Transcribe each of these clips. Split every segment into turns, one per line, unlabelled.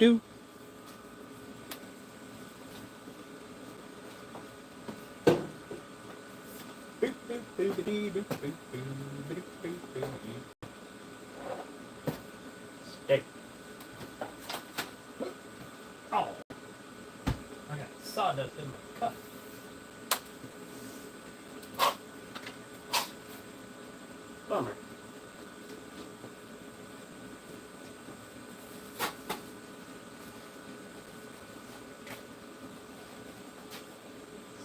do. Steak. Oh, I got sawdust in my cup. Bummer.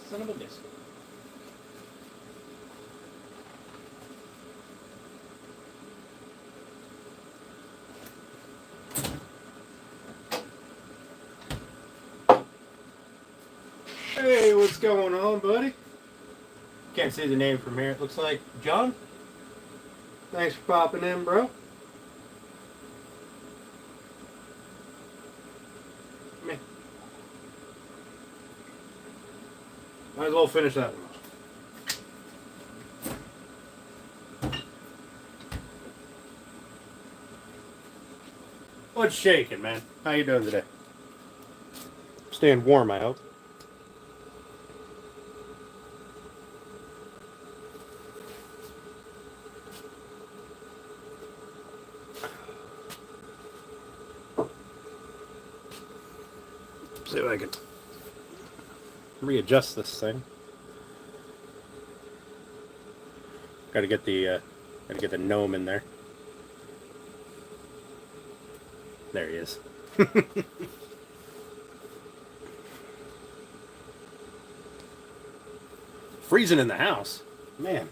Son of a biscuit. Hey, what's going on, buddy? Can't see the name from here. It looks like John. Thanks for popping in, bro. Me. Might as well finish that one. What's shaking, man? How you doing today? Staying warm, I hope. See if I can readjust this thing. Gotta get the gnome in there. There he is. Freezing in the house. Man.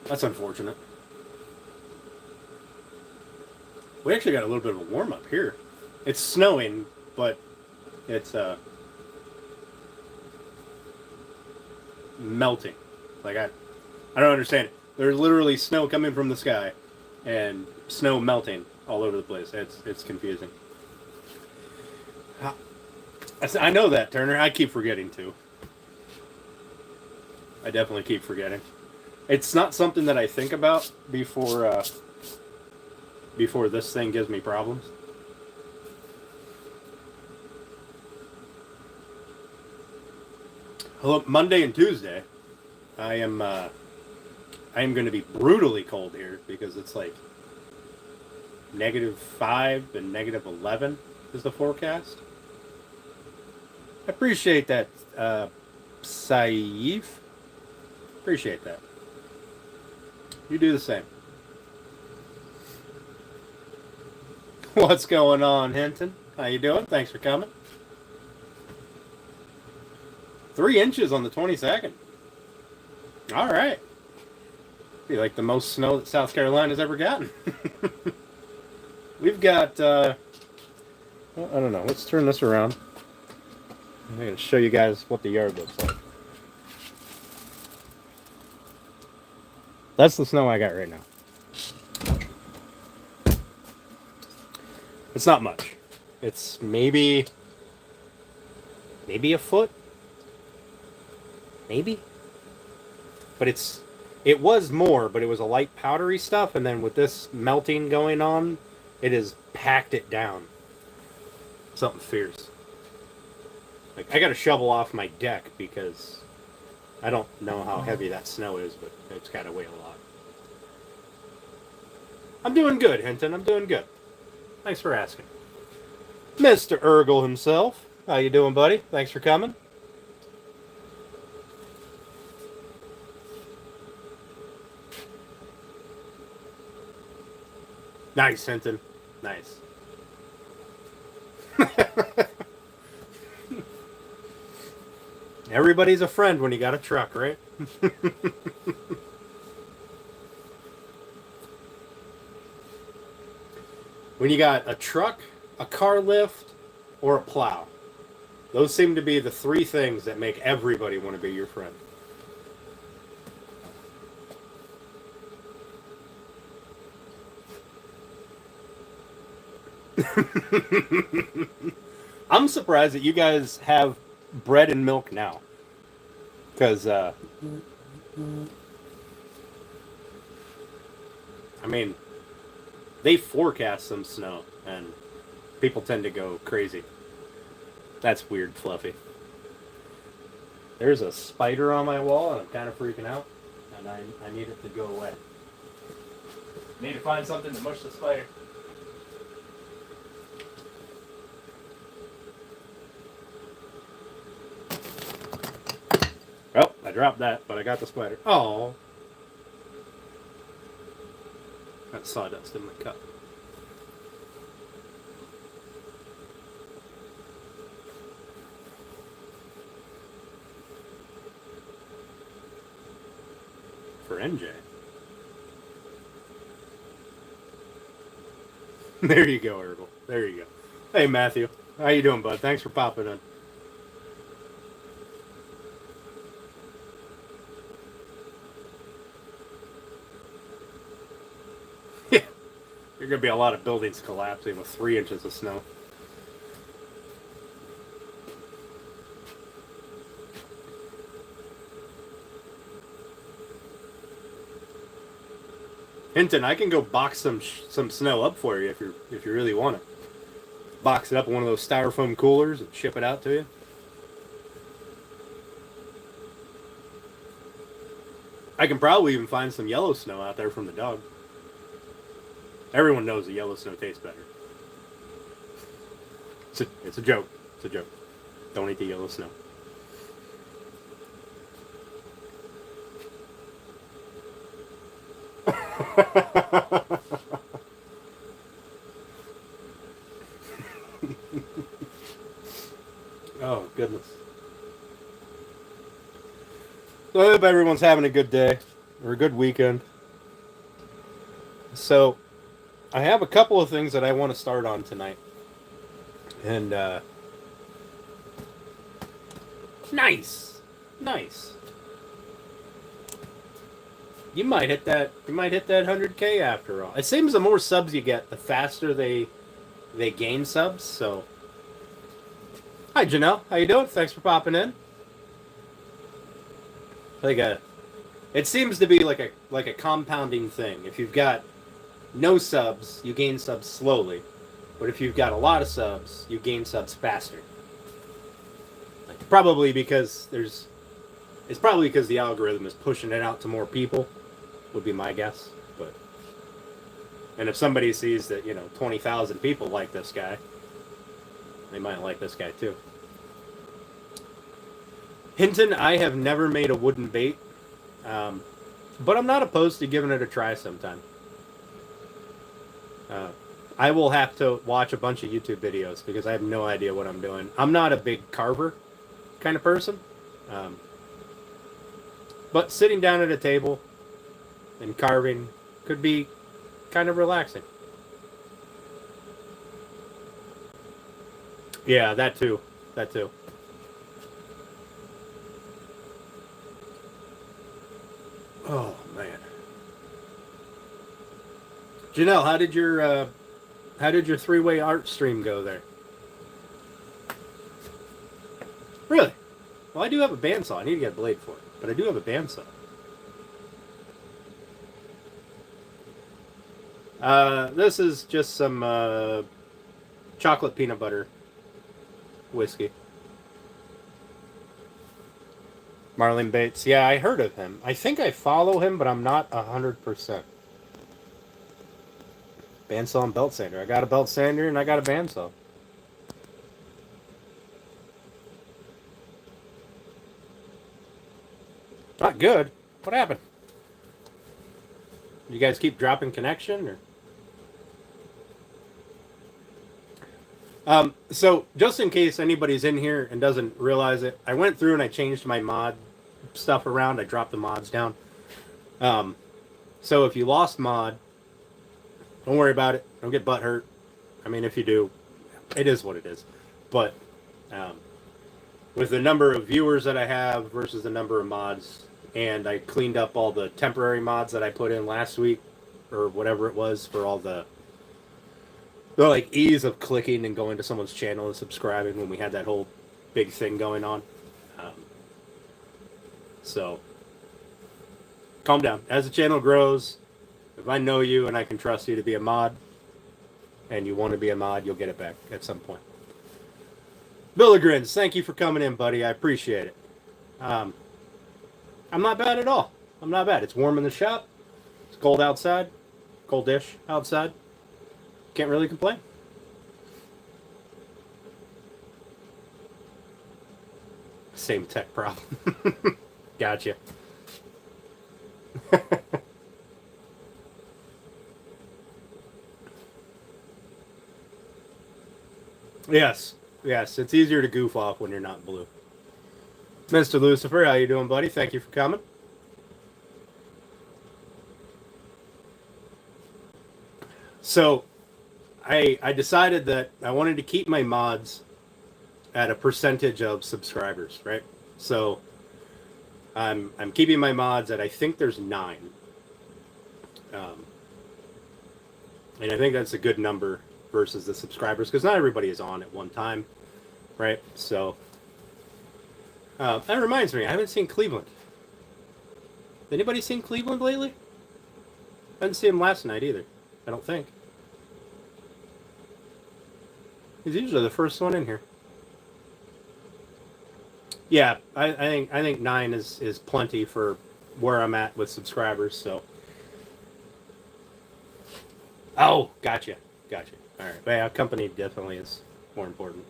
That's unfortunate. We actually got a little bit of a warm up here. It's snowing, but it's melting. Like I don't understand it. There's literally snow coming from the sky and snow melting all over the place. It's confusing. I know that, Turner. I keep forgetting too. I definitely keep forgetting. It's not something that I think about before this thing gives me problems. Well, Monday and Tuesday, I am going to be brutally cold here because it's like -5 and -11 is the forecast. I appreciate that, Saif. Appreciate that. You do the same. What's going on, Hinton? How you doing? Thanks for coming. 3 inches on the 22nd. All right. Be like the most snow that South Carolina's ever gotten. We've got, well, I don't know. Let's turn this around. I'm going to show you guys what the yard looks like. That's the snow I got right now. It's not much. It's maybe a foot. Maybe. But it was more, but it was a light powdery stuff, and then with this melting going on, it has packed it down. Something fierce. Like I got to shovel off my deck because I don't know how heavy that snow is, but it's got to weigh a lot. I'm doing good, Hinton. I'm doing good. Thanks for asking. Mr. Urgle himself. How you doing, buddy? Thanks for coming. Nice, Hinton. Nice. Everybody's a friend when you got a truck, right? When you got a truck, a car lift, or a plow. Those seem to be the 3 things that make everybody want to be your friend. I'm surprised that you guys have bread and milk now. Because, I mean, they forecast some snow, and People tend to go crazy. That's weird, Fluffy. There's a spider on my wall, and I'm kind of freaking out. And I need it to go away. Need to find something to mush the spider. Well, I dropped that, but I got the spider. Oh, got sawdust in my cup. For NJ. There you go, Herbal. There you go. Hey, Matthew. How you doing, bud? Thanks for popping in. Yeah. There's going to be a lot of buildings collapsing with 3 inches of snow. Hinton, I can go box some snow up for you if you really want it. Box it up in one of those styrofoam coolers and ship it out to you. I can probably even find some yellow snow out there from the dog. Everyone knows the yellow snow tastes better. It's a joke. It's a joke. Don't eat the yellow snow. Oh, goodness. So I hope everyone's having a good day or a good weekend. So I have a couple of things that I want to start on tonight. And nice. You might hit that 100K after all. It seems the more subs you get, the faster they gain subs, so hi Janelle, how you doing? Thanks for popping in. It seems to be like a compounding thing. If you've got no subs, you gain subs slowly. But if you've got a lot of subs, you gain subs faster. Probably because the algorithm is pushing it out to more people, would be my guess. And if somebody sees that, 20,000 people like this guy, they might like this guy too. Hinton, I have never made a wooden bait, but I'm not opposed to giving it a try sometime. I will have to watch a bunch of YouTube videos because I have no idea what I'm doing. I'm not a big carver kind of person, but sitting down at a table and carving could be kind of relaxing. Yeah, that too. Oh man, Janelle, how did your three-way art stream go there? Really? Well, I do have a bandsaw. I need to get a blade for it, but I do have a bandsaw. This is just some chocolate peanut butter whiskey. Marlene Bates. Yeah, I heard of him. I think I follow him, but I'm not 100%. Bandsaw and belt sander. I got a belt sander and I got a bandsaw. Not good. What happened? You guys keep dropping connection, or? So just in case anybody's in here and doesn't realize it, I went through and I changed my mod stuff around. I dropped the mods down. So if you lost mod, don't worry about it. Don't get butt hurt. I mean, if you do, it is what it is. But with the number of viewers that I have versus the number of mods, and I cleaned up all the temporary mods that I put in last week or whatever it was for all the like ease of clicking and going to someone's channel and subscribing when we had that whole big thing going on. So calm down. As the channel grows, if I know you and I can trust you to be a mod and you want to be a mod, you'll get it back at some point. Villagrins, thank you for coming in, buddy. I appreciate it. I'm not bad at all. I'm not bad. It's warm in the shop. It's cold outside. Coldish outside. Can't really complain. Same tech problem. Gotcha. Yes. Yes, it's easier to goof off when you're not blue. Mr. Lucifer, how you doing, buddy? Thank you for coming. So, I decided that I wanted to keep my mods at a percentage of subscribers, right? So, I'm keeping my mods at, I think there's 9. And I think that's a good number versus the subscribers, because not everybody is on at one time, right? So, that reminds me, I haven't seen Cleveland. Anybody seen Cleveland lately? I didn't see him last night either, I don't think. He's usually the first one in here. Yeah, I think 9 is plenty for where I'm at with subscribers, so. Oh, gotcha. All right, but yeah, company definitely is more important.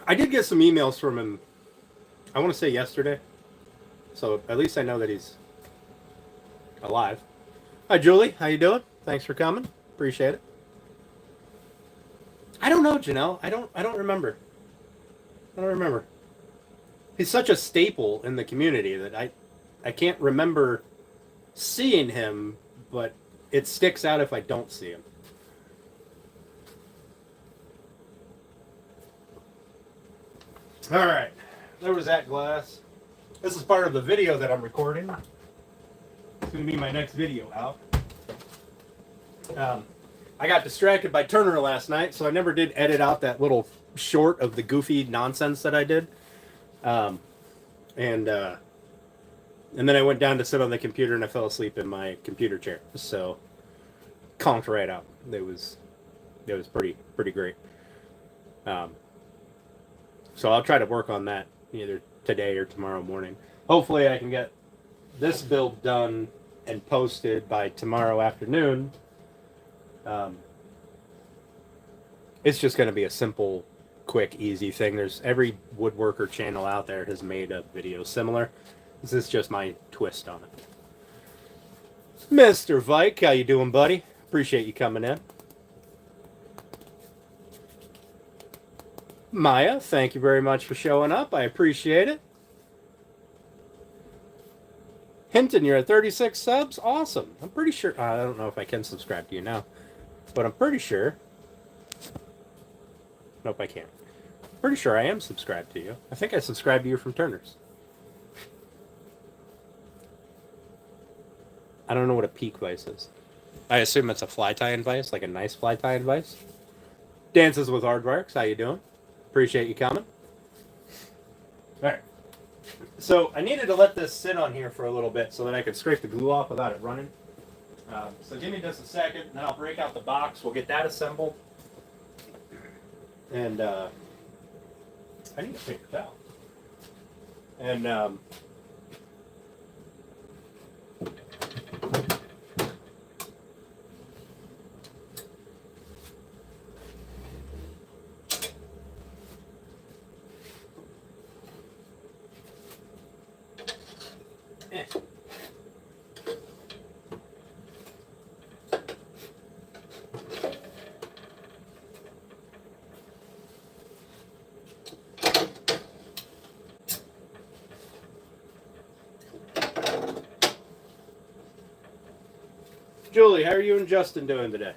I did get some emails from him, I want to say yesterday, so at least I know that he's alive. Hi, Julie. How you doing? Thanks for coming. Appreciate it. I don't know, Janelle. I don't remember. He's such a staple in the community that I can't remember seeing him, but it sticks out if I don't see him. All right. There was that glass. This is part of the video that I'm recording. It's going to be my next video out. I got distracted by Turner last night, so I never did edit out that little short of the goofy nonsense that I did. And then I went down to sit on the computer and I fell asleep in my computer chair. So conked right out. It was pretty great. So I'll try to work on that either today or tomorrow morning. Hopefully I can get this build done and posted by tomorrow afternoon. It's just going to be a simple, quick, easy thing. There's every woodworker channel out there has made a video similar. This is just my twist on it. Mr. Vike, how you doing, buddy? Appreciate you coming in. Maya, thank you very much for showing up. I appreciate it. Hinton, you're at 36 subs? Awesome. I'm pretty sure... I don't know if I can subscribe to you now, but I'm pretty sure... Nope, I can't. Pretty sure I am subscribed to you. I think I subscribed to you from Turner's. I don't know what a peak vice is. I assume it's a fly tie-in vice, like a nice fly tie-in vice. Dances with Aardvarks, how you doing? Appreciate you coming. All right. So I needed to let this sit on here for a little bit so that I could scrape the glue off without it running. So give me just a second, and then I'll break out the box. We'll get that assembled. And I need a paper towel. And Julie, how are you and Justin doing today?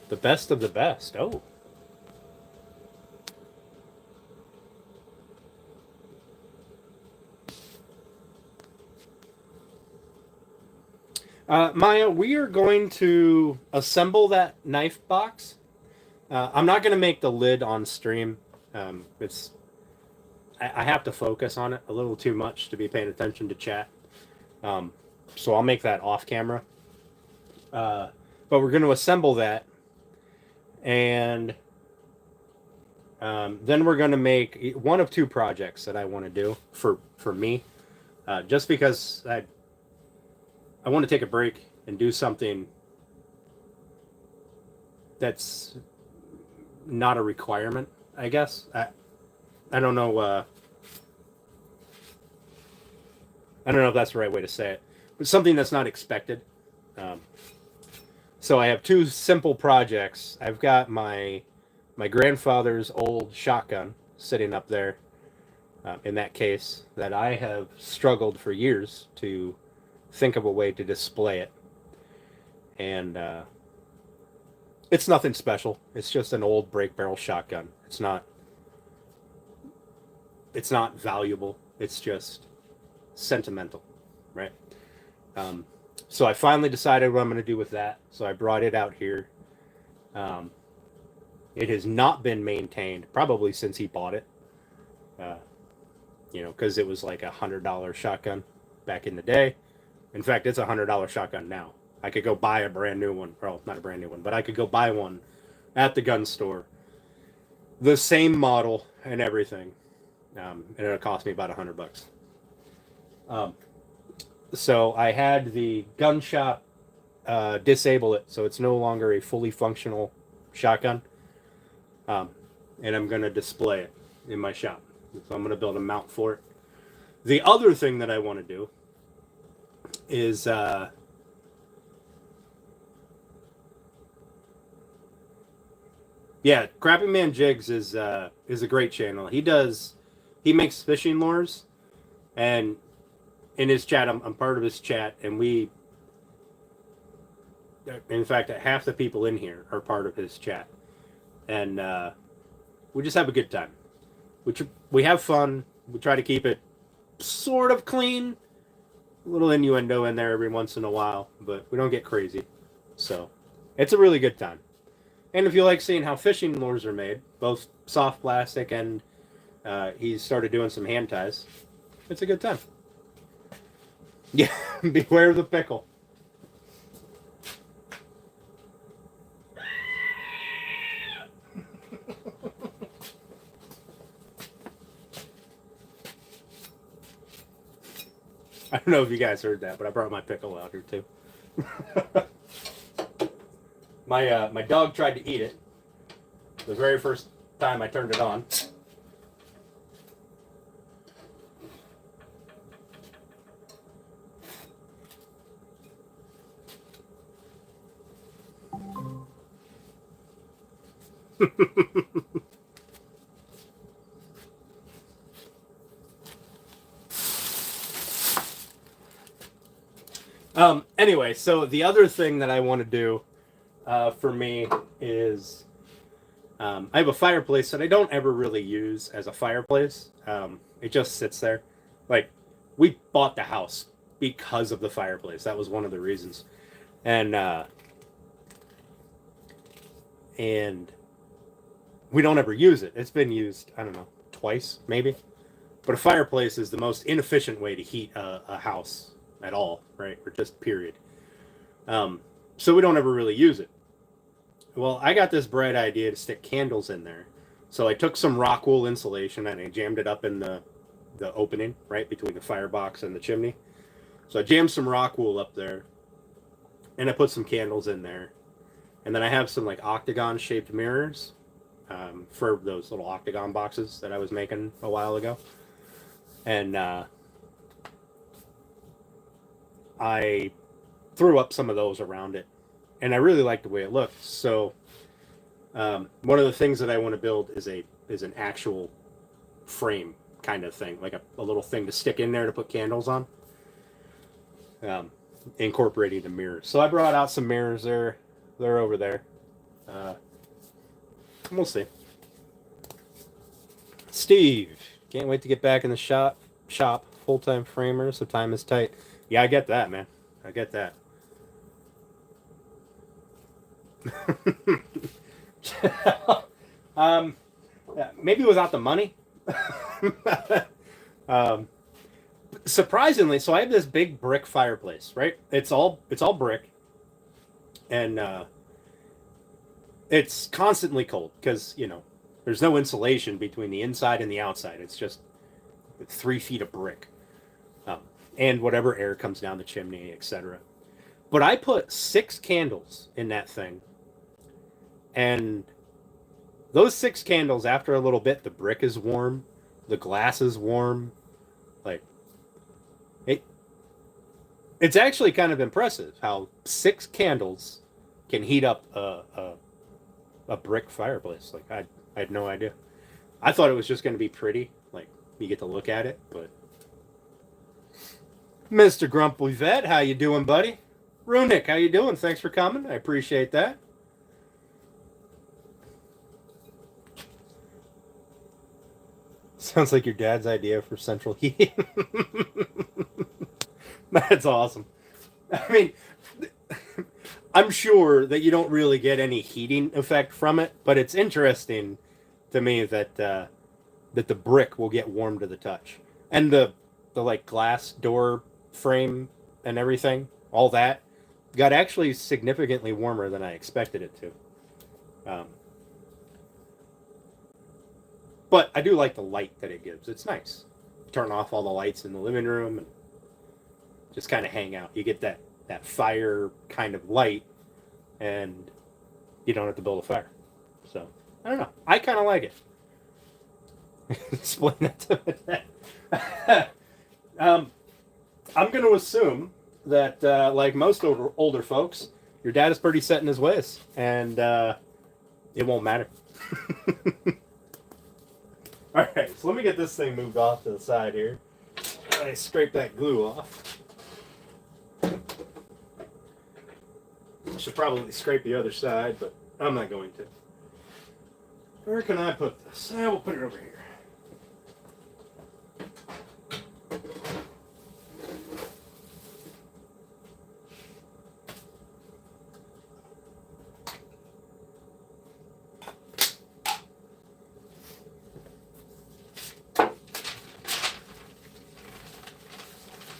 The best of the best. Oh. Maya, we are going to assemble that knife box. I'm not going to make the lid on stream. I have to focus on it a little too much to be paying attention to chat. So I'll make that off camera. But we're going to assemble that, and then we're going to make one of two projects that I want to do for me, just because I want to take a break and do something that's not a requirement, I guess. I don't know. I don't know if that's the right way to say it, but something that's not expected. So I have two simple projects. I've got my grandfather's old shotgun sitting up there, in that case, that I have struggled for years to think of a way to display it. And it's nothing special. It's just an old break barrel shotgun. It's not valuable. It's just sentimental, right? So I finally decided what I'm going to do with that. So I brought it out here. It has not been maintained probably since he bought it. Because it was like $100 shotgun back in the day. In fact, it's $100 shotgun now. I could go buy a brand new one. Well, not a brand new one, but I could go buy one at the gun store. The same model and everything. And it'll cost me about $100. So I had the gun shop disable it, so it's no longer a fully functional shotgun. And I'm going to display it in my shop. So I'm going to build a mount for it. The other thing that I want to do is Crappy Man Jigs is a great channel. He makes fishing lures, and in his chat, I'm part of his chat, and in fact, half the people in here are part of his chat, and we just have a good time. We have fun. We try to keep it sort of clean, a little innuendo in there every once in a while, but we don't get crazy. So it's a really good time. And if you like seeing how fishing lures are made, both soft plastic and he's started doing some hand ties, it's a good time. Yeah, beware of the pickle. I don't know if you guys heard that, but I brought my pickle out here too. My dog tried to eat it the very first time I turned it on. Anyway, so the other thing that I want to do for me is I have a fireplace that I don't ever really use as a fireplace. It just sits there. Like, we bought the house because of the fireplace. That was one of the reasons. And we don't ever use it. It's been used, I don't know, twice, maybe. But a fireplace is the most inefficient way to heat a house at all, right? Or just period. So we don't ever really use it. Well, I got this bright idea to stick candles in there. So I took some rock wool insulation and I jammed it up in the opening, right, between the firebox and the chimney. So I jammed some rock wool up there, and I put some candles in there. And then I have some like octagon shaped mirrors for those little octagon boxes that I was making a while ago. And I threw up some of those around it, and I really like the way it looks. So one of the things that I want to build is an actual frame kind of thing, like a little thing to stick in there to put candles on, incorporating the mirrors. So I brought out some mirrors there. They're over there. We'll see. Steve, can't wait to get back in the shop. Full-time framer, so time is tight. Yeah, I get that, man. I get that. Maybe without the money. Surprisingly, so I have this big brick fireplace, right? It's all brick, and it's constantly cold because there's no insulation between the inside and the outside. It's just 3 feet of brick, um, and whatever air comes down the chimney, etc. But I put 6 candles in that thing, and those 6 candles, after a little bit, the brick is warm, the glass is warm, like it. It's actually kind of impressive how 6 candles can heat up a brick fireplace. Like I had no idea. I thought it was just going to be pretty, like you get to look at it. But Mr. Grumpy Vet, how you doing, buddy? Runic, how you doing? Thanks for coming. I appreciate that. Sounds like your dad's idea for central heating. That's awesome. I mean, I'm sure that you don't really get any heating effect from it, but it's interesting to me that that the brick will get warm to the touch, and the like glass door frame and everything, all that got actually significantly warmer than I expected it to. But I do like the light that it gives. It's nice. Turn off all the lights in the living room and just kind of hang out. You get that fire kind of light, and you don't have to build a fire. So I don't know. I kind of like it. Explain that to me. I'm going to assume that, like most older folks, your dad is pretty set in his ways, and it won't matter. All right, so let me get this thing moved off to the side here. I scrape that glue off. I should probably scrape the other side, but I'm not going to. Where can I put this? We'll put it over here.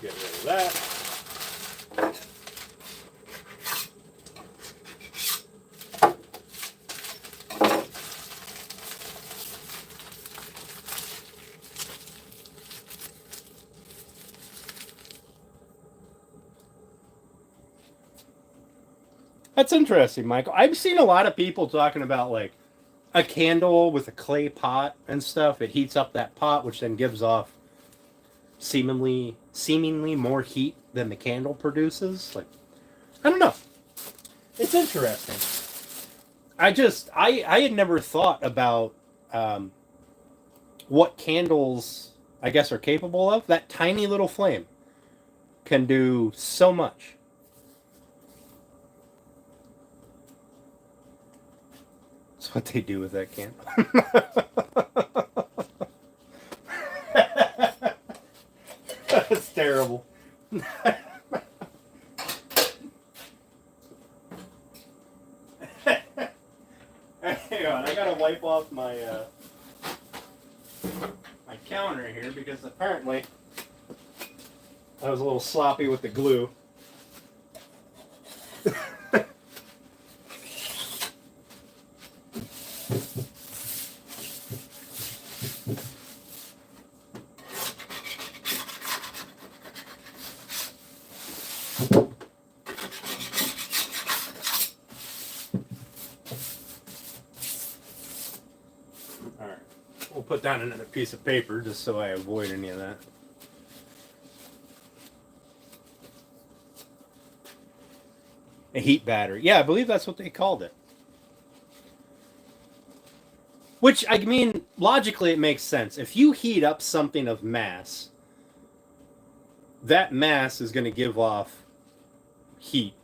Get rid of that. That's interesting, Michael. I've seen a lot of people talking about like a candle with a clay pot and stuff. It heats up that pot, which then gives off seemingly more heat than the candle produces. Like, I don't know. It's interesting. I had never thought about what candles, I guess, are capable of. That tiny little flame can do so much. That's what they do with that candle. That's terrible. Hang on, I gotta wipe off my my counter here because apparently I was a little sloppy with the glue. Put down another piece of paper just so I avoid any of that. A heat battery. Yeah, I believe that's what they called it. Which, I mean, logically it makes sense. If you heat up something of mass, that mass is going to give off heat.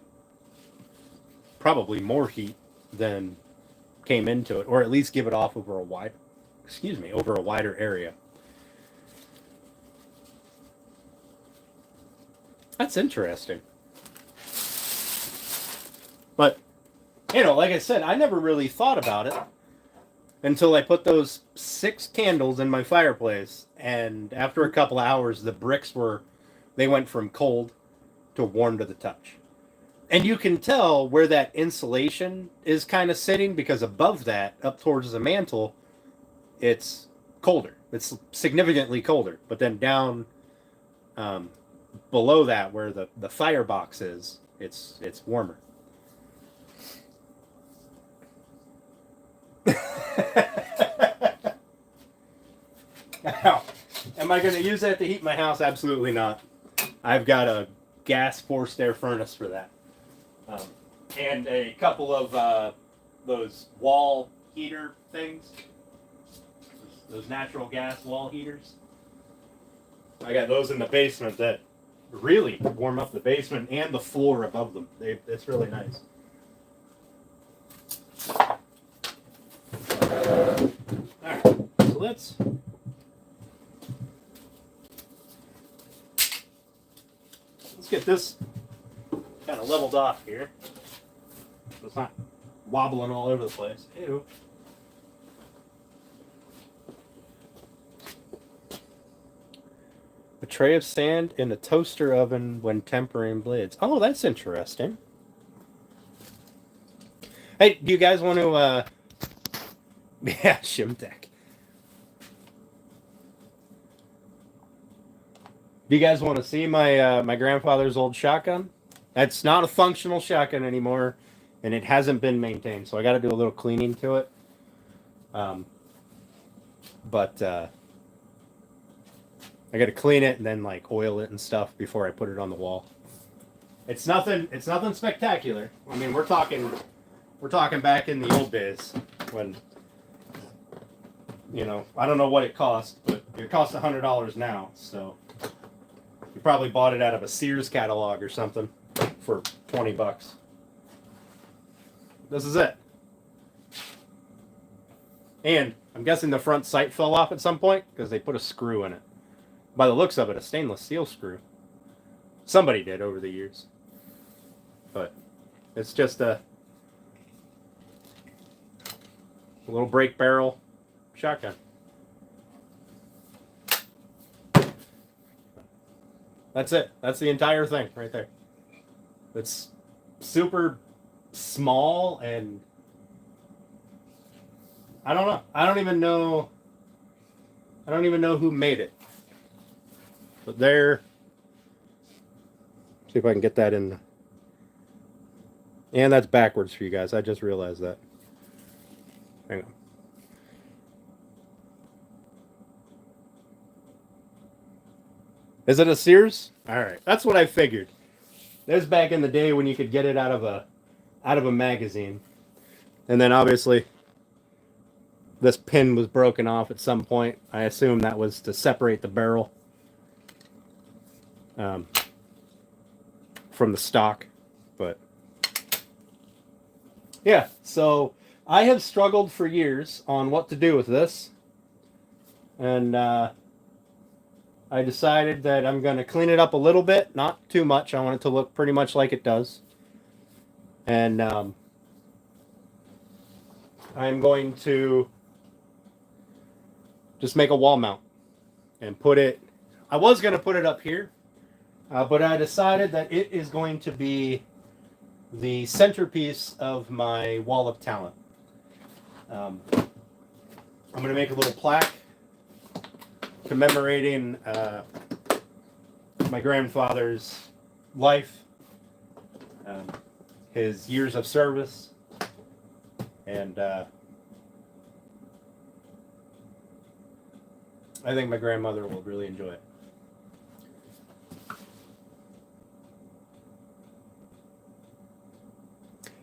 Probably more heat than came into it, or at least give it off over a wider area. That's interesting. But, like I said, I never really thought about it. until I put those 6 candles in my fireplace, and after a couple hours, the bricks they went from cold to warm to the touch. And you can tell where that insulation is kind of sitting because above that, up towards the mantle, it's colder. It's significantly colder. But then down um, below that, where the firebox is, it's warmer. Now, am I going to use that to heat my house? Absolutely not. I've got a gas forced air furnace for that. Um, and a couple of those wall heater things. Those natural gas wall heaters. I got those in the basement that really warm up the basement and the floor above them. It's really nice. Alright, so let's get this kind of leveled off here. So it's not wobbling all over the place. Ew. A tray of sand in a toaster oven when tempering blades. Oh, that's interesting. Hey, do you guys want to, yeah, Shimtech. Do you guys want to see my grandfather's old shotgun? That's not a functional shotgun anymore, and it hasn't been maintained, so I got to do a little cleaning to it. But I got to clean it and then like oil it and stuff before I put it on the wall. It's nothing spectacular. I mean, we're talking back in the old days when, you know, I don't know what it cost, but it costs $100 now. So you probably bought it out of a Sears catalog or something for $20. This is it. And I'm guessing the front sight fell off at some point because they put a screw in it. By the looks of it, a stainless steel screw. Somebody did over the years. But it's just a little brake barrel shotgun. That's it. That's the entire thing right there. It's super small, and I don't know. I don't even know who made it. But there. See if I can get that in. And that's backwards for you guys. I just realized that. Hang on. Is it a Sears? All right, that's what I figured. There's back in the day when you could get it out of a magazine, and then obviously this pin was broken off at some point. I assume that was to separate the barrel from the stock, but yeah. So I have struggled for years on what to do with this, and I decided that I'm going to clean it up a little bit, not too much. I want it to look pretty much like it does. And I'm going to just make a wall mount and put it. I was going to put it up here, but I decided that it is going to be the centerpiece of my wall of talent. I'm going to make a little plaque commemorating my grandfather's life, his years of service, and I think my grandmother will really enjoy it.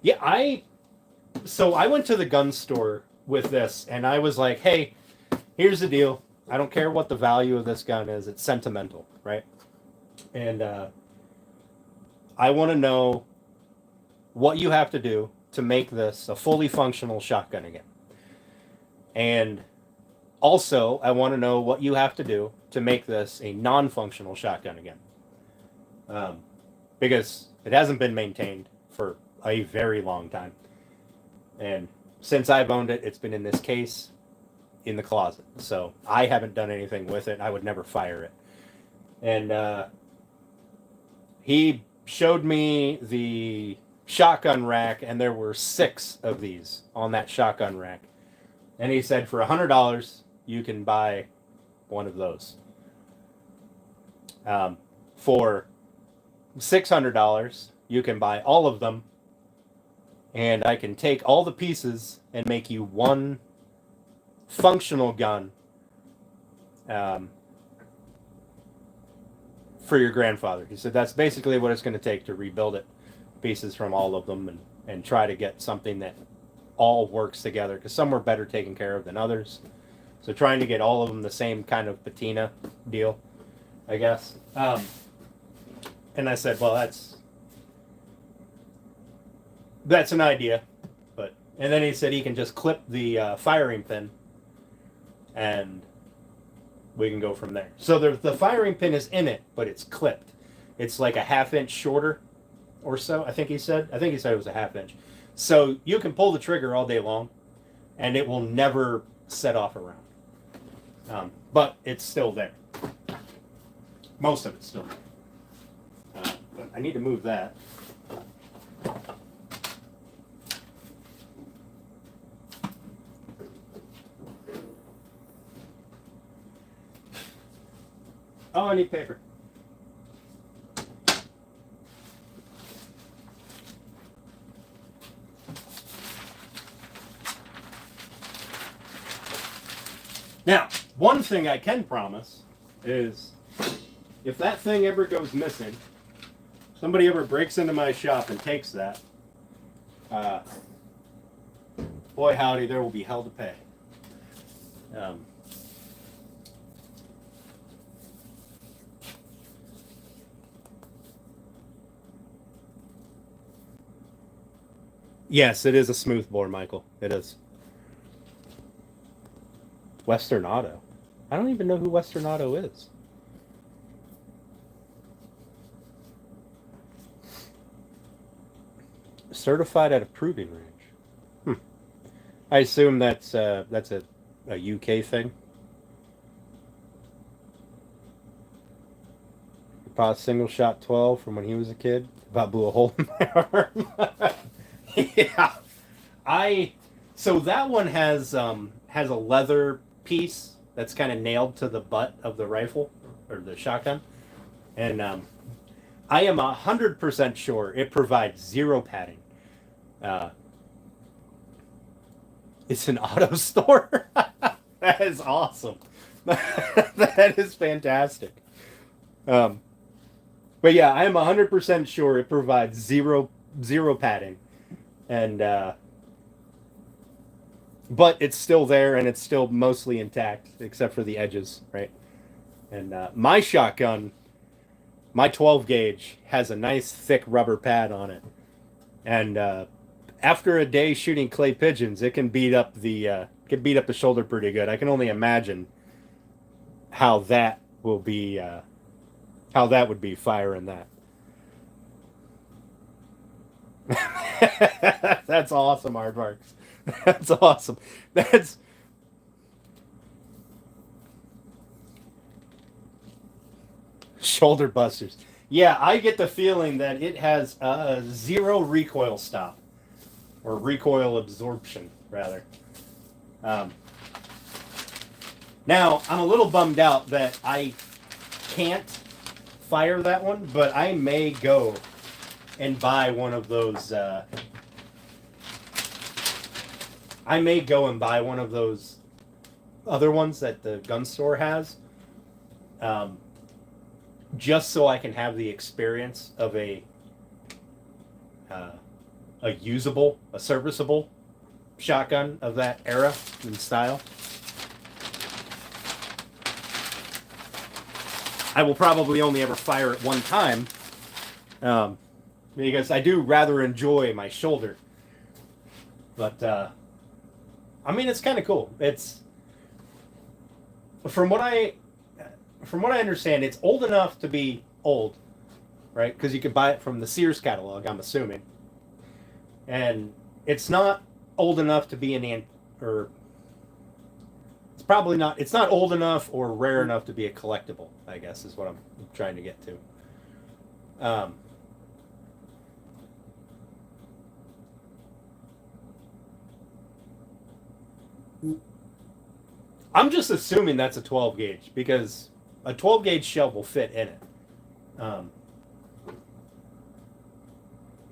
Yeah, I went to the gun store with this, and I was like, hey, here's the deal. I don't care what the value of this gun is. It's sentimental, right? And I want to know what you have to do to make this a fully functional shotgun again. And also, I want to know what you have to do to make this a non-functional shotgun again. Because it hasn't been maintained for a very long time. And since I've owned it, it's been in this case in the closet. So I haven't done anything with it. I would never fire it. And he showed me the shotgun rack, and there were 6 of these on that shotgun rack. And he said for $100, you can buy one of those. For $600, you can buy all of them, and I can take all the pieces and make you one functional gun for your grandfather. He said that's basically what it's going to take to rebuild it, pieces from all of them, and try to get something that all works together, because some were better taken care of than others. So trying to get all of them the same kind of patina deal, I guess. And I said, well, that's an idea. And then he said he can just clip the firing pin, and we can go from there. So the firing pin is in it, but it's clipped. It's like a 1/2 inch shorter or so, I think he said. I think he said it was a 1/2 inch. So you can pull the trigger all day long, and it will never set off a round. But it's still there. Most of it's still there. But I need to move that. Oh, I need paper. Now, one thing I can promise is if that thing ever goes missing, somebody ever breaks into my shop and takes that, boy howdy, there will be hell to pay. Yes, it is a smoothbore, Michael. It is. Western Auto. I don't even know who Western Auto is. Certified at a proving range. I assume that's a UK thing. Bought single shot 12 from when he was a kid. About blew a hole in my arm. Yeah. So that one has a leather piece that's kind of nailed to the butt of the rifle or the shotgun, and I am 100% sure it provides 0 padding. It's an auto store. That is awesome. That is fantastic. But yeah, I am 100% sure it provides zero padding, and but it's still there, and it's still mostly intact except for the edges, right? And my shotgun, my 12 gauge, has a nice thick rubber pad on it, and after a day shooting clay pigeons, it can beat up the shoulder pretty good. I can only imagine how that will be. How that would be firing that. That's awesome, Aardvarks. That's awesome. That's shoulder busters. Yeah, I get the feeling that it has 0 recoil stop, or recoil absorption, rather. Now, I'm a little bummed out that I can't fire that one, but I may go and buy one of those. I may go and buy one of those other ones that the gun store has, just so I can have the experience of a usable, a serviceable shotgun of that era and style. I will probably only ever fire it one time, because I do rather enjoy my shoulder. But I mean, it's kind of cool. It's from what I understand, it's old enough to be old, right? Because you can buy it from the Sears catalog, I'm assuming, and it's not old enough to be or it's probably not. It's not old enough or rare enough to be a collectible, I guess, is what I'm trying to get to. Um, I'm just assuming that's a 12 gauge because a 12 gauge shell will fit in it. Um,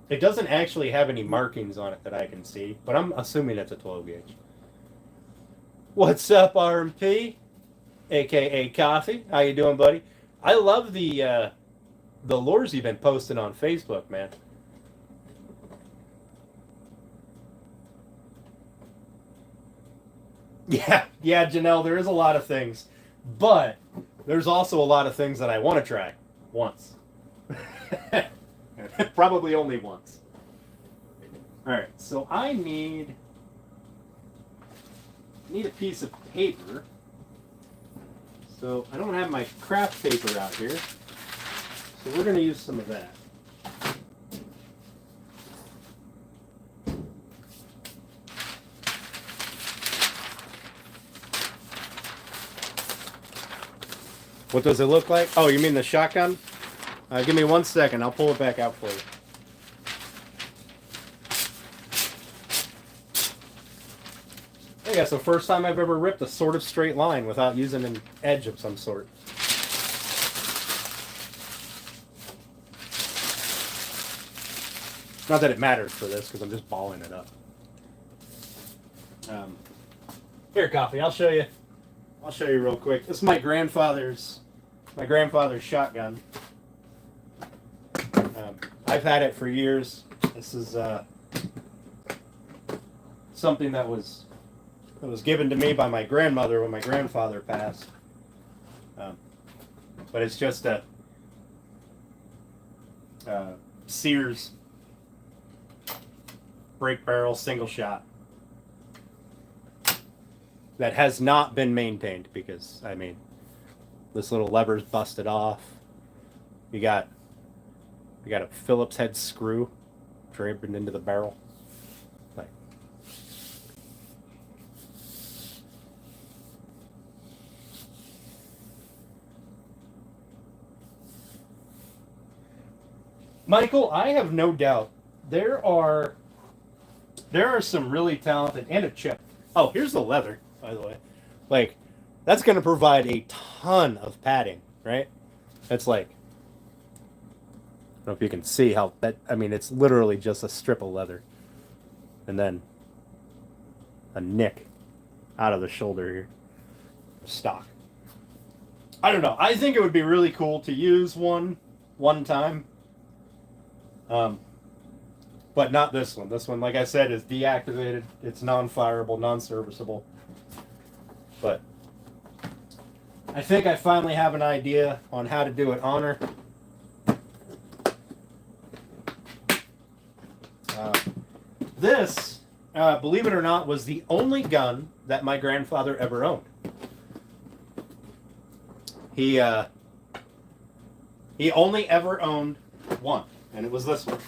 it doesn't actually have any markings on it that I can see, but I'm assuming it's a 12 gauge. What's up, RMP, aka Coffee? How you doing, buddy? I love the lures you've been posting on Facebook, man. Yeah, Janelle. There is a lot of things, but there's also a lot of things that I want to try once. Probably only once. All right, so I need a piece of paper. So I don't have my craft paper out here, so we're going to use some of that. What does it look like? Oh, you mean the shotgun? Give me 1 second. I'll pull it back out for you. Yeah, so first time I've ever ripped a sort of straight line without using an edge of some sort. Not that it matters for this, because I'm just balling it up. Here, Coffee. I'll show you. I'll show you real quick. This is my grandfather's shotgun. I've had it for years. This is something that was given to me by my grandmother when my grandfather passed. But it's just a Sears break barrel single shot that has not been maintained because, I mean, this little lever's busted off. We got a Phillips head screw driven into the barrel. Like, Michael, I have no doubt there are some really talented, and a chip. Oh, here's the leather, by the way. Like, that's going to provide a ton of padding, right? That's like, I don't know if you can see how that, I mean, it's literally just a strip of leather. And then a nick out of the shoulder here. Stock. I don't know. I think it would be really cool to use one time. But not this one. This one, like I said, is deactivated. It's non-fireable, non-serviceable. But I think I finally have an idea on how to do it on her. This, believe it or not, was the only gun that my grandfather ever owned. He only ever owned one, and it was this one.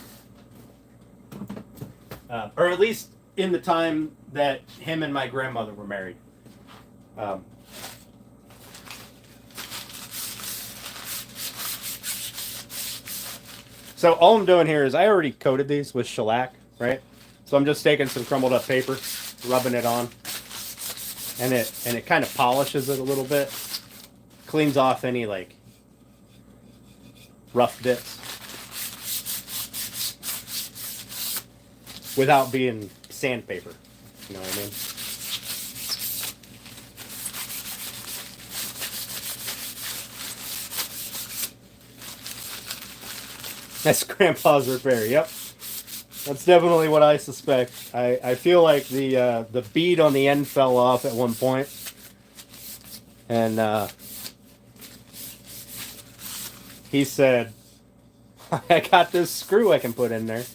Or at least in the time that him and my grandmother were married. So all I'm doing here is I already coated these with shellac, right? So I'm just taking some crumbled up paper, rubbing it on, and it kind of polishes it a little bit, cleans off any like rough bits without being sandpaper. You know what I mean? That's Grandpa's repair. Yep, that's definitely what I suspect. I feel like the bead on the end fell off at one point, and he said, "I got this screw I can put in there,"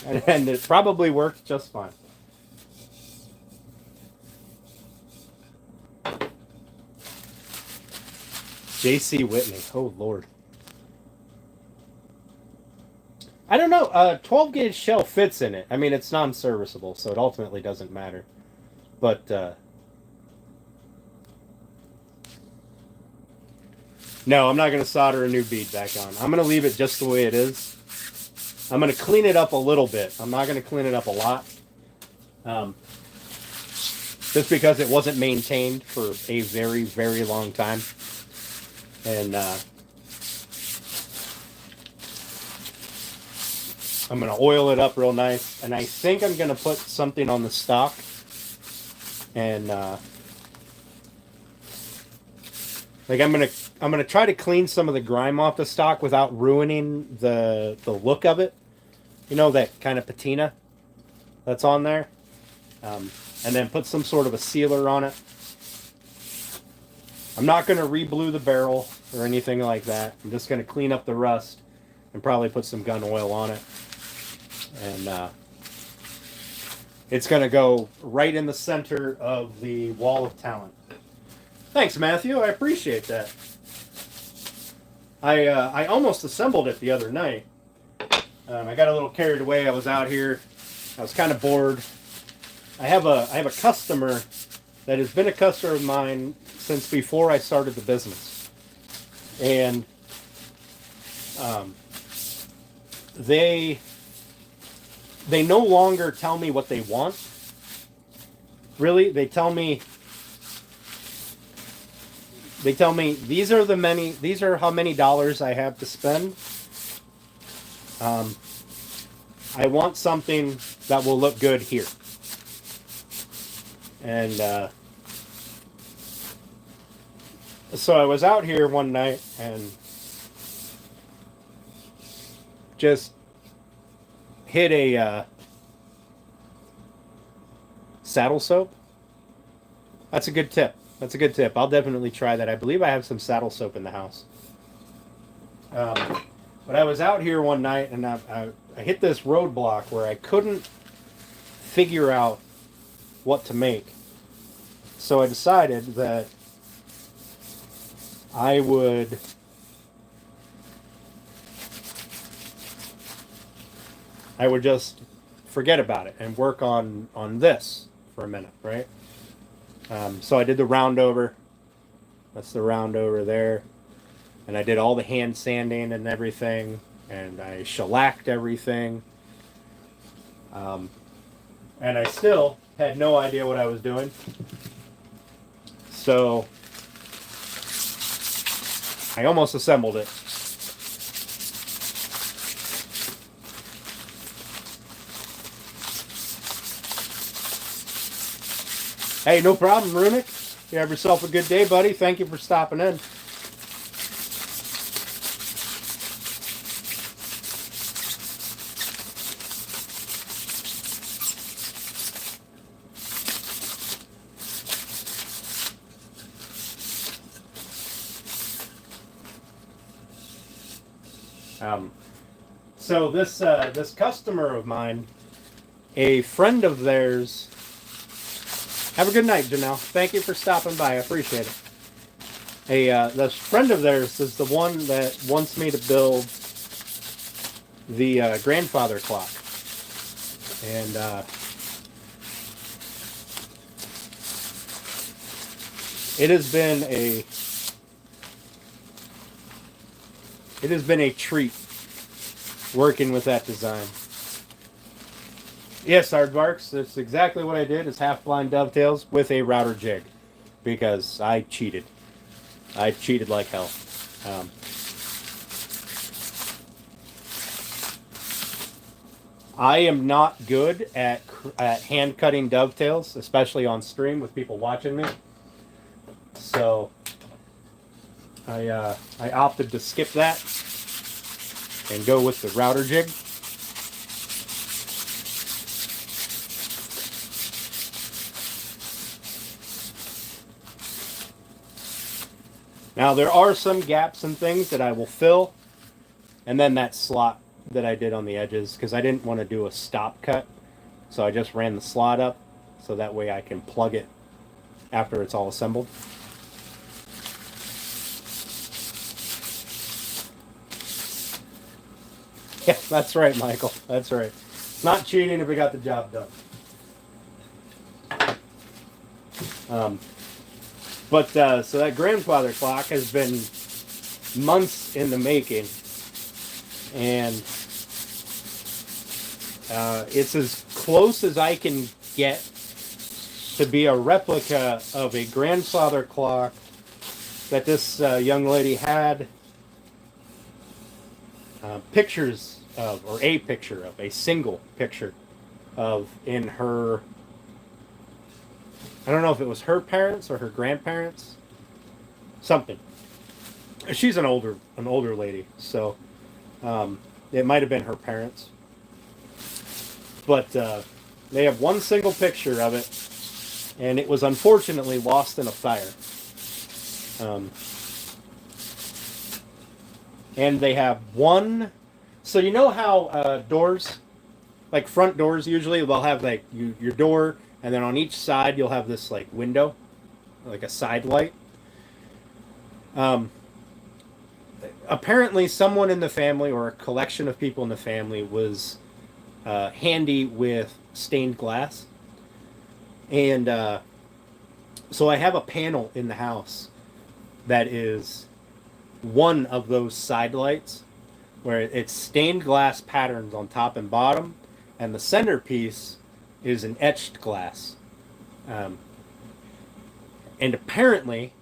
and it probably worked just fine. J.C. Whitney. Oh Lord. I don't know. 12 gauge shell fits in it. I mean, it's non-serviceable, so it ultimately doesn't matter. But no, I'm not going to solder a new bead back on. I'm going to leave it just the way it is. I'm going to clean it up a little bit. I'm not going to clean it up a lot. Um, just because it wasn't maintained for a very, very long time. And I'm going to oil it up real nice. And I think I'm going to put something on the stock. And like I'm gonna try to clean some of the grime off the stock without ruining the look of it. You know, that kind of patina that's on there. And then put some sort of a sealer on it. I'm not going to re-blue the barrel or anything like that. I'm just going to clean up the rust and probably put some gun oil on it. And it's going to go right in the center of the wall of talent. Thanks, Matthew. I appreciate that. I almost assembled it the other night. I got a little carried away. I was out here. I was kind of bored. I have a customer that has been a customer of mine since before I started the business, and they no longer tell me what they want. Really, they tell me these are how many dollars I have to spend. I want something that will look good here. And so I was out here one night and just hit a saddle soap. That's a good tip. That's a good tip. I'll definitely try that. I believe I have some saddle soap in the house. But I was out here one night and I hit this roadblock where I couldn't figure out what to make. So I decided that I would just forget about it and work on this for a minute, right? So I did the round over. That's the round over there. And I did all the hand sanding and everything. And I shellacked everything. And I still had no idea what I was doing. So I almost assembled it. Hey, no problem, Runic. You have yourself a good day, buddy. Thank you for stopping in. So this customer of mine, a friend of theirs. Have a good night, Janelle. Thank you for stopping by. I appreciate it. This friend of theirs is the one that wants me to build the grandfather clock, and it has been a treat working with that design. Yes, Aardvarks, that's exactly what I did, is half-blind dovetails with a router jig, because I cheated. I cheated like hell. I am not good at hand-cutting dovetails, especially on stream with people watching me. So I opted to skip that and go with the router jig. Now there are some gaps and things that I will fill, and then that slot that I did on the edges, because I didn't want to do a stop cut, so I just ran the slot up so that way I can plug it after it's all assembled. Yeah, that's right, Michael. That's right. It's not cheating if we got the job done. Um, so that grandfather clock has been months in the making, and it's as close as I can get to be a replica of a grandfather clock that this young lady had pictures of, or a picture of, a single picture of in her, I don't know if it was her parents or her grandparents, something. She's an older lady, so it might have been her parents. But they have one single picture of it, and it was unfortunately lost in a fire. And they have one. So you know how doors, like front doors, usually they'll have like your door, and then on each side you'll have this like window, like a side light. Apparently, someone in the family or a collection of people in the family was handy with stained glass, and so I have a panel in the house that is one of those side lights where it's stained glass patterns on top and bottom, and the centerpiece is an etched glass. And apparently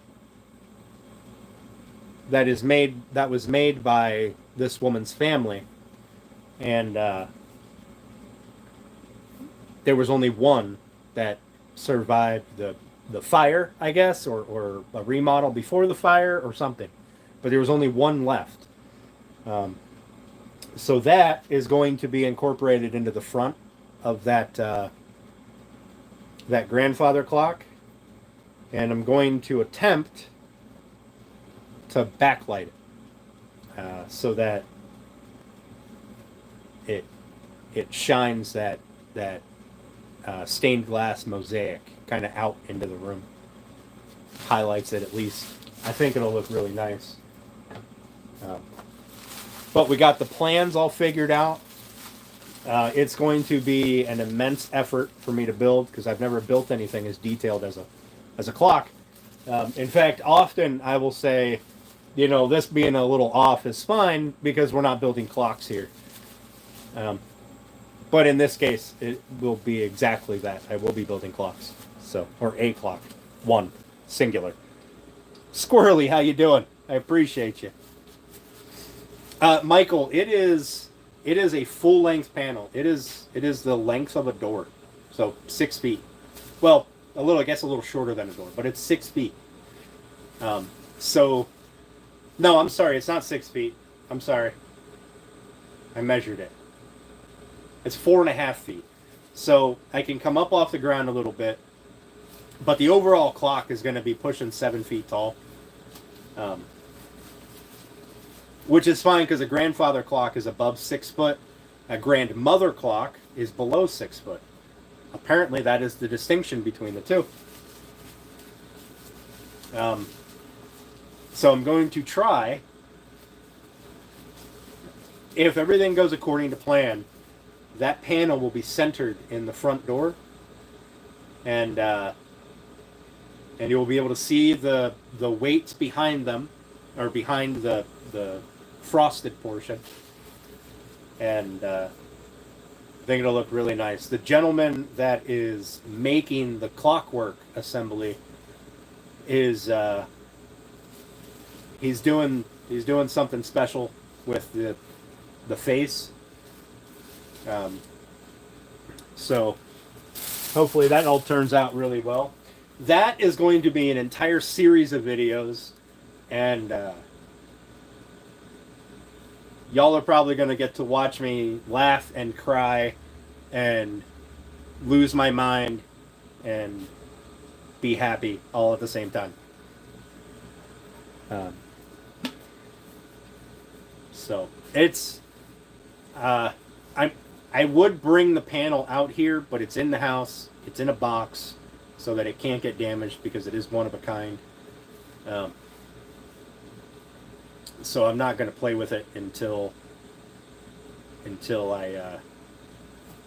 that was made by this woman's family, and there was only one that survived the fire, I guess, or a remodel before the fire or something. But there was only one left. So that is going to be incorporated into the front of that that grandfather clock, and I'm going to attempt to backlight it so that it shines that stained glass mosaic kind of out into the room, highlights it at least. I think it'll look really nice. But we got the plans all figured out. It's going to be an immense effort for me to build because I've never built anything as detailed as a clock. In fact, often I will say, this being a little off is fine because we're not building clocks here. But in this case, it will be exactly that. I will be building clocks. So, or a clock. One. Singular. Squirrely, how you doing? I appreciate you. Michael, it is a full-length panel. It is the length of a door. So, 6 feet. Well, I guess a little shorter than a door, but it's 6 feet. No, I'm sorry, it's not 6 feet. I'm sorry. I measured it. It's 4.5 feet. So I can come up off the ground a little bit, but the overall clock is going to be pushing 7 feet tall. Which is fine because a grandfather clock is above 6 foot. A grandmother clock is below 6 foot. Apparently that is the distinction between the two. So I'm going to try, if everything goes according to plan, that panel will be centered in the front door, and you'll be able to see the weights behind them, or behind the frosted portion, and I think it'll look really nice. The gentleman that is making the clockwork assembly is he's doing something special with the face. So hopefully that all turns out really well. That is going to be an entire series of videos, and y'all are probably going to get to watch me laugh and cry and lose my mind and be happy all at the same time. So it's I would bring the panel out here, but it's in the house. It's in a box so that it can't get damaged because it is one of a kind. So I'm not going to play with it until until I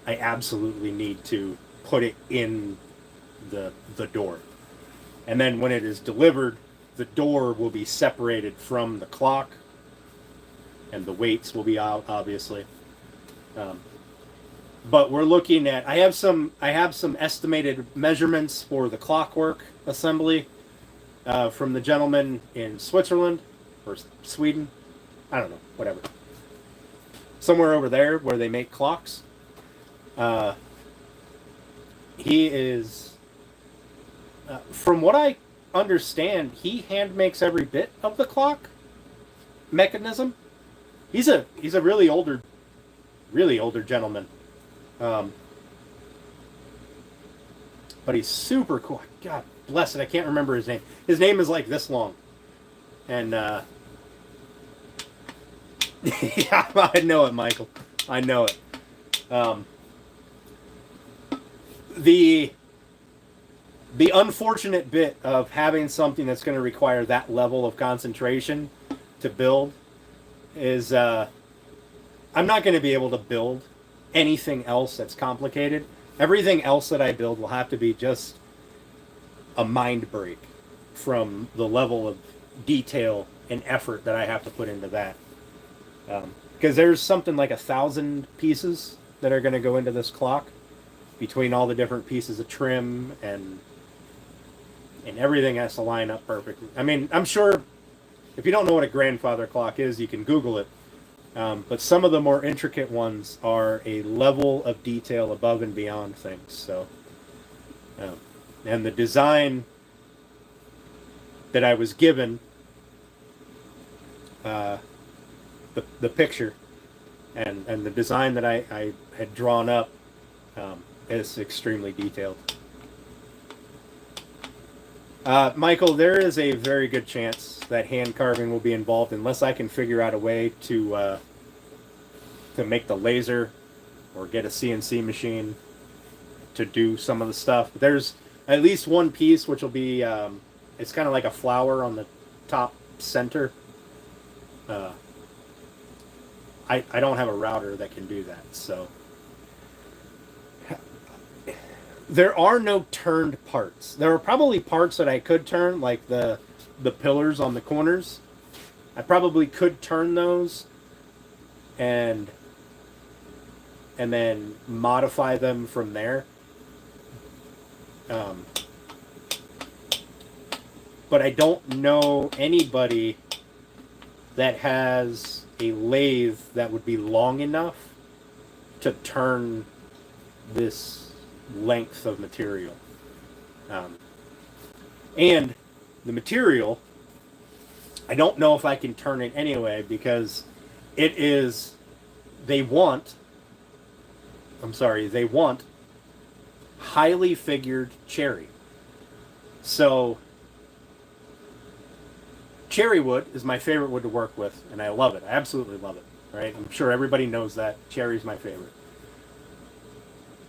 absolutely need to put it in the door. And then when it is delivered, the door will be separated from the clock, and the weights will be out, obviously. But we're looking at. I have some estimated measurements for the clockwork assembly from the gentleman in Switzerland or Sweden. I don't know, whatever. Somewhere over there where they make clocks. He is, from what I understand, he hand makes every bit of the clock mechanism. He's a really older gentleman, but he's super cool. God bless it, I can't remember his name. His name is like this long, and yeah, I know it, Michael. I know it. The unfortunate bit of having something that's going to require that level of concentration to build is I'm not going to be able to build anything else that's complicated. Everything else that I build will have to be just a mind break from the level of detail and effort that I have to put into that. Because there's something like 1,000 pieces that are going to go into this clock, between all the different pieces of trim and everything has to line up perfectly. I mean, I'm sure if you don't know what a grandfather clock is, you can Google it. But some of the more intricate ones are a level of detail above and beyond things. So, and the design that I was given, the picture, and the design that I had drawn up, is extremely detailed. Michael, there is a very good chance that hand carving will be involved unless I can figure out a way to make the laser or get a CNC machine to do some of the stuff. There's at least one piece which will be it's kind of like a flower on the top center. I don't have a router that can do that, so there are no turned parts. There are probably parts that I could turn, like the pillars on the corners. I probably could turn those and then modify them from there. But I don't know anybody that has a lathe that would be long enough to turn this length of material. And the material, I don't know if I can turn it anyway, because they want highly figured cherry. So cherry wood is my favorite wood to work with, and I love it. I absolutely love it. Right? I'm sure everybody knows that. Cherry's my favorite.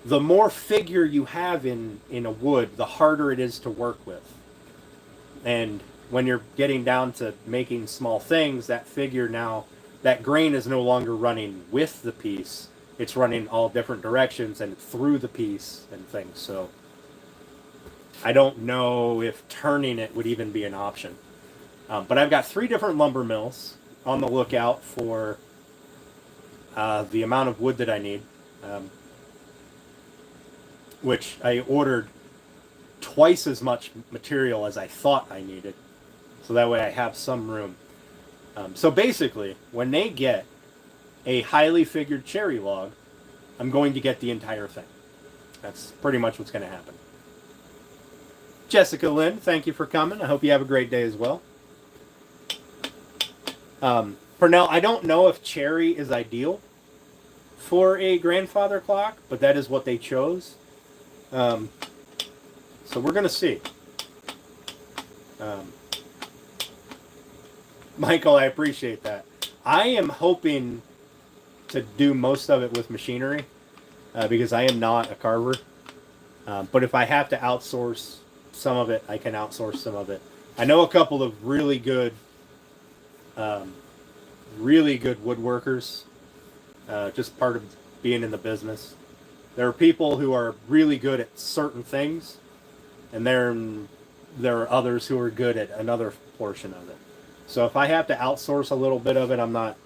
The more figure you have in a wood, the harder it is to work with. And when you're getting down to making small things, that figure now, that grain is no longer running with the piece. It's running all different directions and through the piece and things. So I don't know if turning it would even be an option. But I've got 3 different lumber mills on the lookout for the amount of wood that I need. Which I ordered twice as much material as I thought I needed, so that way I have some room. So basically, when they get a highly figured cherry log, I'm going to get the entire thing. That's pretty much what's going to happen. Jessica Lynn, thank you for coming. I hope you have a great day as well. Pernell, I don't know if cherry is ideal for a grandfather clock, but that is what they chose. So we're going to see. Michael, I appreciate that. I am hoping to do most of it with machinery because I am not a carver. But if I have to outsource some of it, I can outsource some of it. I know a couple of really good woodworkers just part of being in the business. There are people who are really good at certain things, and there are others who are good at another portion of it. So if I have to outsource a little bit of it, I'm not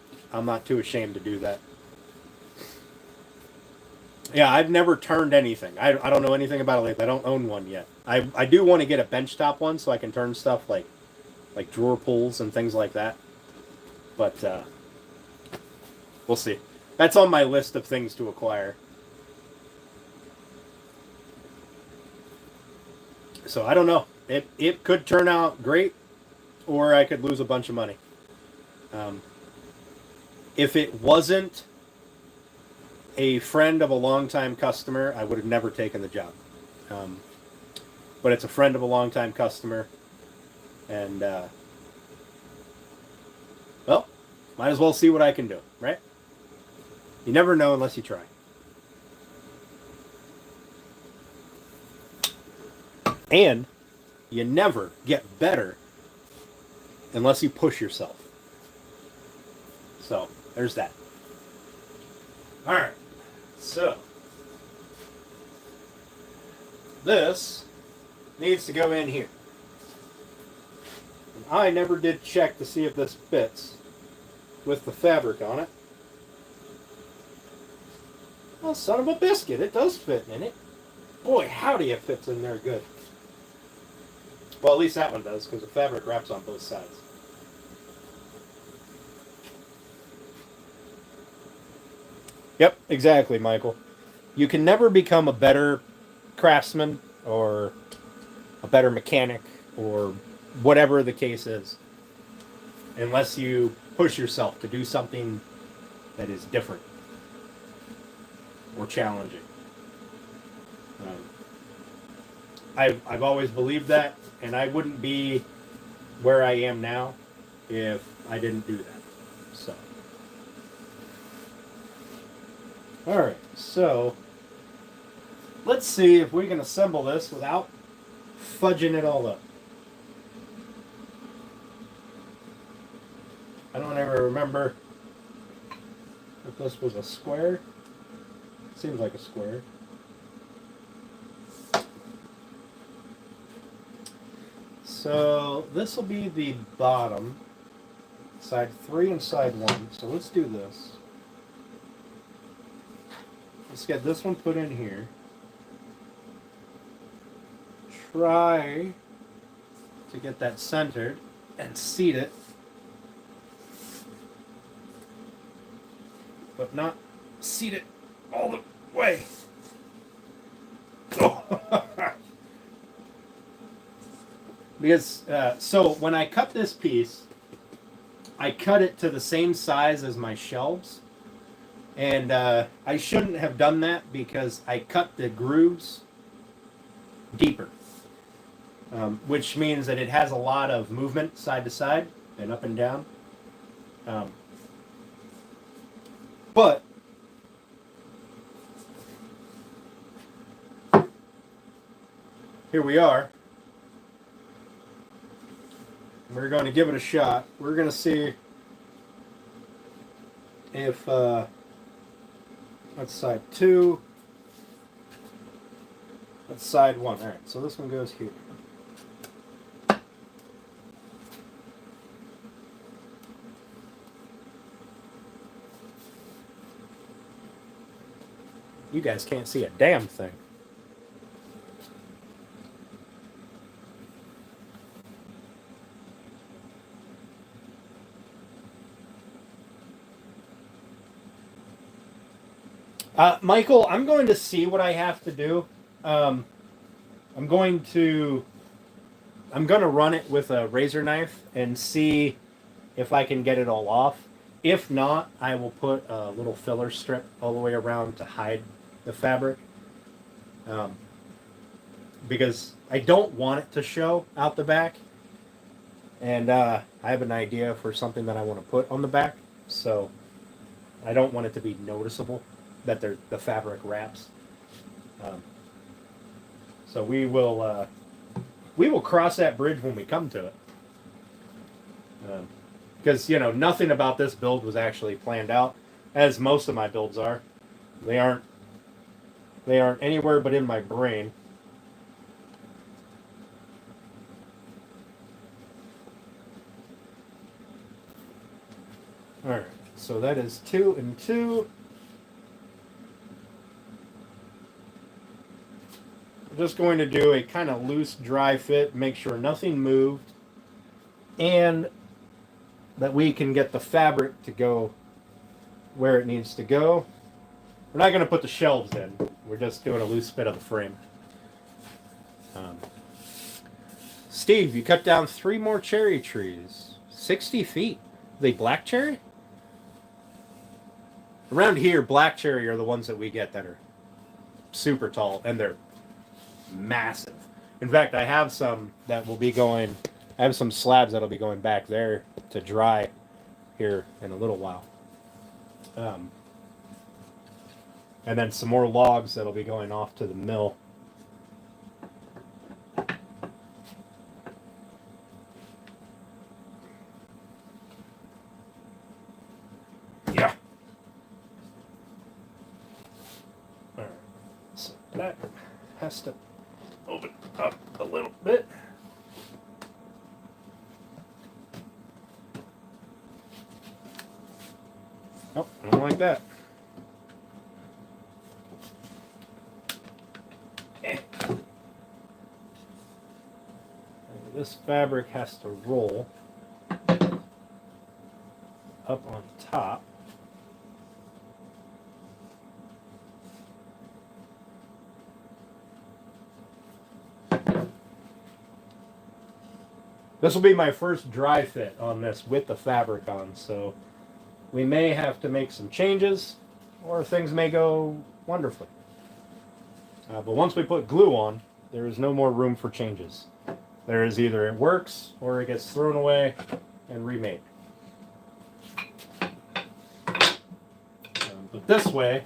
too ashamed to do that. Yeah, I've never turned anything. I don't know anything about a lathe. I don't own one yet. I do want to get a benchtop one so I can turn stuff like drawer pulls and things like that. But we'll see. That's on my list of things to acquire. So I don't know. It could turn out great, or I could lose a bunch of money. If it wasn't a friend of a longtime customer, I would have never taken the job. But it's a friend of a longtime customer, and well, might as well see what I can do, right? You never know unless you try. And you never get better unless you push yourself. So, there's that. Alright, so this needs to go in here. And I never did check to see if this fits with the fabric on it. Well, son of a biscuit, it does fit in it. Boy, howdy, it fits in there good. Well, at least that one does, because the fabric wraps on both sides. Yep, exactly, Michael. You can never become a better craftsman or a better mechanic or whatever the case is unless you push yourself to do something that is different or challenging. I've always believed that, and I wouldn't be where I am now if I didn't do that. So, all right, so let's see if we can assemble this without fudging it all up. I don't ever remember if this was a square. Seems like a square. So this will be the bottom, side 3 and side 1. So let's do this. Let's get this one put in here. Try to get that centered and seat it, but not seat it all the way. Because, so when I cut this piece, I cut it to the same size as my shelves. And I shouldn't have done that because I cut the grooves deeper. Which means that it has a lot of movement side to side and up and down. But here we are. We're going to give it a shot. We're going to see if that's side 2. That's side 1. All right, so this one goes here. You guys can't see a damn thing. Michael, I'm going to see what I have to do. I'm going to run it with a razor knife and see if I can get it all off. If not, I will put a little filler strip all the way around to hide the fabric. Because I don't want it to show out the back. And I have an idea for something that I want to put on the back. So I don't want it to be noticeable that the fabric wraps. So we will cross that bridge when we come to it. Because, nothing about this build was actually planned out. as most of my builds are. They aren't anywhere but in my brain. Alright, so that is 2 and 2. I'm just going to do a kind of loose, dry fit, make sure nothing moved, and that we can get the fabric to go where it needs to go. We're not going to put the shelves in. We're just doing a loose fit of the frame. Steve, you cut down 3 more cherry trees. 60 feet. Are they black cherry? Around here, black cherry are the ones that we get that are super tall, and they're massive. In fact, I have some that will be going... I have some slabs that'll be going back there to dry here in a little while. And then some more logs that'll be going off to the mill. Yeah. All right. So that has to open up a little bit. Oh, I don't like that. This fabric has to roll up on top. This will be my first dry fit on this with the fabric on, so we may have to make some changes, or things may go wonderfully. But once we put glue on, there is no more room for changes. There is either it works or it gets thrown away and remade. But this way,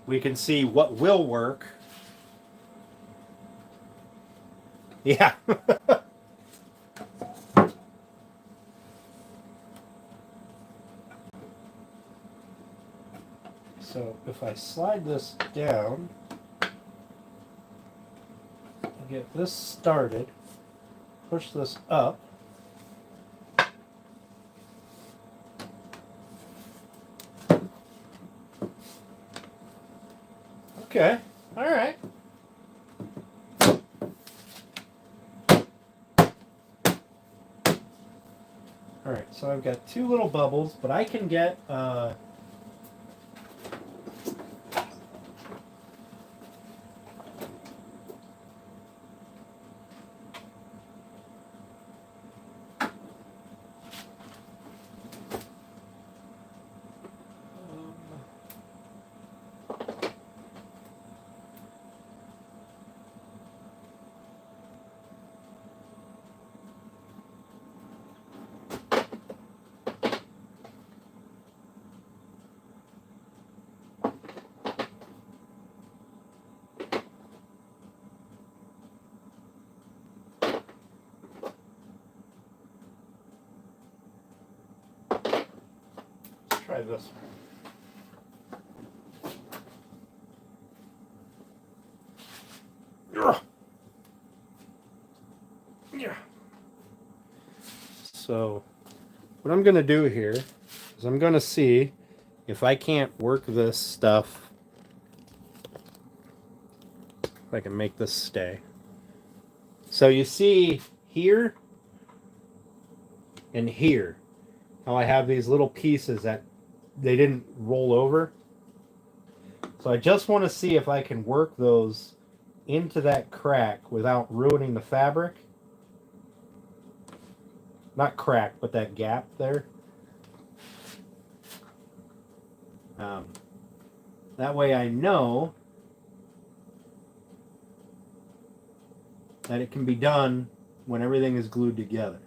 we can see what will work. Yeah. So if I slide this down, get this started, push this up, okay, all right. All right, so I've got 2 little bubbles, but I can get try this one. Yeah. So what I'm going to do here is I'm going to see if I can't work this stuff, if I can make this stay. So you see here and here how I have these little pieces that they didn't roll over. So I just want to see if I can work those into that crack without ruining the fabric. Not crack, but that gap there. That way I know that it can be done when everything is glued together.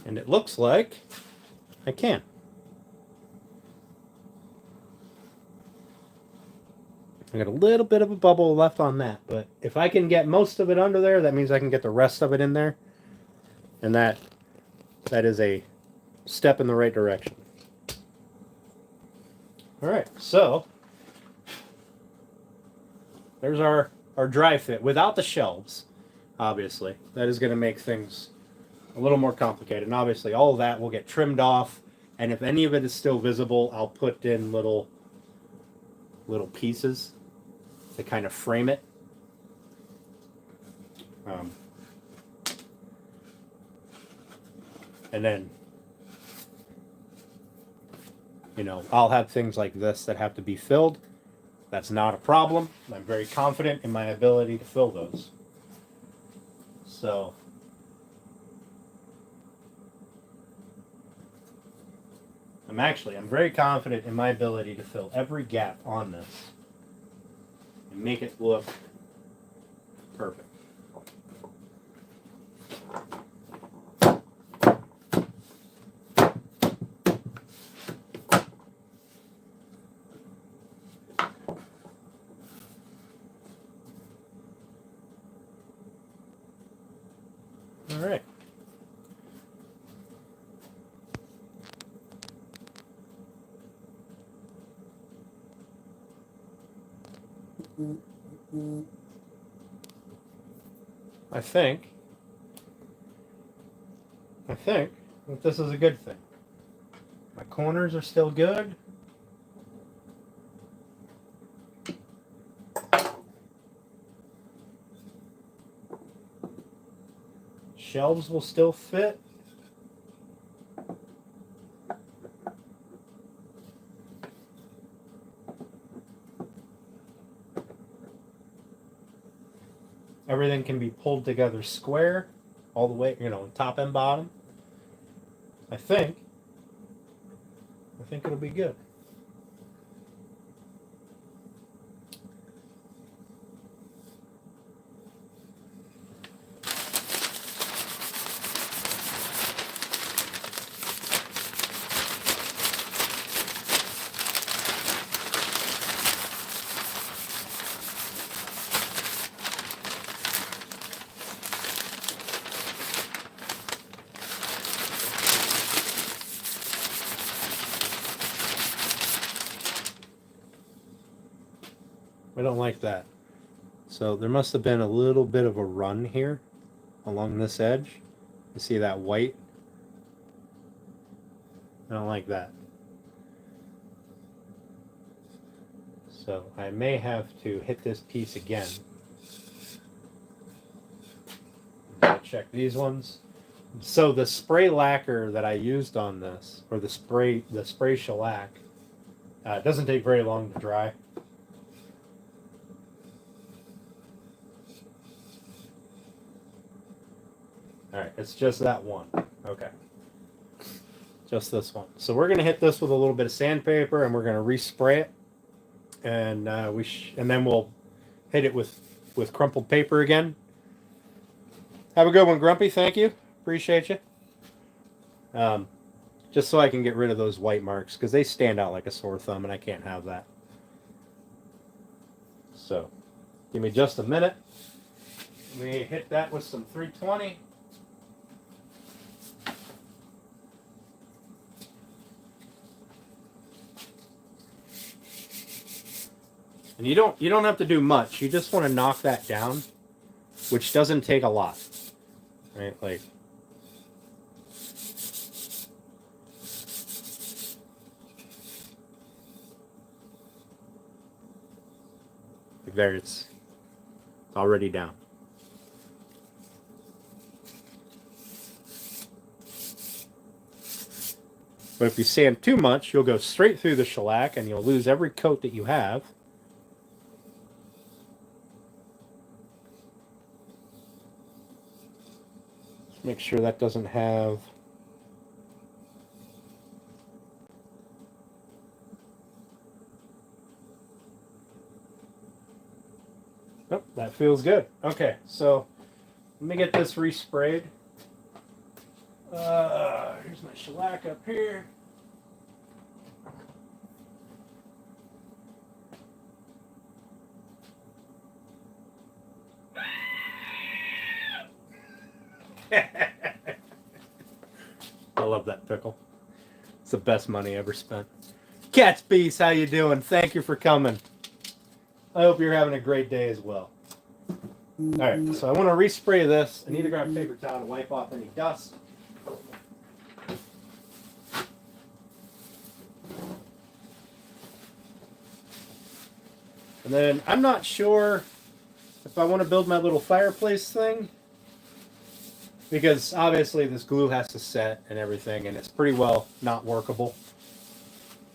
And it looks like I can. I got a little bit of a bubble left on that, but if I can get most of it under there, that means I can get the rest of it in there. And that is a step in the right direction. All right, so there's our dry fit without the shelves, obviously. That is going to make things a little more complicated. And obviously all of that will get trimmed off, and if any of it is still visible, I'll put in little pieces to kind of frame it. And then, you know, I'll have things like this that have to be filled. That's not a problem. I'm very confident in my ability to fill those. So, I'm very confident in my ability to fill every gap on this and make it look perfect. All right. I think that this is a good thing. My corners are still good. Shelves will still fit. Everything can be pulled together square, all the way, you know, top and bottom. I think it'll be good. I don't like that. So there must have been a little bit of a run here along this edge. You see that white? I don't like that. So I may have to hit this piece again. Check these ones. So the spray lacquer that I used on this, or the spray shellac, it doesn't take very long to dry. Alright, it's just that one. Okay. Just this one. So we're going to hit this with a little bit of sandpaper, and we're going to respray it. And and then we'll hit it with crumpled paper again. Have a good one, Grumpy. Thank you. Appreciate you. Just so I can get rid of those white marks, because they stand out like a sore thumb, and I can't have that. So, give me just a minute. Let me hit that with some 320. And you don't have to do much. You just want to knock that down, which doesn't take a lot. Right? Like there, it's already down. But if you sand too much, you'll go straight through the shellac and you'll lose every coat that you have. Make sure that doesn't have oh, that feels good. Okay, so let me get this resprayed. shellac up here. I love that pickle. It's the best money ever spent. Cat's Beast, how you doing? Thank you for coming. I hope you're having a great day as well. Alright, so I want to respray this. I need to grab a paper towel to wipe off any dust. And then I'm not sure if I want to build my little fireplace thing, because obviously this glue has to set and everything, and it's pretty well not workable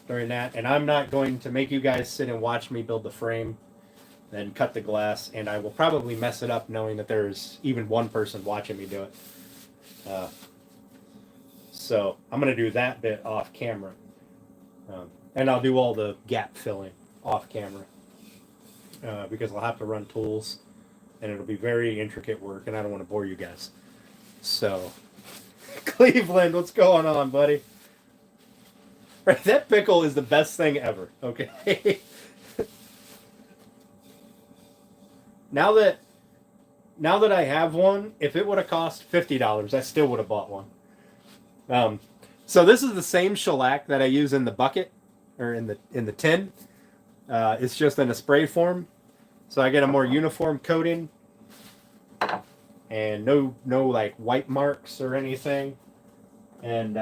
during that. And I'm not going to make you guys sit and watch me build the frame, then cut the glass, and I will probably mess it up knowing that there's even one person watching me do it. So I'm going to do that bit off camera. And I'll do all the gap filling off camera. Because I'll have to run tools, and it'll be very intricate work, and I don't want to bore you guys. So, Cleveland, what's going on, buddy? Right, that pickle is the best thing ever. Okay. Now that I have one, if it would have cost $50, I still would have bought one. So this is the same shellac that I use in the bucket or in the tin. It's just in a spray form, so I get a more uniform coating, and no like white marks or anything, and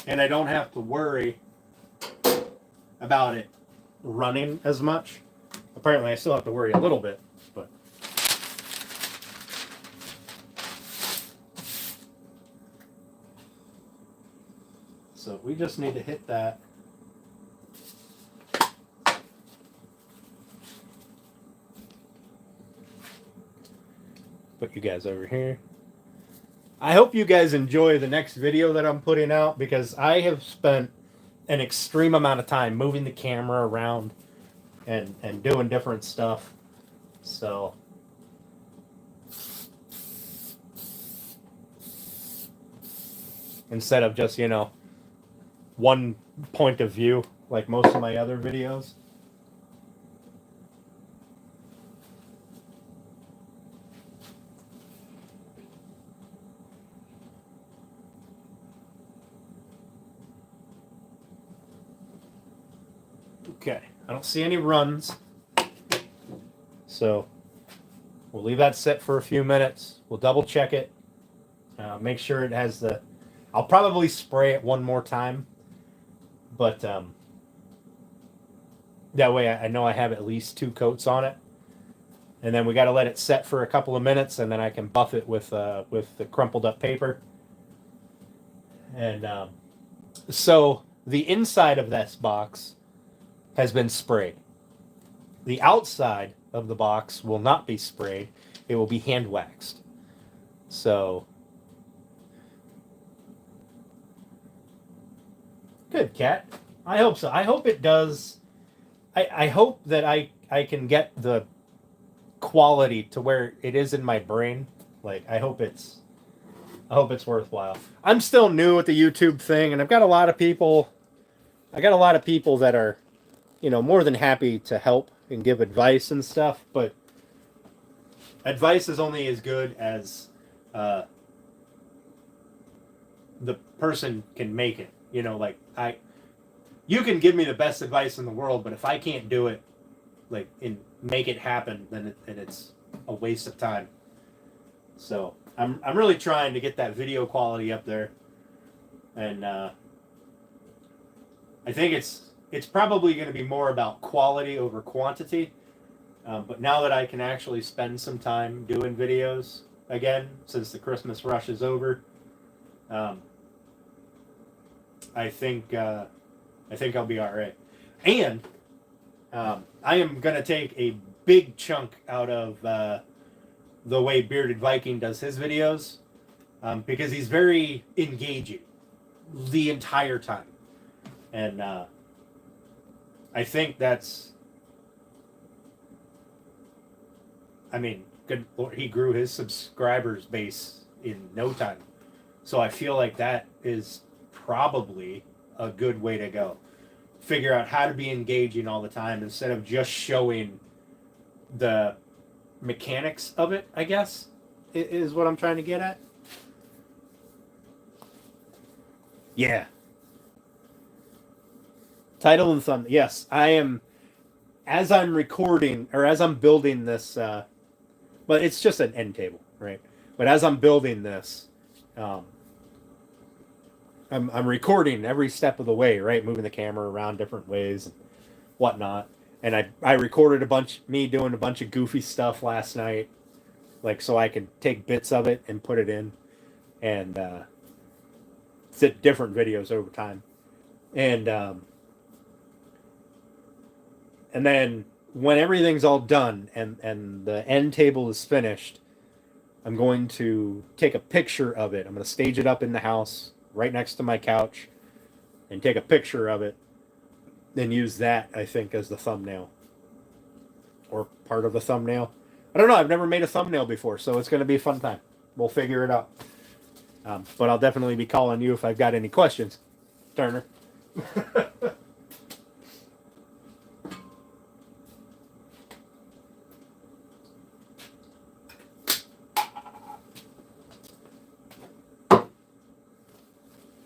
and I don't have to worry about it running as much. Apparently I still have to worry a little bit, but so we just need to hit that. Put you guys over here. I hope you guys enjoy the next video that I'm putting out, because I have spent an extreme amount of time moving the camera around and doing different stuff. So instead of just, one point of view like most of my other videos. Okay, I don't see any runs, so we'll leave that set for a few minutes. We'll double check it, make sure it has the... I'll probably spray it one more time, but that way I know I have at least 2 coats on it. And then we got to let it set for a couple of minutes, and then I can buff it with the crumpled up paper. And so the inside of this box has been sprayed. The outside of the box will not be sprayed. It will be hand waxed. So good, Cat. I hope so. I hope it does. I hope that I can get the quality to where it is in my brain. Like, I hope it's worthwhile. I'm still new with the YouTube thing, and I've got a lot of people. I got a lot of people that are, more than happy to help and give advice and stuff, but advice is only as good as the person can make it. You can give me the best advice in the world, but if I can't do it, and make it happen, then it's a waste of time. So I'm really trying to get that video quality up there, and I think it's probably going to be more about quality over quantity. But now that I can actually spend some time doing videos again, since the Christmas rush is over, I think I'll be all right. And I am going to take a big chunk out of the way Bearded Viking does his videos. because he's very engaging the entire time. And I think that's, I mean, good Lord, he grew his subscribers base in no time. So I feel like that is probably a good way to go. Figure out how to be engaging all the time instead of just showing the mechanics of it, I guess, is what I'm trying to get at. Yeah. Title and thumbnail. Yes, I am, as I'm recording, or as I'm building this, but it's just an end table, right? But as I'm building this, I'm recording every step of the way, right? Moving the camera around different ways and whatnot. And I recorded me doing a bunch of goofy stuff last night, like so I could take bits of it and put it in, and different videos over time, and then when everything's all done and the end table is finished, I'm going to take a picture of it. I'm going to stage it up in the house right next to my couch and take a picture of it, then use that, I think, as the thumbnail or part of the thumbnail. I don't know. I've never made a thumbnail before, so it's going to be a fun time. We'll figure it out. But I'll definitely be calling you if I've got any questions, Turner.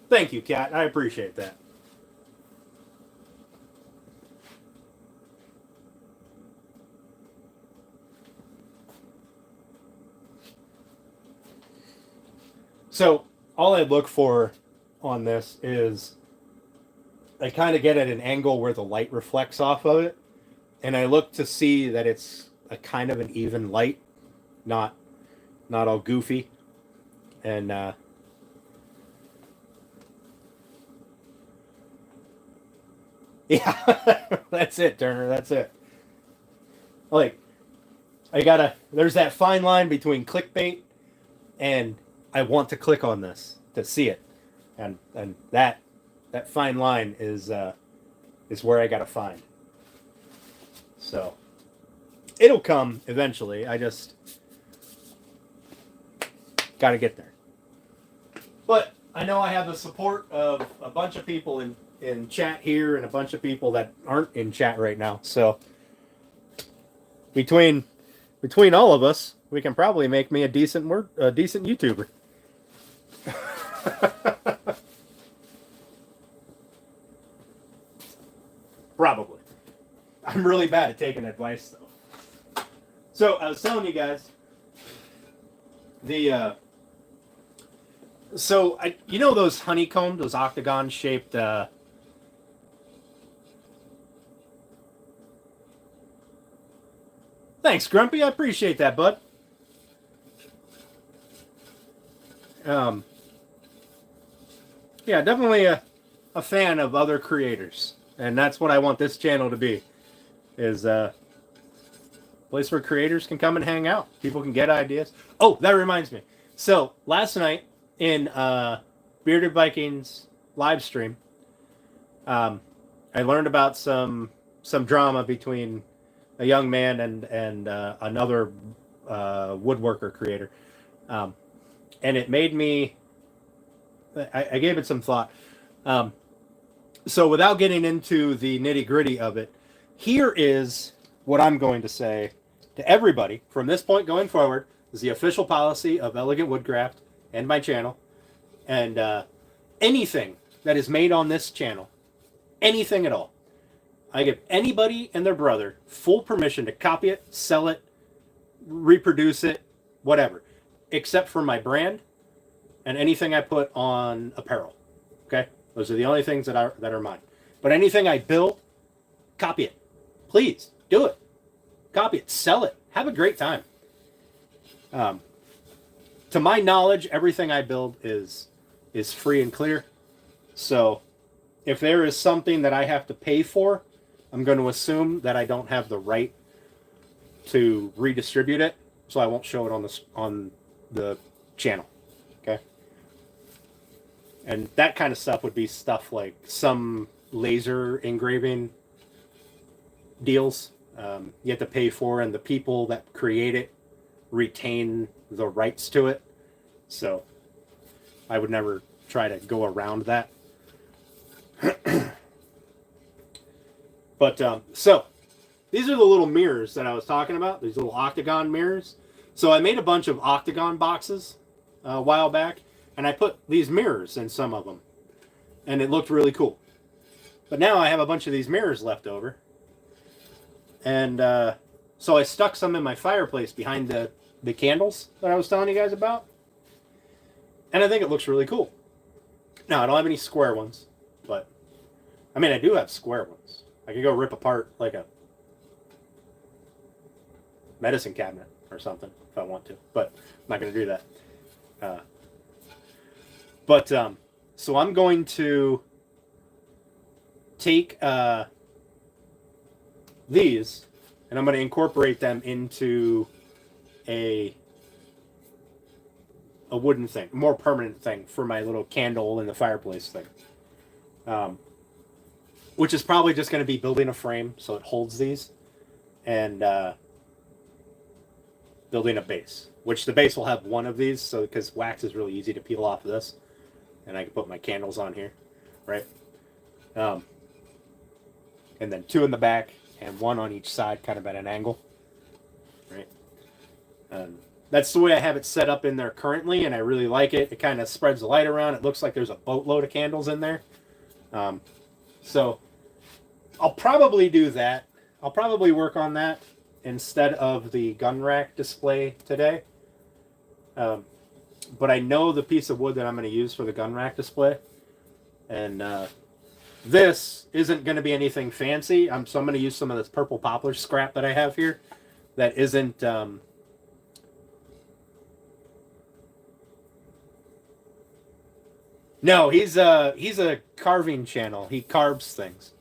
Thank you, Kat. I appreciate that. So all I look for on this is I kind of get at an angle where the light reflects off of it, and I look to see that it's a kind of an even light, not all goofy, and yeah, that's it, Turner. That's it. Like, there's that fine line between clickbait and I want to click on this to see it, and that fine line is where I gotta find. So it'll come eventually. I just gotta get there. But I know I have the support of a bunch of people in chat here and a bunch of people that aren't in chat right now. So between all of us, we can probably make me a decent YouTuber. Probably. I'm really bad at taking advice, though. So I was telling you guys you know those honeycomb, those octagon shaped Thanks, Grumpy. I appreciate that, bud. Yeah, definitely a fan of other creators, and that's what I want this channel to be, is a place where creators can come and hang out. People can get ideas. Oh, that reminds me. So last night in Bearded Vikings live stream, I learned about some drama between a young man and another woodworker creator, and it made me. I gave it some thought. So without getting into the nitty gritty of it, here is what I'm going to say to everybody from this point going forward. Is the official policy of Elegant Woodcraft and my channel, and anything that is made on this channel, anything at all, I give anybody and their brother full permission to copy it, sell it, reproduce it, whatever, except for my brand and anything I put on apparel. Okay? Those are the only things that are mine. But anything I build, copy it. Please, do it. Copy it. Sell it. Have a great time. To my knowledge, everything I build is free and clear. So if there is something that I have to pay for, I'm going to assume that I don't have the right to redistribute it, so I won't show it on the channel. Okay? And that kind of stuff would be stuff like some laser engraving deals you have to pay for, and the people that create it retain the rights to it. So I would never try to go around that. But so these are the little mirrors that I was talking about, these little octagon mirrors. So I made a bunch of octagon boxes a while back, and I put these mirrors in some of them, and it looked really cool. But now I have a bunch of these mirrors left over, and so I stuck some in my fireplace behind the candles that I was telling you guys about, and I think it looks really cool. Now, I don't have any square ones, but I mean, I do have square ones. I could go rip apart like a medicine cabinet or something if I want to, but I'm not going to do that. So I'm going to take these, and I'm going to incorporate them into a wooden thing, a more permanent thing for my little candle in the fireplace thing. Which is probably just going to be building a frame so it holds these, and building a base, which the base will have one of these, so because wax is really easy to peel off of this, and I can put my candles on here, right? And then two in the back and one on each side, kind of at an angle, right? That's the way I have it set up in there currently, and I really like it. It kind of spreads the light around. It looks like there's a boatload of candles in there. So I'll probably do that. I'll probably work on that instead of the gun rack display today. But I know the piece of wood that I'm going to use for the gun rack display. And this isn't going to be anything fancy. So I'm going to use some of this purple poplar scrap that I have here that isn't... No, he's a carving channel. He carves things.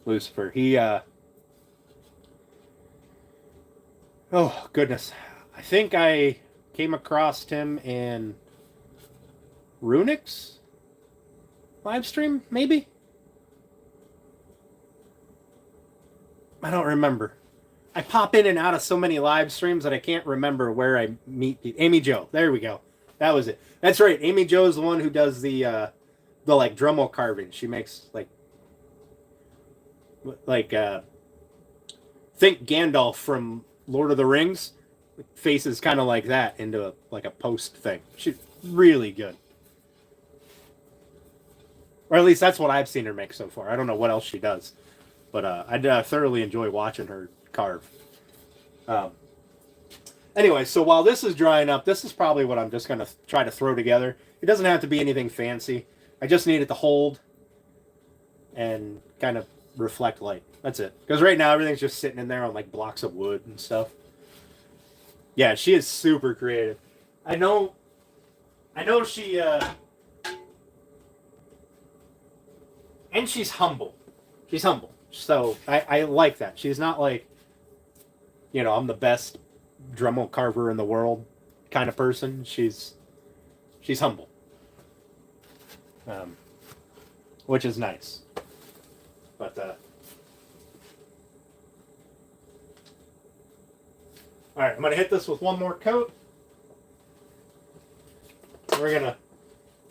Lucifer. Oh, goodness. I think I came across him in Runix live stream, maybe? I don't remember. I pop in and out of so many live streams that I can't remember where I meet people. Amy Jo. There we go. That was it. That's right. Amy Jo is the one who does the like Dremel carving. She makes like think Gandalf from Lord of the Rings, faces kind of like that into like a post thing. She's really good, or at least that's what I've seen her make so far. I don't know what else she does, but I thoroughly enjoy watching her carve. Anyway, so while this is drying up, this is probably what I'm just going to try to throw together. It doesn't have to be anything fancy. I just need it to hold and kind of reflect light. That's it. Because right now, everything's just sitting in there on like blocks of wood and stuff. Yeah, she is super creative. I know she... and she's humble. She's humble. So I like that. She's not like, I'm the best Dremel carver in the world kind of person. She's humble, which is nice. But all right, I'm gonna hit this with one more coat. We're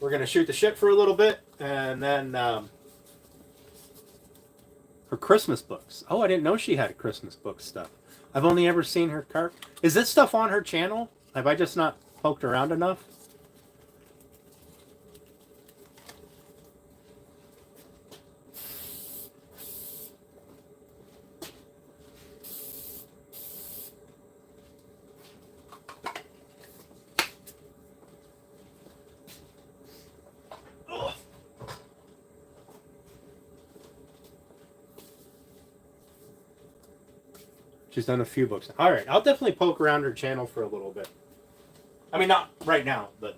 gonna shoot the shit for a little bit, and then her Christmas books. Oh, I didn't know she had Christmas book stuff. I've only ever seen her carve. Is this stuff on her channel? Have I just not poked around enough? She's done a few books. All right, I'll definitely poke around her channel for a little bit. I mean, not right now, but...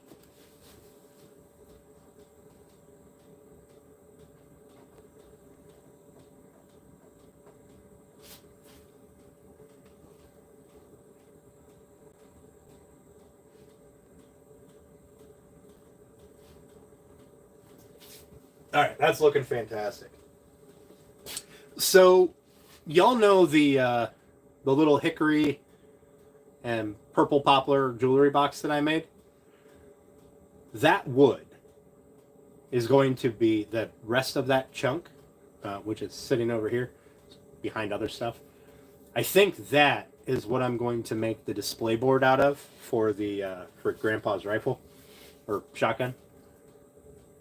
All right, that's looking fantastic. So, y'all know the little hickory and purple poplar jewelry box that I made? That wood is going to be the rest of that chunk, which is sitting over here behind other stuff. I think that is what I'm going to make the display board out of for the for Grandpa's rifle or shotgun.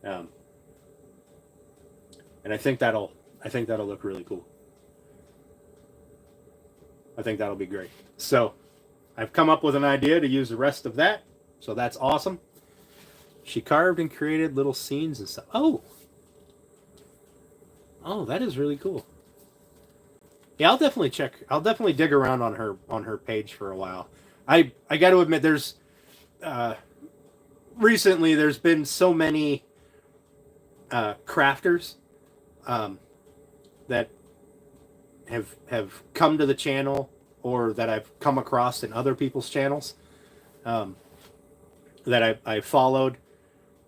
Um, and I think that'll look really cool. I think that'll be great. So I've come up with an idea to use the rest of that. So that's awesome. She carved and created little scenes and stuff. Oh, that is really cool. Yeah, I'll definitely check. I'll definitely dig around on her page for a while. I got to admit, there's recently there's been so many crafters that have come to the channel or that I've come across in other people's channels that I followed.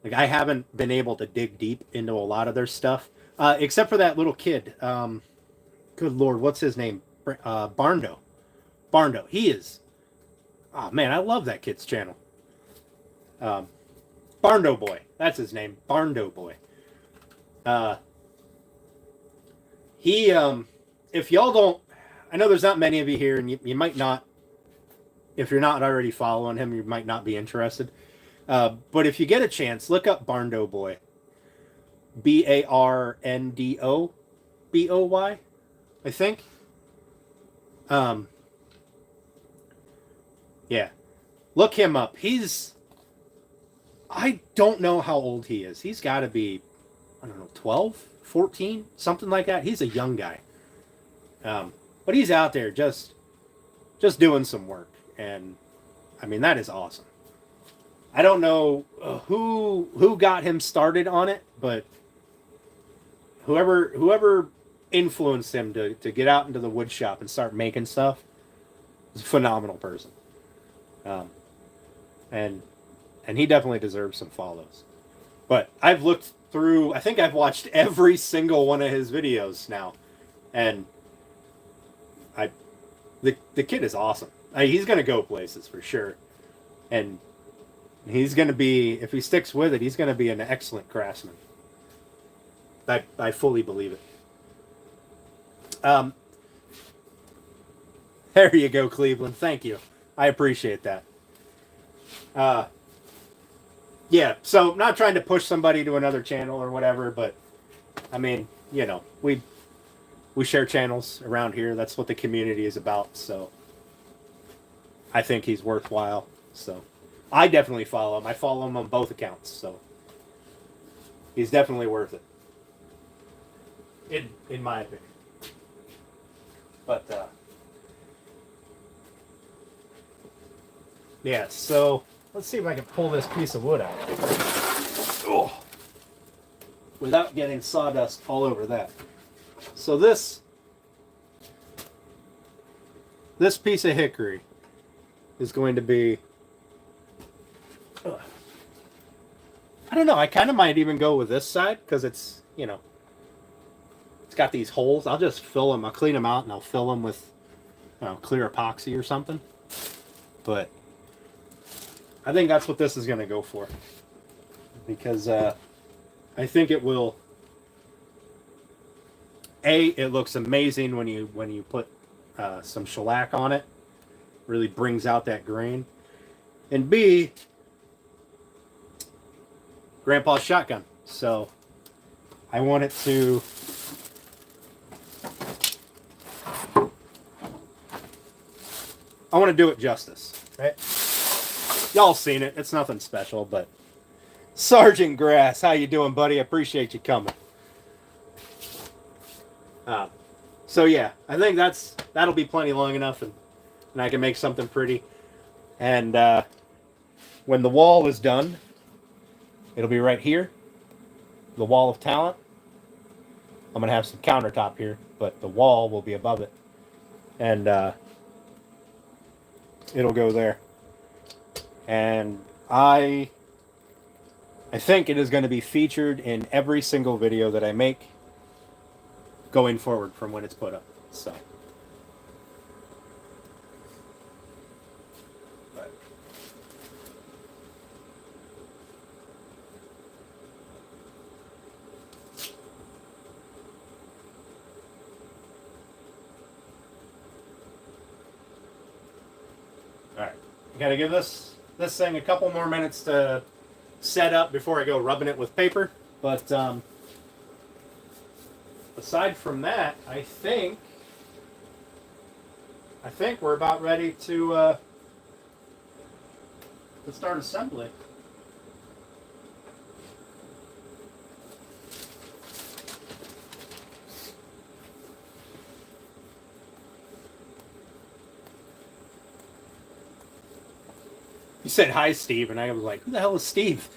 Like, I haven't been able to dig deep into a lot of their stuff, except for that little kid. Good Lord, what's his name? Barndo. Barndo. He is. Oh man, I love that kid's channel. Barndo Boy. That's his name. Barndo Boy. He if y'all don't, I know there's not many of you here, and you might not, if you're not already following him, you might not be interested. But if you get a chance, look up Barndo Boy. Barndo Boy, I think. Yeah. Look him up. I don't know how old he is. He's got to be, I don't know, 12, 14, something like that. He's a young guy. But he's out there just doing some work. And, I mean, that is awesome. I don't know who got him started on it, but whoever influenced him to get out into the wood shop and start making stuff is a phenomenal person. And he definitely deserves some follows. But I've looked through, I think I've watched every single one of his videos now. And the kid is awesome. He's going to go places for sure. And he's going to be, if he sticks with it, he's going to be an excellent craftsman. I fully believe it. There you go, Cleveland. Thank you. I appreciate that. Yeah, so not trying to push somebody to another channel or whatever, but I mean, you know, we share channels around here. That's what the community is about. So I think he's worthwhile. So I definitely follow him. I follow him on both accounts. So he's definitely worth it. In my opinion. But yeah, so let's see if I can pull this piece of wood out. Oh, without getting sawdust all over that. So this piece of hickory is going to be, I don't know, I kind of might even go with this side because it's, you know, it's got these holes. I'll just fill them. I'll clean them out and I'll fill them with, you know, clear epoxy or something. But I think that's what this is going to go for, because I think it will. It looks amazing when you put some shellac on it. Really brings out that grain. And B, Grandpa's shotgun. So I want it to. I want to do it justice, right? Y'all seen it. It's nothing special, but Sergeant Grass, how you doing, buddy? I appreciate you coming. So yeah, I think that'll be plenty long enough, and I can make something pretty. And when the wall is done, it'll be right here, the wall of talent. I'm gonna have some countertop here, but the wall will be above it, and it'll go there. And I I think it is going to be featured in every single video that I make going forward from when it's put up. So. Alright, gotta give this thing a couple more minutes to set up before I go rubbing it with paper. But aside from that, I think we're about ready to start assembly. You said hi, Steve, and I was like, who the hell is Steve?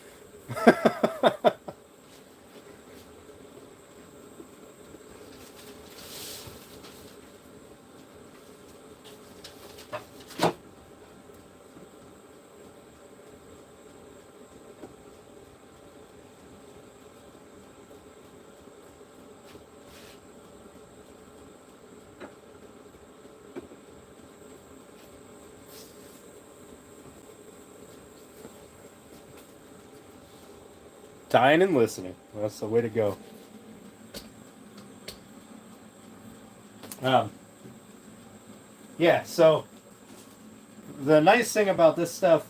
Dying and listening. That's the way to go. Yeah, so the nice thing about this stuff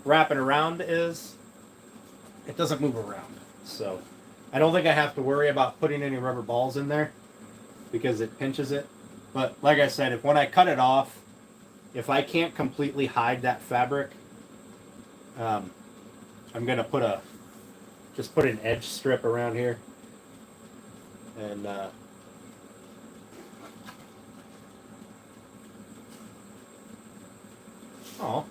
wrapping around is it doesn't move around. So I don't think I have to worry about putting any rubber balls in there because it pinches it. But like I said, when I cut it off, if I can't completely hide that fabric, I'm gonna put an edge strip around here, and oh,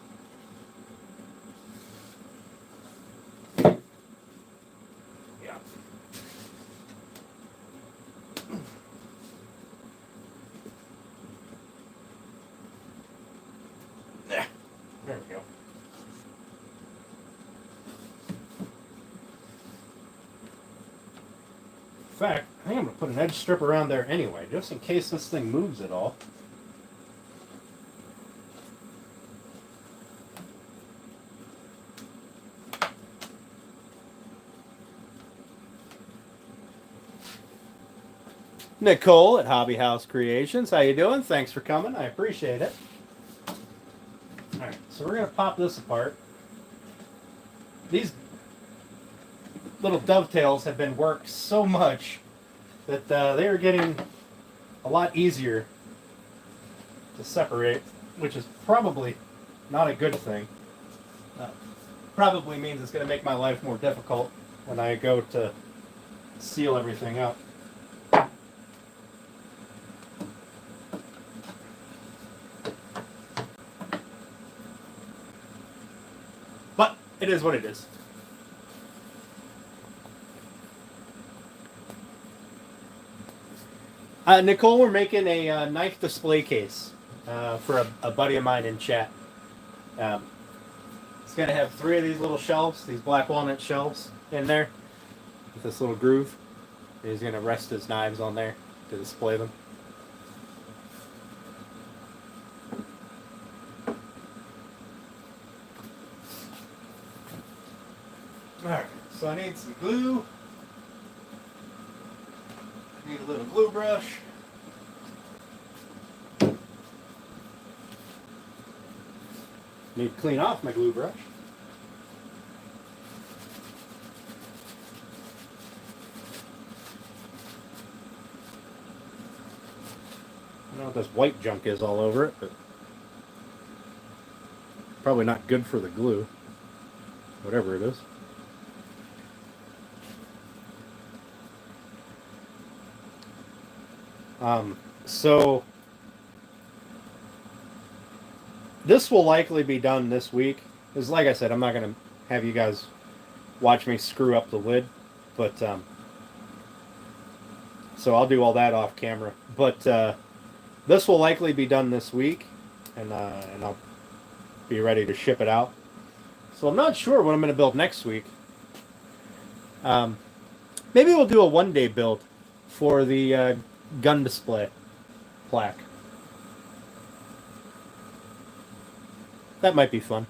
yeah. There we go. In fact, I think I'm going to put an edge strip around there anyway, just in case this thing moves at all. Nicole at Hobby House Creations, how you doing? Thanks for coming. I appreciate it. All right, so we're going to pop this apart. These little dovetails have been worked so much that they are getting a lot easier to separate, which is probably not a good thing. Probably means it's going to make my life more difficult when I go to seal everything up. But it is what it is. Nicole, we're making a knife display case for a buddy of mine in chat. It's going to have 3 of these little shelves, these black walnut shelves in there with this little groove. And he's going to rest his knives on there to display them. Alright, so I need some glue. I need a little glue brush. Need to clean off my glue brush. I don't know what this white junk is all over it, but probably not good for the glue. Whatever it is. So this will likely be done this week. Because like I said, I'm not going to have you guys watch me screw up the lid. But, so I'll do all that off camera. But this will likely be done this week. And I'll be ready to ship it out. So I'm not sure what I'm going to build next week. Maybe we'll do a one-day build for the gun display plaque. That might be fun.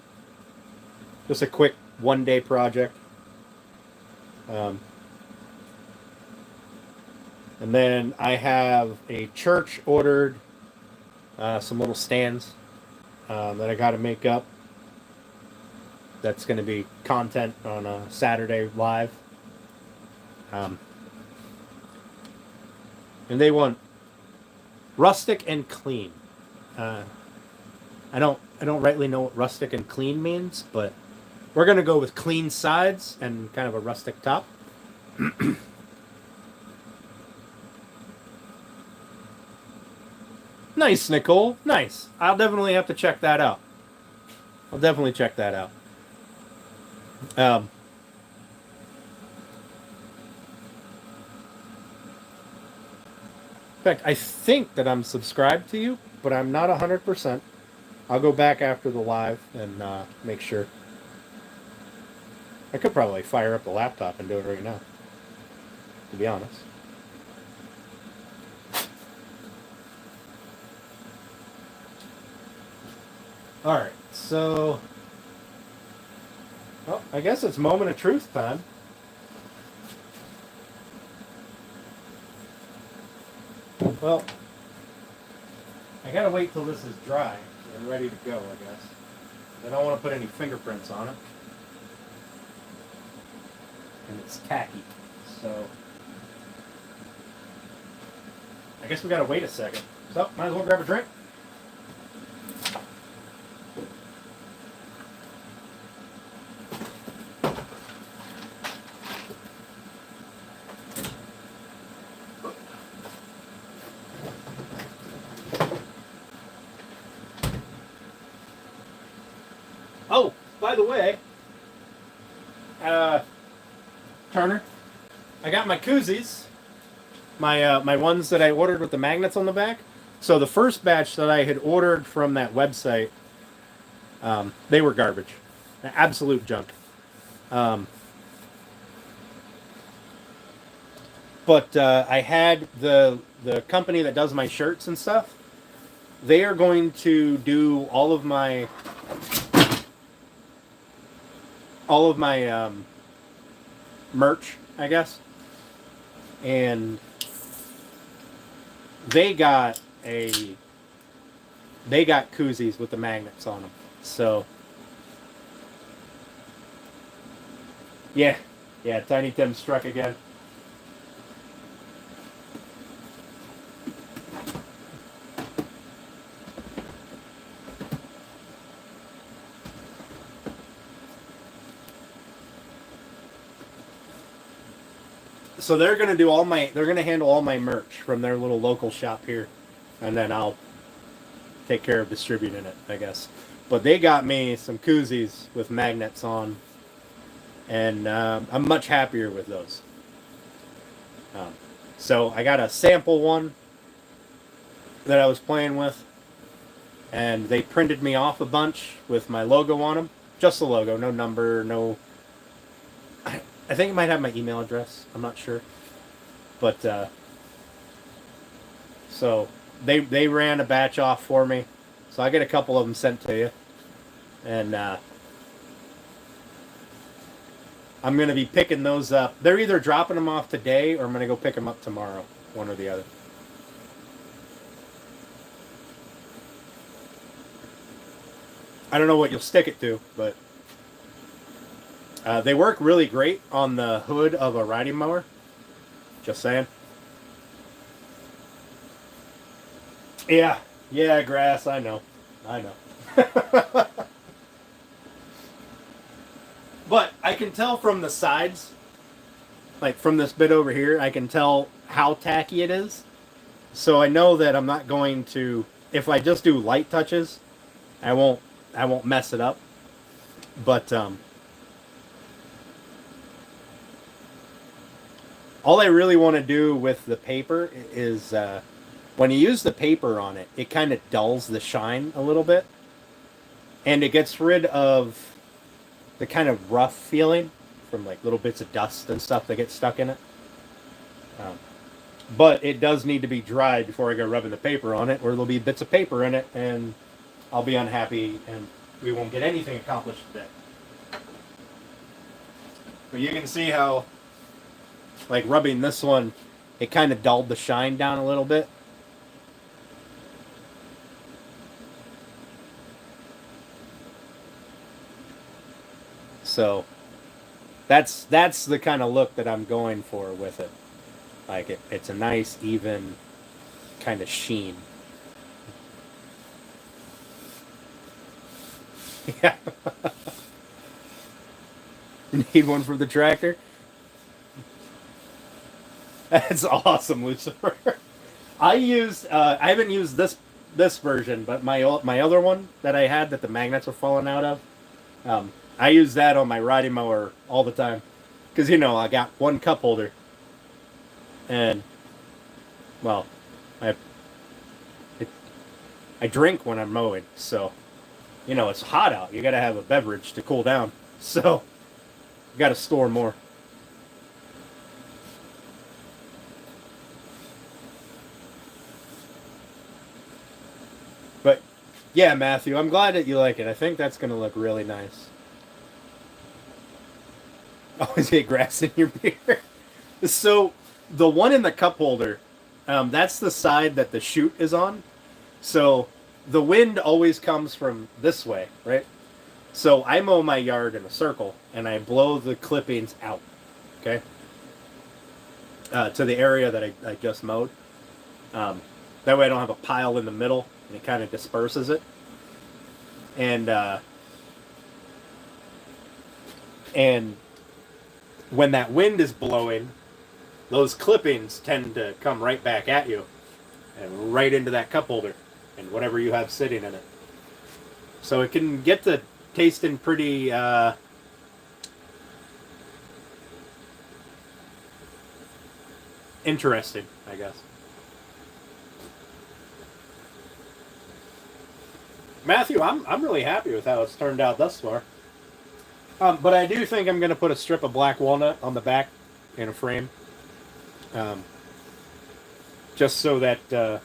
Just a quick one-day project. And then I have a church ordered some little stands that I got to make up. That's going to be content on a Saturday live. And they want rustic and clean. I don't rightly know what rustic and clean means, but we're going to go with clean sides and kind of a rustic top. Nice, Nicole. Nice. I'll definitely have to check that out. I'll definitely check that out. In fact, I think that I'm subscribed to you, but I'm not 100%. I'll go back after the live and make sure. I could probably fire up the laptop and do it right now, to be honest. Alright, so... Well, I guess it's moment of truth time. Well, I gotta wait till this is dry and ready to go, I guess. I don't want to put any fingerprints on it. And it's tacky, so... I guess we gotta wait a second. So, might as well grab a drink. Oh, by the way, Turner, I got my koozies, my ones that I ordered with the magnets on the back. So the first batch that I had ordered from that website, they were garbage, absolute junk. But I had the company that does my shirts and stuff. They are going to do all of my merch, I guess. And they got koozies with the magnets on them. So yeah, Tiny Tim struck again. So they're gonna handle all my merch from their little local shop here, and then I'll take care of distributing it, I guess. But they got me some koozies with magnets on, and I'm much happier with those. So I got a sample one that I was playing with, and they printed me off a bunch with my logo on them, just the logo, no number, no. I think it might have my email address. I'm not sure, but so they ran a batch off for me, so I get a couple of them sent to you, and I'm gonna be picking those up. They're either dropping them off today or I'm gonna go pick them up tomorrow, one or the other. I don't know what you'll stick it to, but. They work really great on the hood of a riding mower. Just saying. Yeah, grass, I know. But I can tell from the sides, like from this bit over here, I can tell how tacky it is. So I know that I'm not going to, if I just do light touches, I won't mess it up. But, all I really want to do with the paper is when you use the paper on it, it kind of dulls the shine a little bit. And it gets rid of the kind of rough feeling from like little bits of dust and stuff that get stuck in it. Um, but it does need to be dried before I go rubbing the paper on it, or there'll be bits of paper in it, and I'll be unhappy, and we won't get anything accomplished today. But you can see how, like rubbing this one, it kind of dulled the shine down a little bit. So that's the kind of look that I'm going for with it. Like it's a nice, even kind of sheen. Yeah. Need one for the tractor? That's awesome, Lucifer. I haven't used this version, but my other one that I had that the magnets were falling out of, I use that on my riding mower all the time, because I got one cup holder, and well, I drink when I'm mowing, so it's hot out. You got to have a beverage to cool down, so you got to store more. But yeah, Matthew, I'm glad that you like it. I think that's going to look really nice. Always get grass in your beer. So the one in the cup holder, that's the side that the chute is on. So the wind always comes from this way, right? So I mow my yard in a circle, and I blow the clippings out, okay, to the area that I just mowed. That way I don't have a pile in the middle, and it kind of disperses it. And when that wind is blowing, those clippings tend to come right back at you and right into that cup holder and whatever you have sitting in it. So it can get to tasting pretty interesting, I guess. Matthew, I'm really happy with how it's turned out thus far. But I do think I'm going to put a strip of black walnut on the back in a frame. Just so that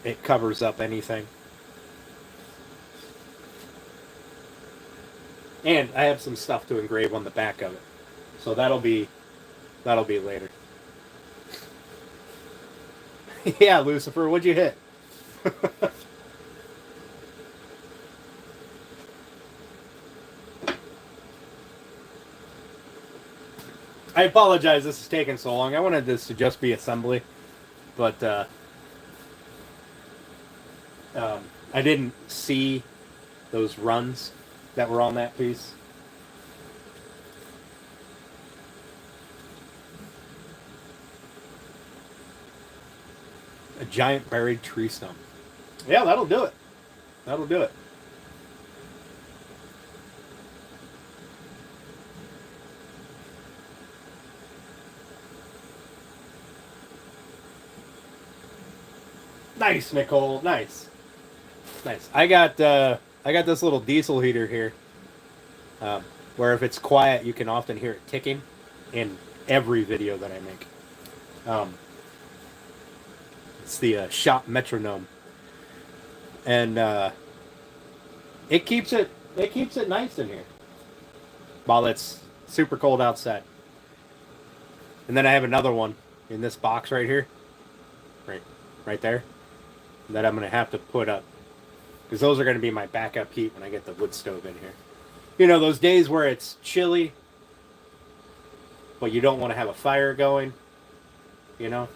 it covers up anything. And I have some stuff to engrave on the back of it. So that'll be later. Yeah, Lucifer, what'd you hit? I apologize this is taking so long. I wanted this to just be assembly, but I didn't see those runs that were on that piece. A giant buried tree stump. Yeah, that'll do it. That'll do it. Nice, Nicole. Nice. Nice. I got this little diesel heater here, where if it's quiet, you can often hear it ticking in every video that I make. It's the shop metronome, and it keeps it nice in here while it's super cold outside. And then I have another one in this box right here, right there, that I'm gonna have to put up, because those are gonna be my backup heat when I get the wood stove in here. You know, those days where it's chilly, but you don't want to have a fire going. You know,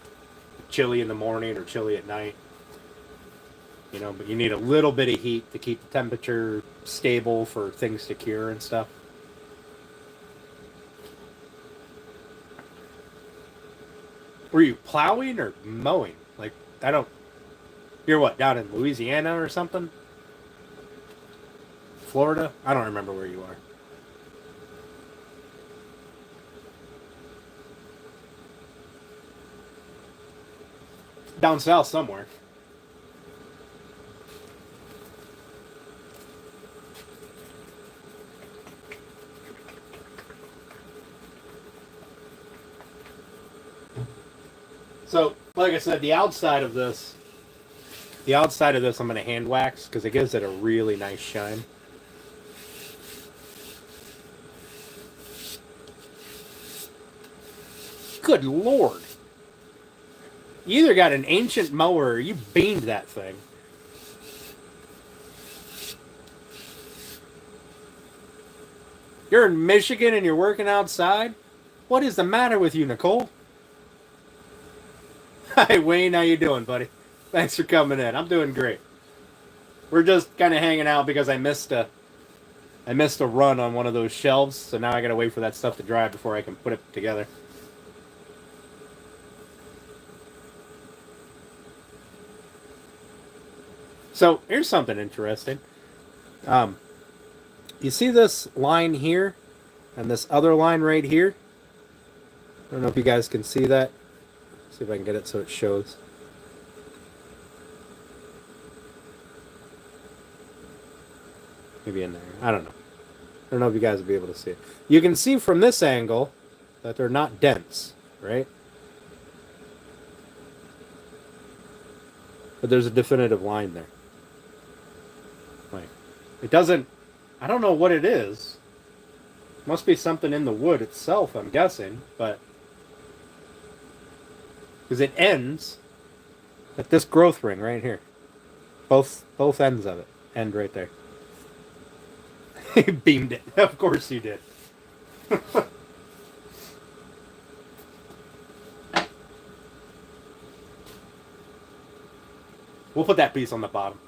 chilly in the morning or chilly at night. You know, but you need a little bit of heat to keep the temperature stable for things to cure and stuff. Were you plowing or mowing? Like, I don't... You're what, down in Louisiana or something? Florida? I don't remember where you are. Down south somewhere. So, like I said, the outside of this I'm going to hand wax because it gives it a really nice shine. Good Lord. You either got an ancient mower or you beamed that thing. You're in Michigan and you're working outside? What is the matter with you, Nicole? Hi, Wayne. How you doing, buddy? Thanks for coming in. I'm doing great. We're just kind of hanging out because I missed a run on one of those shelves, so now I got to wait for that stuff to dry before I can put it together. So here's something interesting. You see this line here and this other line right here? I don't know if you guys can see that. See if I can get it so it shows. Maybe in there. I don't know. I don't know if you guys will be able to see it. You can see from this angle that they're not dense, right? But there's a definitive line there. Like, it doesn't... I don't know what it is. Must be something in the wood itself, I'm guessing, but... Because it ends at this growth ring right here. Both ends of it end right there. He beamed it. Of course you did. We'll put that piece on the bottom.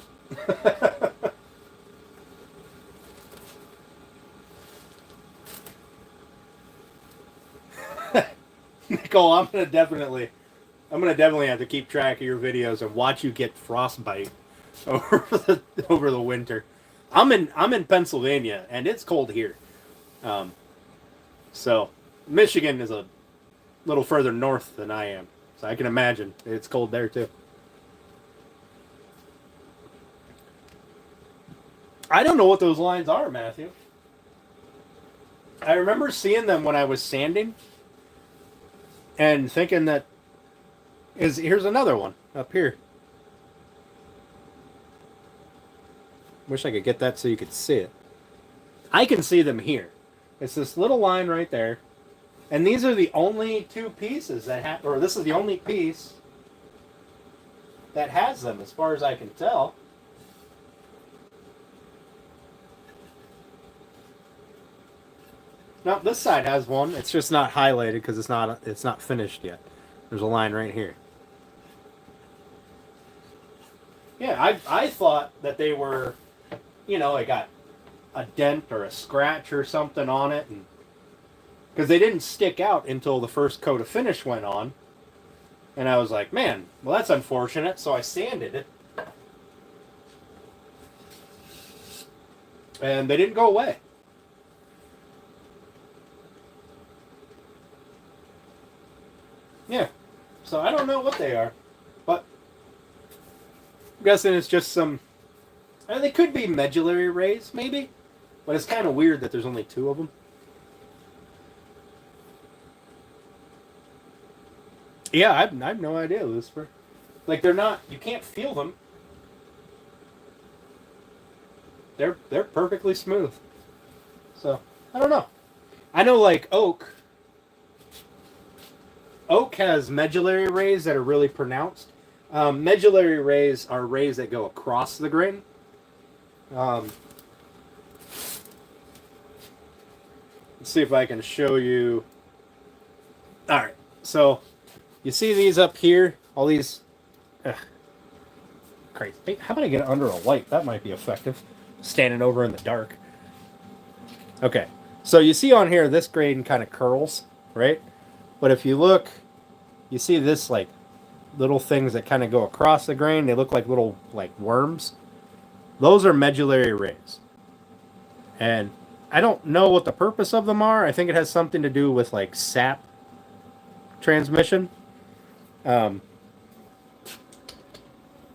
Nicole, I'm gonna definitely have to keep track of your videos and watch you get frostbite over the winter. I'm in Pennsylvania and it's cold here, so Michigan is a little further north than I am, so I can imagine it's cold there too. I don't know what those lines are, Matthew. I remember seeing them when I was sanding and thinking that here's another one up here. Wish I could get that so you could see it. I can see them here. It's this little line right there. And these are the only two pieces that have, or this is the only piece that has them as far as I can tell. No, this side has one. It's just not highlighted because it's not finished yet. There's a line right here. Yeah, I thought that they were, I got a dent or a scratch or something on it, and because they didn't stick out until the first coat of finish went on, and I was like, man, well that's unfortunate. So I sanded it, and they didn't go away. Yeah, so I don't know what they are, but I'm guessing it's just some... they could be medullary rays, maybe, but it's kind of weird that there's only two of them. Yeah, I have no idea, Lucifer. Like, they're not... You can't feel them. They're perfectly smooth. So, I don't know. I know, like, oak... Oak has medullary rays that are really pronounced. Medullary rays are rays that go across the grain. Let's see if I can show you. All right, so you see these up here? All these. Crazy. Hey, how about I get it under a light? That might be effective. Standing over in the dark. Okay, so you see on here, this grain kind of curls, right? But if you look, you see this like little things that kind of go across the grain. They look like little like worms. Those are medullary rays. And I don't know what the purpose of them are. I think it has something to do with like sap transmission. But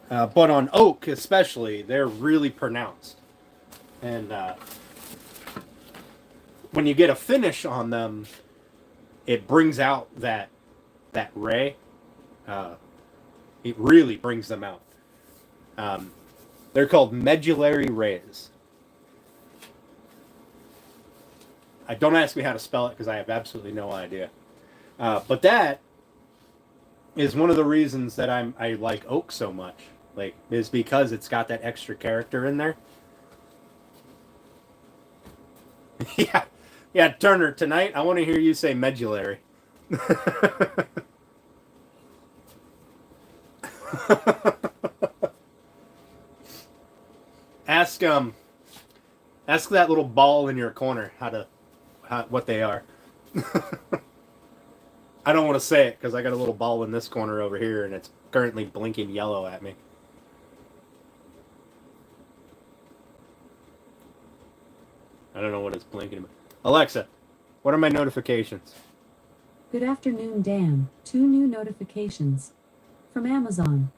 on oak especially, they're really pronounced. And when you get a finish on them, it brings out that ray. It really brings them out. They're called medullary rays. Don't ask me how to spell it because I have absolutely no idea. But that is one of the reasons that I like oak so much. Like, is because it's got that extra character in there. Yeah, yeah, Turner. Tonight, I want to hear you say medullary. ask ask that little ball in your corner what they are. I don't want to say it because I got a little ball in this corner over here, and it's currently blinking yellow at me. I don't know what it's blinking about. Alexa, what are my notifications?
Good afternoon, Dan. 2 new notifications. From Amazon.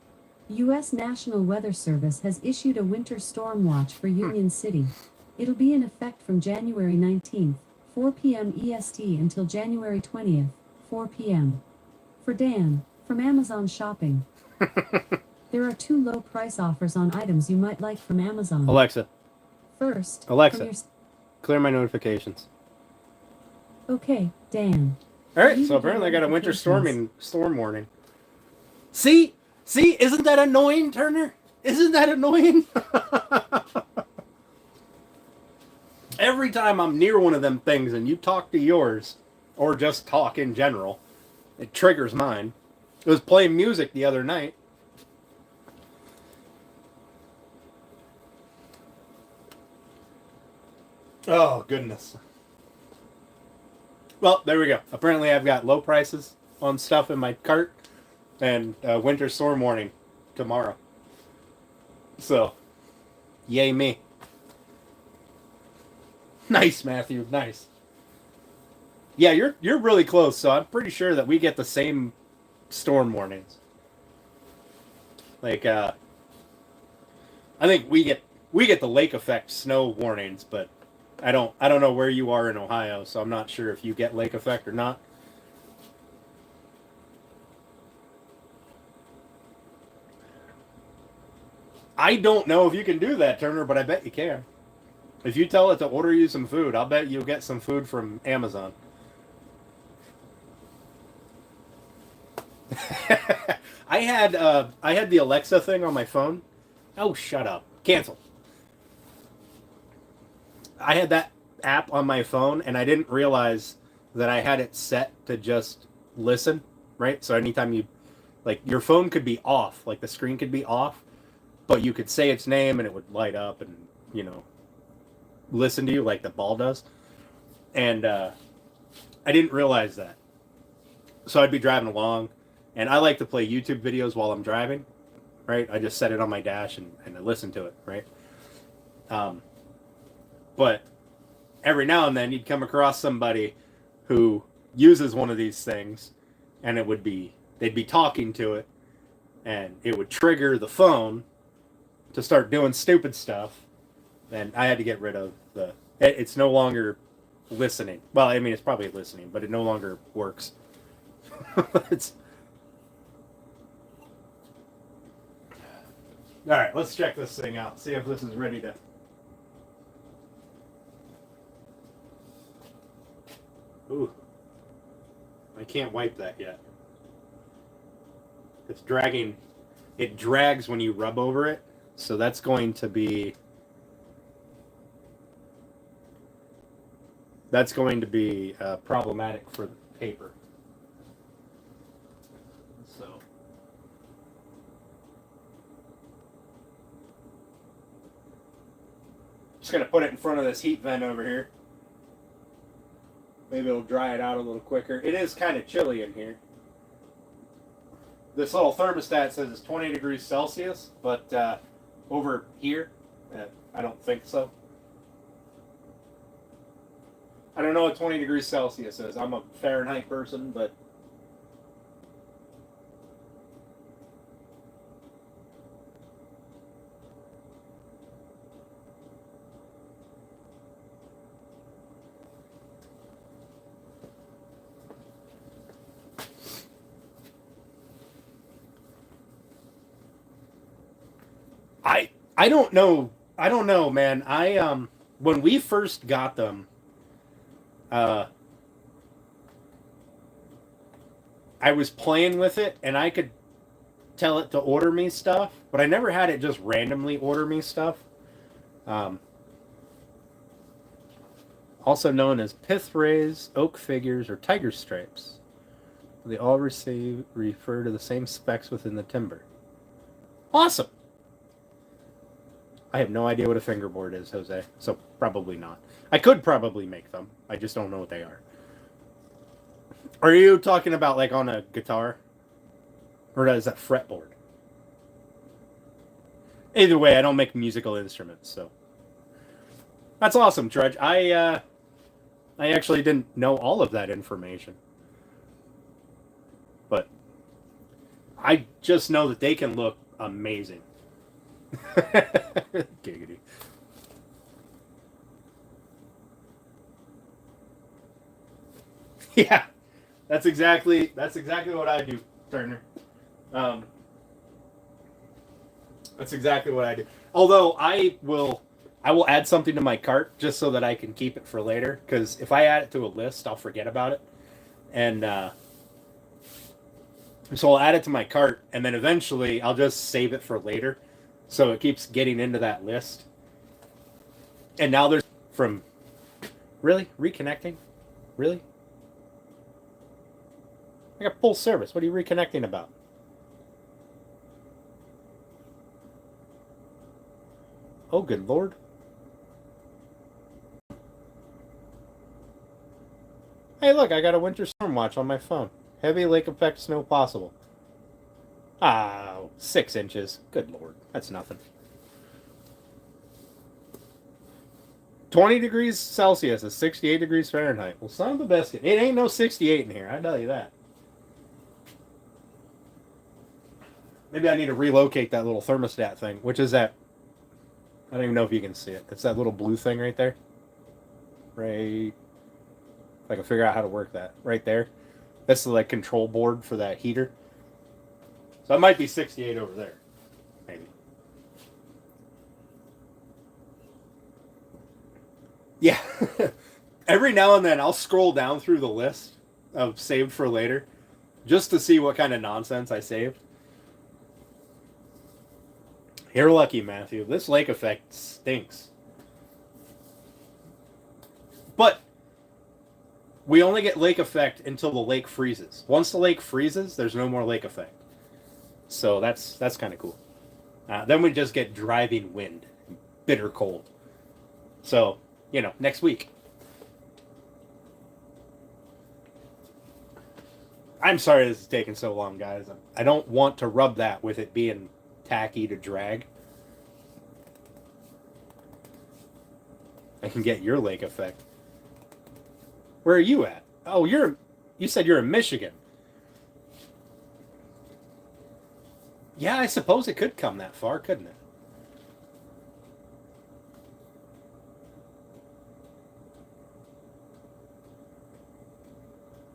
U.S. National Weather Service has issued a winter storm watch for Union City. It'll be in effect from January 19th, 4 p.m. EST until January 20th, 4 p.m. For Dan, from Amazon Shopping. There are 2 low price offers on items you might like from Amazon.
Alexa.
First,
Alexa, clear my notifications.
Okay, Dan.
All right, so apparently I got a winter storm warning. See, isn't that annoying, Turner? Isn't that annoying? Every time I'm near one of them things and you talk to yours, or just talk in general, it triggers mine. It was playing music the other night. Oh, goodness. Well, there we go. Apparently I've got low prices on stuff in my cart and winter storm warning tomorrow. So, yay me. Nice, Matthew. Nice. Yeah, you're really close, so I'm pretty sure that we get the same storm warnings. Like, I think we get the lake effect snow warnings, but I don't know where you are in Ohio, so I'm not sure if you get lake effect or not. I don't know if you can do that, Turner, but I bet you can. If you tell it to order you some food, I'll bet you'll get some food from Amazon. I had the Alexa thing on my phone. Oh, shut up. Cancel. I had that app on my phone, and I didn't realize that I had it set to just listen, right? So anytime you, like, your phone could be off, like the screen could be off, but you could say its name and it would light up and, you know, listen to you like the ball does. And I didn't realize that. So I'd be driving along, and I like to play YouTube videos while I'm driving, right? I just set it on my dash and I listen to it, right? But every now and then you'd come across somebody who uses one of these things, and they'd be talking to it, and it would trigger the phone to start doing stupid stuff, and I had to get rid of it's no longer listening. Well, I mean, it's probably listening, but it no longer works. All right, let's check this thing out, see if this is ready to... Ooh. I can't wipe that yet. It's dragging. It drags when you rub over it, so that's going to be... problematic for the paper. So... just going to put it in front of this heat vent over here. Maybe it'll dry it out a little quicker. It is kind of chilly in here. This little thermostat says it's 20 degrees Celsius, but over here, I don't think so. I don't know what 20 degrees Celsius is. I'm a Fahrenheit person, but... I don't know. I don't know, man. When we first got them, uh, I was playing with it, and I could tell it to order me stuff, but I never had it just randomly order me stuff. Um, also known as pith rays, oak figures, or tiger stripes. They all refer to the same specs within the timber. Awesome. I have no idea what a fingerboard is, Jose, so probably not. I could probably make them. I just don't know what they are. Are you talking about like on a guitar? Or is that fretboard? Either way, I don't make musical instruments, so that's awesome, Trudge. I actually didn't know all of that information, but I just know that they can look amazing. Giggity. Yeah, that's exactly what I do, Turner. That's exactly what I do. Although I will add something to my cart just so that I can keep it for later. Because if I add it to a list, I'll forget about it, and so I'll add it to my cart, and then eventually I'll just save it for later, so it keeps getting into that list. And now there's from really reconnecting, really. I got full service. What are you reconnecting about? Oh, good lord. Hey, look, I got a winter storm watch on my phone. Heavy lake effect snow possible. Ah, 6 inches. Good lord. That's nothing. 20 degrees Celsius is 68 degrees Fahrenheit. Well, son of a biscuit. It ain't no 68 in here, I tell you that. Maybe I need to relocate that little thermostat thing, which is that... I don't even know if you can see it. It's that little blue thing right there. Right... If I can figure out how to work that. Right there. That's the like control board for that heater. So it might be 68 over there. Maybe. Yeah. Every now and then I'll scroll down through the list of saved for later just to see what kind of nonsense I saved. You're lucky, Matthew. This lake effect stinks. But we only get lake effect until the lake freezes. Once the lake freezes, there's no more lake effect. So that's kind of cool. Then we just get driving wind, bitter cold. So, next week. I'm sorry this is taking so long, guys. I don't want to rub that with it being tacky to drag. I can get your lake effect. Where are you at? Oh, you said you're in Michigan. Yeah, I suppose it could come that far, couldn't it?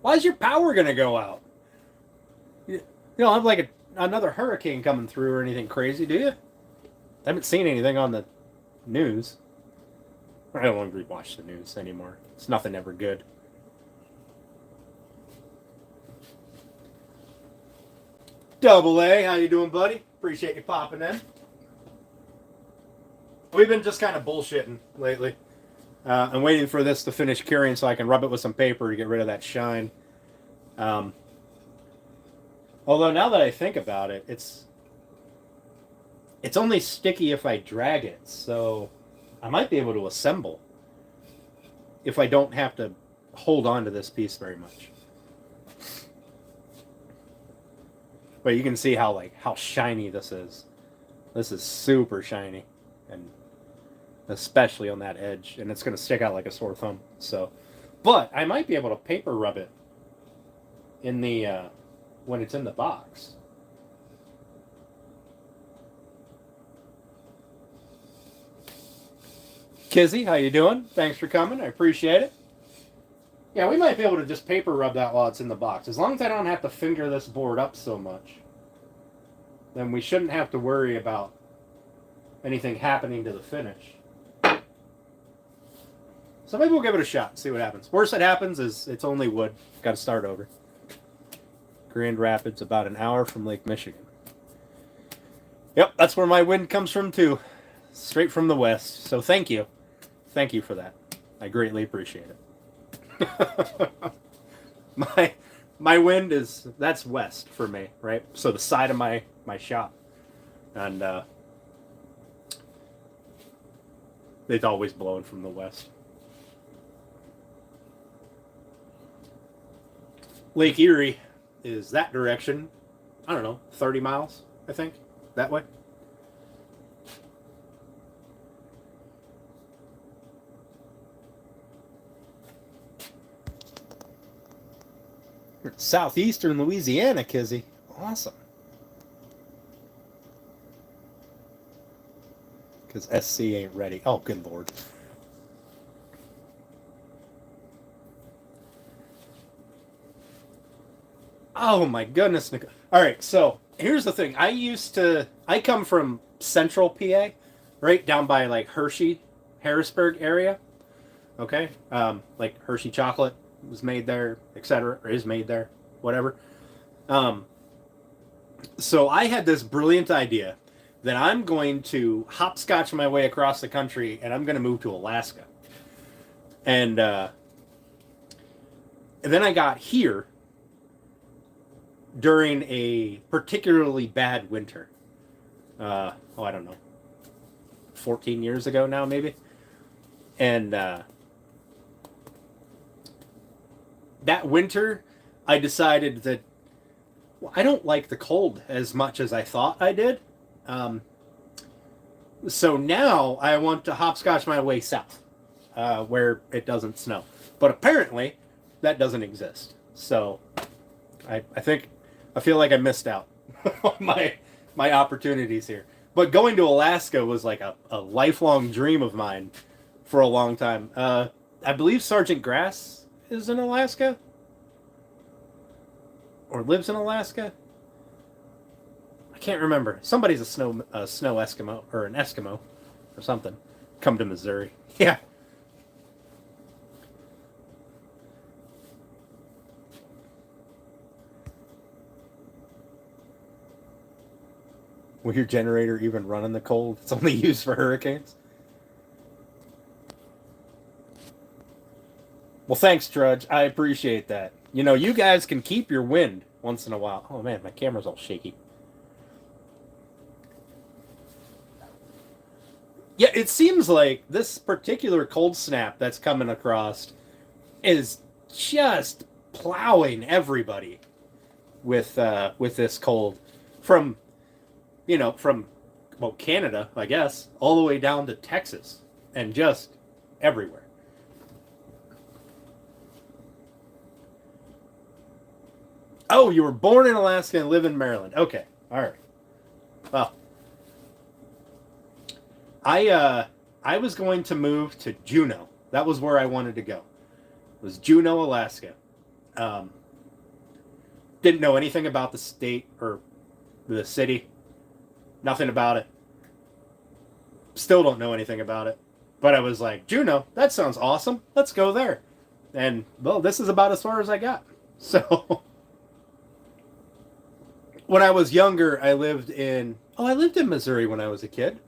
Why is your power going to go out? You don't have like another hurricane coming through or anything crazy, do you? I haven't seen anything on the news. I don't want to watch the news anymore. It's nothing ever good. Double A, how you doing, buddy? Appreciate you popping in. We've been just kind of bullshitting lately. I'm waiting for this to finish curing so I can rub it with some paper to get rid of that shine. Although now that I think about it, it's only sticky if I drag it, so I might be able to assemble if I don't have to hold on to this piece very much. But you can see how shiny this is. This is super shiny, and especially on that edge, and it's going to stick out like a sore thumb. So, but I might be able to paper rub it in the when it's in the box. Kizzy, how you doing? Thanks for coming. I appreciate it. Yeah, we might be able to just paper rub that while it's in the box. As long as I don't have to finger this board up so much, then we shouldn't have to worry about anything happening to the finish. So maybe we'll give it a shot, see what happens. Worst that happens is it's only wood. Got to start over. Grand Rapids, about an hour from Lake Michigan. Yep, that's where my wind comes from too. Straight from the west. So thank you. Thank you for that. I greatly appreciate it. my wind that's west for me, right? So the side of my shop. And it's always blowing from the west. Lake Erie is that direction. I don't know, 30 miles, I think, that way. Southeastern Louisiana, Kizzy. Awesome. Because SC ain't ready. Oh, good Lord. Oh my goodness. All right, so here's the thing. I come from central PA, right down by like Hershey, Harrisburg area. Okay? Like Hershey chocolate was made there, etc., or is made there, whatever. So I had this brilliant idea that I'm going to hopscotch my way across the country and I'm going to move to Alaska. And then I got here during a particularly bad winter. I don't know, 14 years ago now, maybe. And that winter, I decided that I don't like the cold as much as I thought I did. So now I want to hopscotch my way south, where it doesn't snow. But apparently, that doesn't exist. So I feel like I missed out on my opportunities here. But going to Alaska was like a lifelong dream of mine for a long time. I believe Sergeant Grass is in Alaska. Or lives in Alaska. I can't remember. Somebody's a snow Eskimo or an Eskimo or something. Come to Missouri. Yeah. Will your generator even run in the cold? It's only used for hurricanes. Well, thanks, Trudge. I appreciate that. You know, you guys can keep your wind once in a while. Oh, man, my camera's all shaky. Yeah, it seems like this particular cold snap that's coming across is just plowing everybody with this cold from Canada, I guess, all the way down to Texas and just everywhere. Oh, you were born in Alaska and live in Maryland. Okay. All right. Well, I was going to move to Juneau. That was where I wanted to go. It was Juneau, Alaska. Didn't know anything about the state or the city. Nothing about it. Still don't know anything about it. But I was like, Juneau, that sounds awesome. Let's go there. And, well, this is about as far as I got. So when I was younger, I lived in Missouri when I was a kid.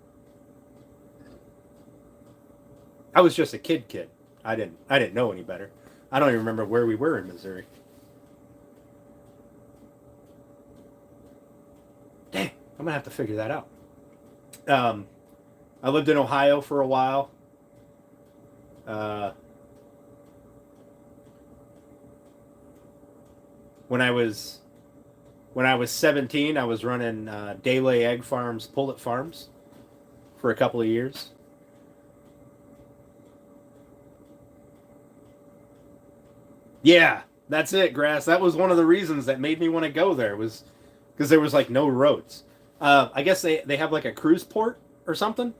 I was just a kid. I didn't know any better. I don't even remember where we were in Missouri. Dang, I'm gonna have to figure that out. I lived in Ohio for a while. When I was 17, I was running Daylay Egg Farms, Pullet Farms, for a couple of years. Yeah, that's it, Grass. That was one of the reasons that made me want to go there, was because there was like no roads. I guess they have like a cruise port or something,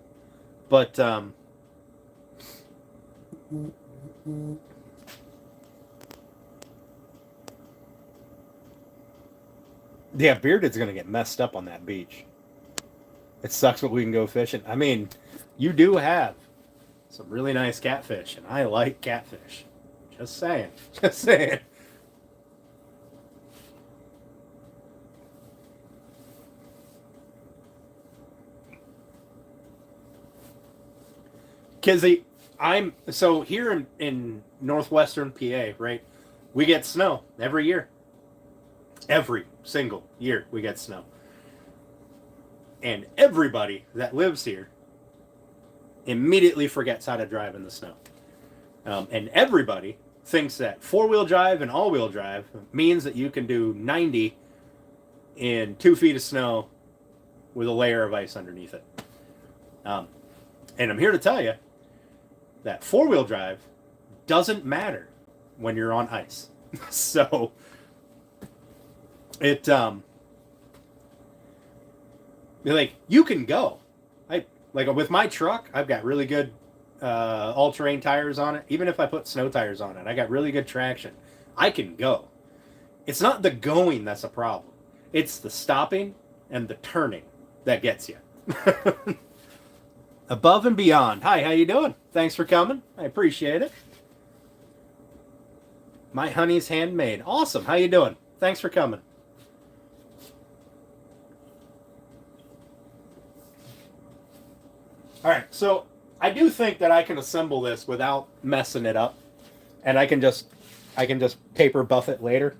but yeah, Bearded's gonna get messed up on that beach. It sucks, but we can go fishing. I mean, you do have some really nice catfish, and I like catfish. Just saying. Just saying. Kizzy, I'm so here in northwestern PA, right? We get snow every year. Every single year we get snow. And everybody that lives here immediately forgets how to drive in the snow. And everybody thinks that four-wheel drive and all-wheel drive means that you can do 90 in 2 feet of snow with a layer of ice underneath it. And I'm here to tell you that four-wheel drive doesn't matter when you're on ice. So it like you can go. I like with my truck, I've got really good all-terrain tires on it. Even if I put snow tires on it, I got really good traction. I can go. It's not the going that's a problem. It's the stopping and the turning that gets you. Above and beyond. Hi, how you doing? Thanks for coming. I appreciate it. My honey's handmade. Awesome. How you doing? Thanks for coming. All right, so I do think that I can assemble this without messing it up, and I can just paper buff it later.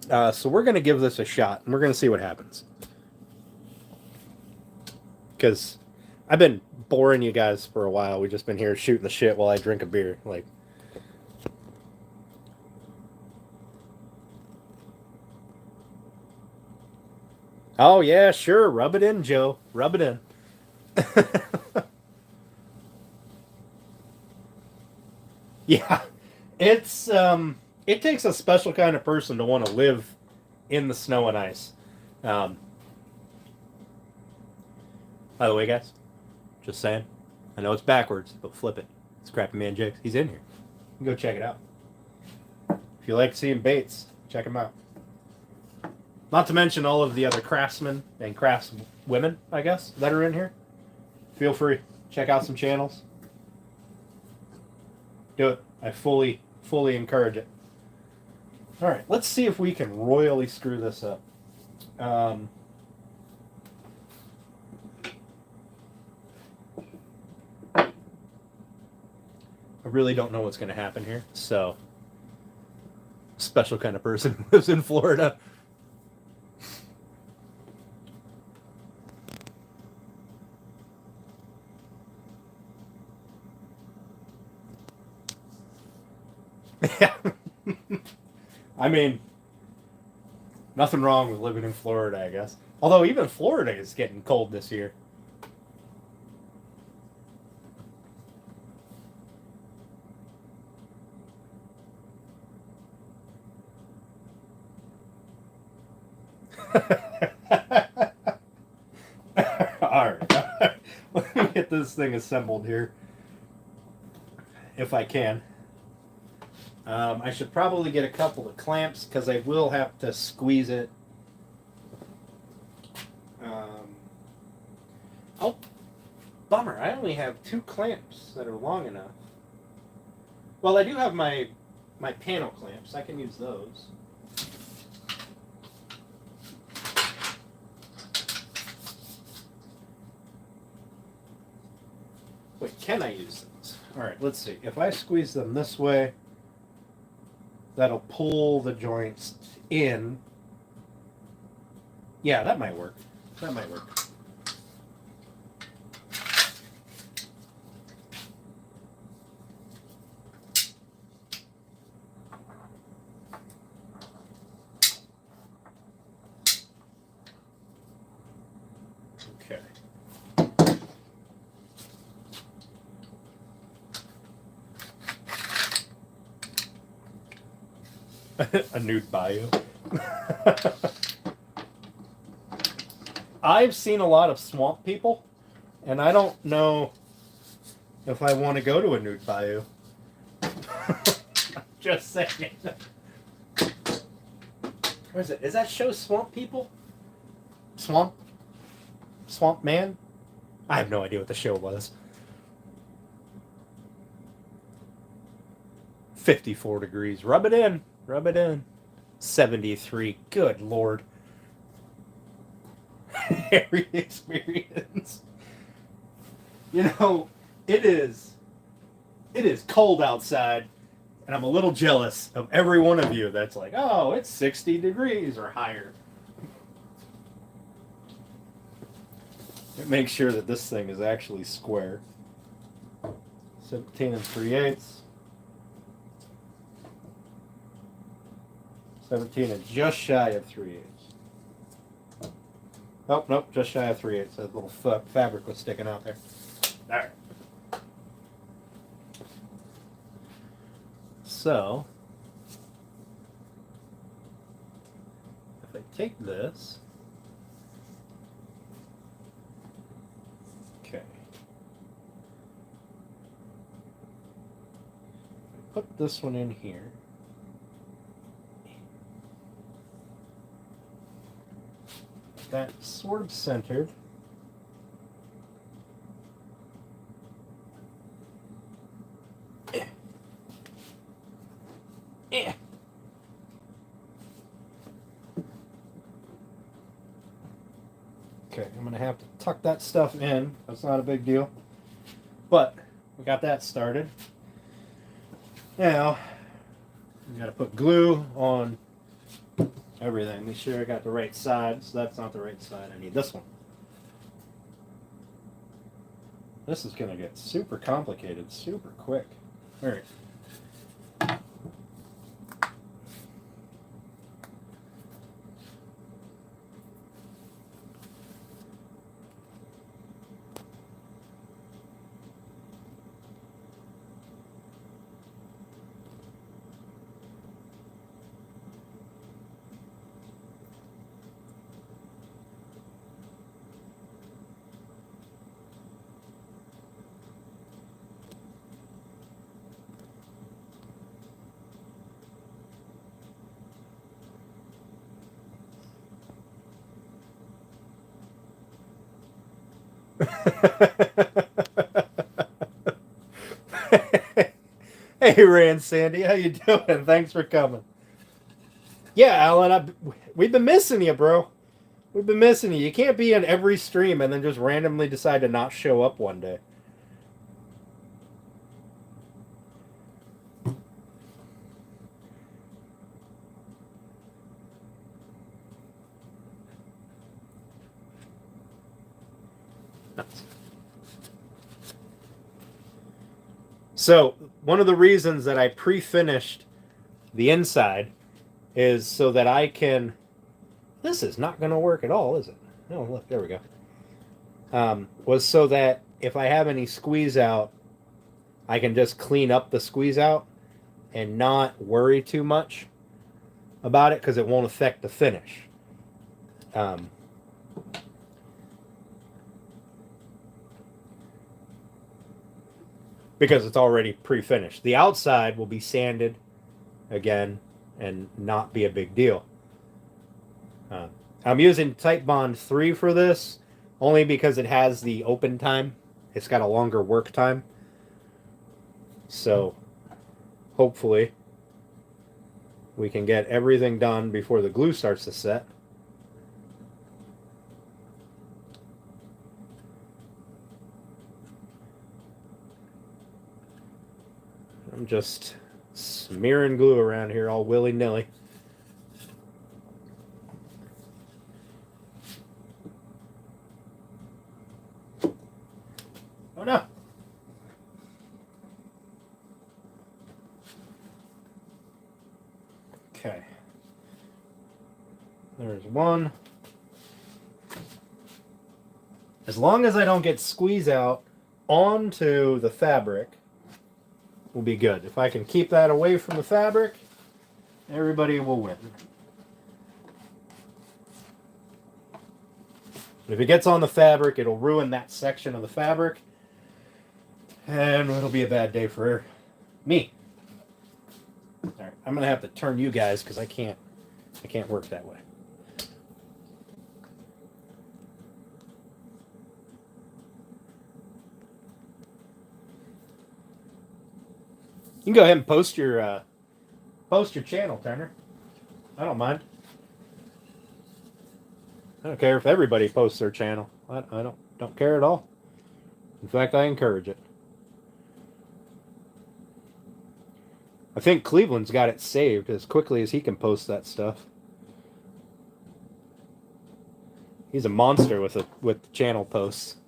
So we're gonna give this a shot, and we're gonna see what happens. Because I've been boring you guys for a while. We've just been here shooting the shit while I drink a beer. Like, oh yeah, sure, rub it in, Joe. Rub it in. Yeah, it's it takes a special kind of person to want to live in the snow and ice. By the way, guys, just saying, I know it's backwards, but flip it. Scrappy Man Jakes, he's in here. You can go check it out. If you like seeing baits, check him out. Not to mention all of the other craftsmen and craftswomen, I guess, that are in here. Feel free. Check out some channels. Do it. I fully encourage it. All right, let's see if we can royally screw this up. I really don't know what's going to happen here. So, special kind of person who lives in Florida. Yeah. I mean, nothing wrong with living in Florida, I guess. Although even Florida is getting cold this year. Alright. Let me get this thing assembled here. If I can. I should probably get a couple of clamps because I will have to squeeze it. Oh, bummer. I only have 2 clamps that are long enough. Well, I do have my panel clamps. I can use those. Wait, can I use those? All right, let's see. If I squeeze them this way, that'll pull the joints in. Yeah, that might work. That might work. Okay. A nude bayou. I've seen a lot of swamp people, and I don't know if I want to go to a nude bayou. Just saying. Where is it? Is that show Swamp People? Swamp Swamp Man? I have no idea what the show was. 54 degrees. Rub it in. Rub it in. 73. Good Lord. Every experience. You know, it is cold outside, and I'm a little jealous of every one of you that's like, oh, it's 60 degrees or higher. Make sure that this thing is actually square. 17 3/8. 17 and just shy of 3/8. Oh, nope, just shy of 3/8. That little fabric was sticking out there. All right. So, if I take this, okay, put this one in here. That's sort of centered. Okay, I'm going to have to tuck that stuff in. That's not a big deal. But we got that started. Now, we got to put glue on everything. Make sure I got the right side. So that's not the right side. I need this one. This is going to get super complicated super quick. All right. Hey, Rand Sandy, how you doing? Thanks for coming. Yeah, Alan, we've been missing you, bro. We've been missing you. You can't be in every stream and then just randomly decide to not show up one day. So, one of the reasons that I pre-finished the inside is so that I can... This is not going to work at all, is it? Oh, look, there we go. Was so that if I have any squeeze out, I can just clean up the squeeze out and not worry too much about it because it won't affect the finish. Because it's already pre-finished. The outside will be sanded again and not be a big deal. I'm using Type Bond 3 for this only because it has the open time. It's got a longer work time. So hopefully we can get everything done before the glue starts to set. I'm just smearing glue around here all willy-nilly. Oh no! Okay. There's one. As long as I don't get squeeze out onto the fabric, will be good. If I can keep that away from the fabric, everybody will win. If it gets on the fabric, it'll ruin that section of the fabric, and it'll be a bad day for me. All right, I'm gonna have to turn you guys because I can't work that way. You can go ahead and post your channel, Turner. I don't mind. I don't care if everybody posts their channel. I don't care at all. In fact, I encourage it. I think Cleveland's got it saved as quickly as he can post that stuff. He's a monster with channel posts.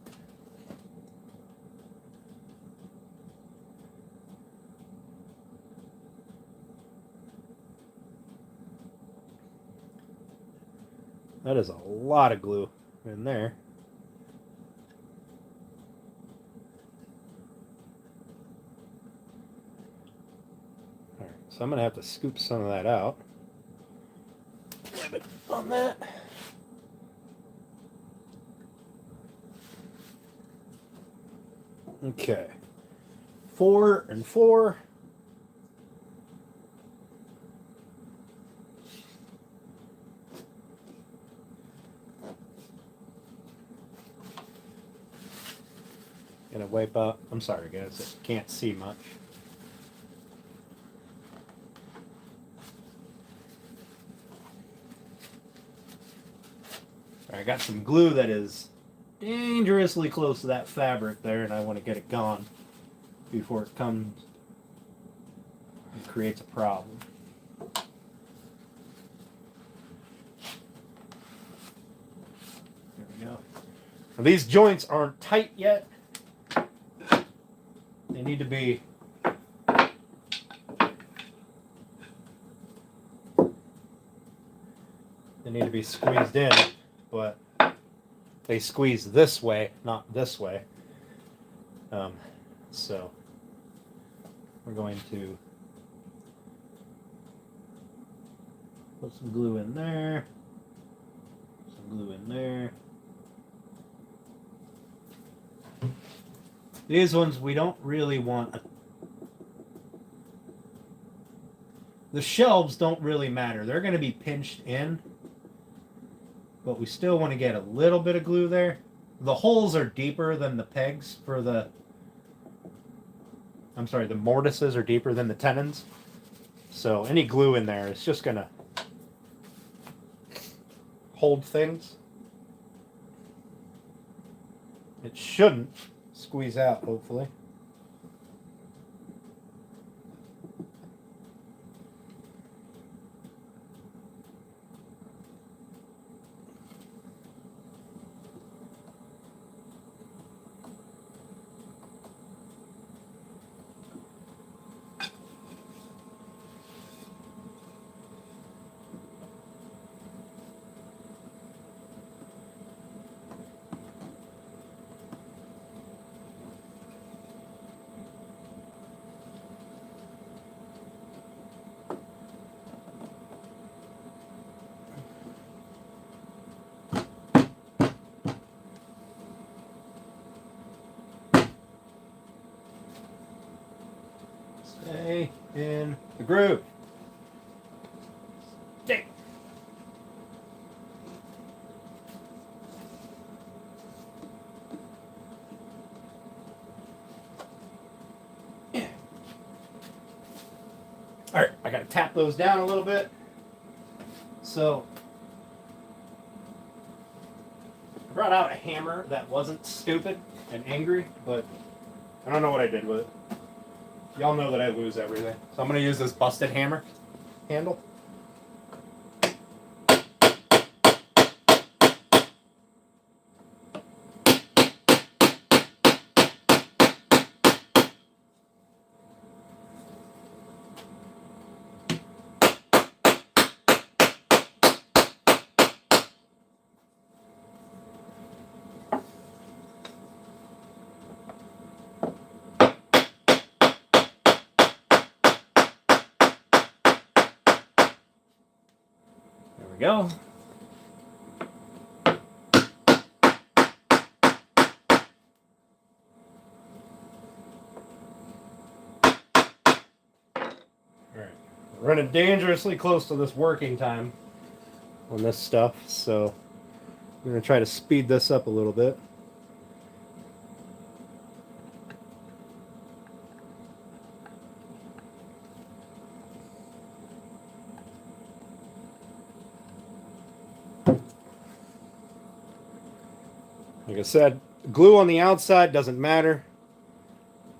That is a lot of glue in there. All right, so I'm gonna have to scoop some of that out. On that. Okay. 4 and 4. Gonna wipe out. I'm sorry, guys. I can't see much. I got some glue that is dangerously close to that fabric there, and I want to get it gone before it comes and creates a problem. There we go. Now, these joints aren't tight yet. They need to be squeezed in, but they squeeze this way, not this way. So we're going to put some glue in there, some glue in there. These ones we don't really want. The shelves don't really matter. They're going to be pinched in, but we still want to get a little bit of glue there. The holes are deeper than the pegs for the... I'm sorry, the mortises are deeper than the tenons. So any glue in there is just going to hold things. It shouldn't squeeze out, hopefully. Stay in the groove. Stay. All right, I gotta tap those down a little bit. So I brought out a hammer that wasn't stupid and angry, but I don't know what I did with it. Y'all know that I lose everything. So I'm going to use this busted hammer handle. There we go. Alright, we're running dangerously close to this working time on this stuff, so I'm going to try to speed this up a little bit. Like I said, glue on the outside doesn't matter.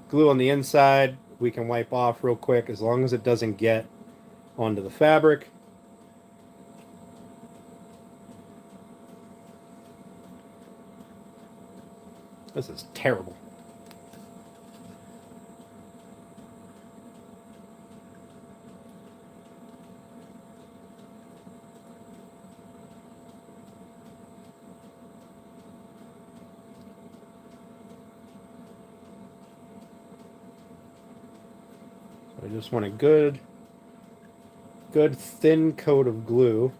Glue on the inside we can wipe off real quick as long as it doesn't get onto the fabric. This is terrible. I just want a good thin coat of glue.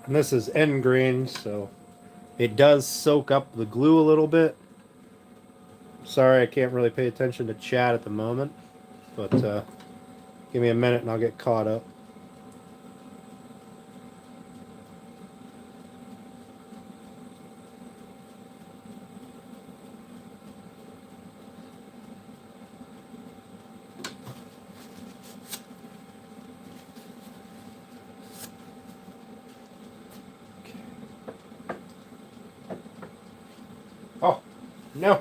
And this is end grain, so it does soak up the glue a little bit. Sorry, I can't really pay attention to chat at the moment, but give me a minute and I'll get caught up. Oh, no.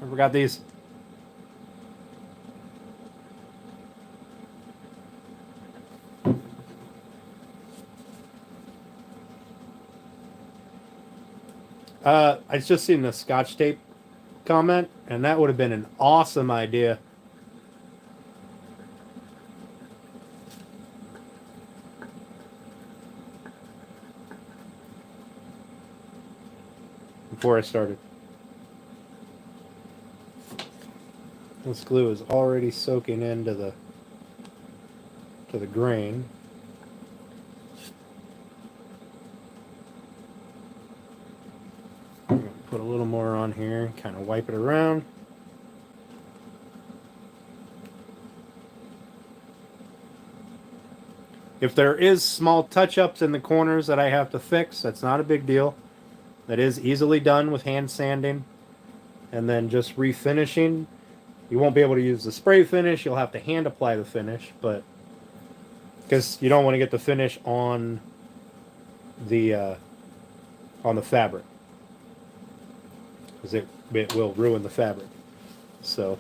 I forgot these. I just seen the Scotch tape comment, and that would have been an awesome idea. Before I started. This glue is already soaking into the grain. I'm gonna put a little more on here, kind of wipe it around. If there is small touch-ups in the corners that I have to fix, that's not a big deal. That is easily done with hand sanding and then just refinishing. You won't be able to use the spray finish. You'll have to hand apply the finish, but because you don't want to get the finish on the fabric, because it will ruin the fabric. So,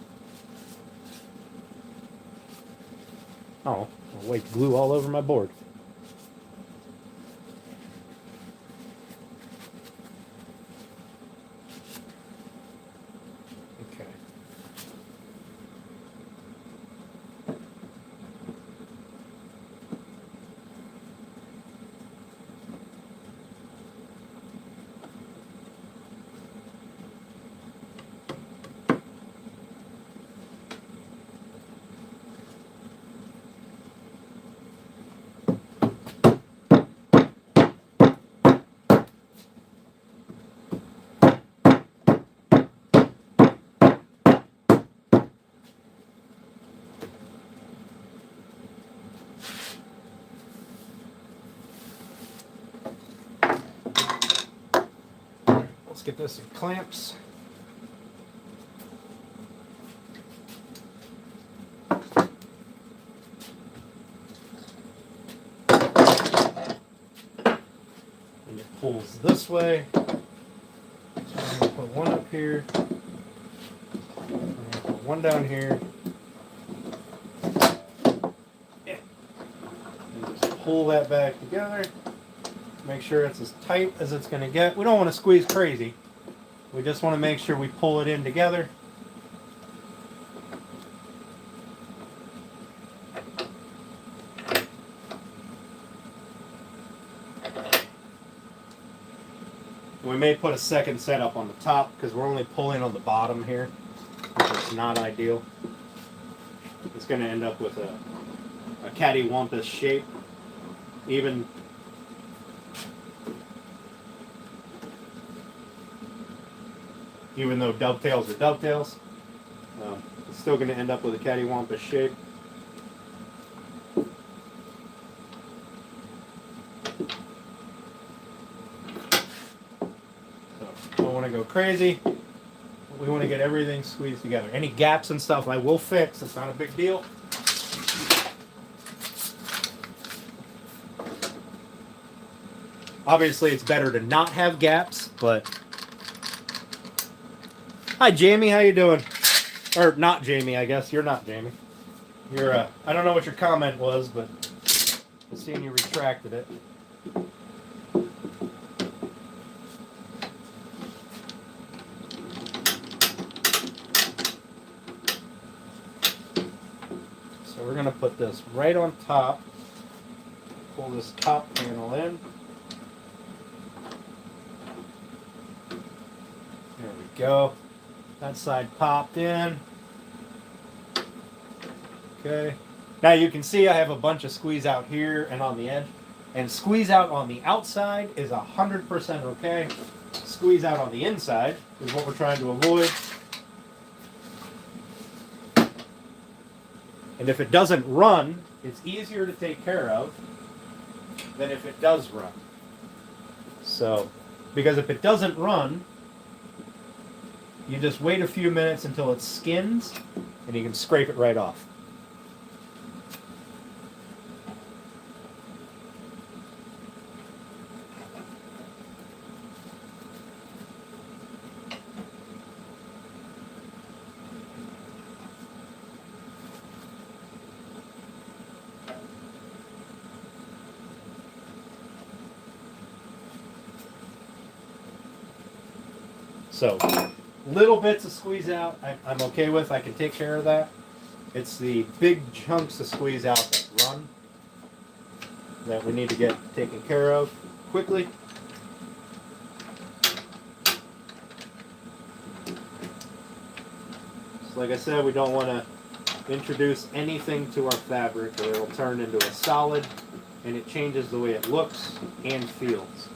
oh, white glue all over my board. Okay. Let's get this in clamps. And it pulls this way. So I'm going to put one up here. I'm going to put one down here. Yeah. And just pull that back together. Make sure it's as tight as it's going to get. We don't want to squeeze crazy. We just want to make sure we pull it in together. We may put a second setup on the top because we're only pulling on the bottom here, which is not ideal. It's going to end up with a cattywampus shape. Even though dovetails are dovetails, it's still going to end up with a cattywampus shape. So, don't want to go crazy. We want to get everything squeezed together. Any gaps and stuff I will fix. It's not a big deal. Obviously, it's better to not have gaps, but... Hi, Jamie. How you doing? Or not Jamie, I guess. You're not Jamie. You're, I don't know what your comment was, but I've seen you retracted it. So we're going to put this right on top. Pull this top panel in. There we go. That side popped in. Okay. Now you can see I have a bunch of squeeze out here and on the edge. And squeeze out on the outside is 100% okay. Squeeze out on the inside is what we're trying to avoid. And if it doesn't run, it's easier to take care of than if it does run. So, because if it doesn't run, you just wait a few minutes until it skins, and you can scrape it right off. So, little bits of squeeze out I'm okay with. I can take care of that. It's the big chunks of squeeze out that run that we need to get taken care of quickly. So like I said, we don't want to introduce anything to our fabric or it'll turn into a solid and it changes the way it looks and feels.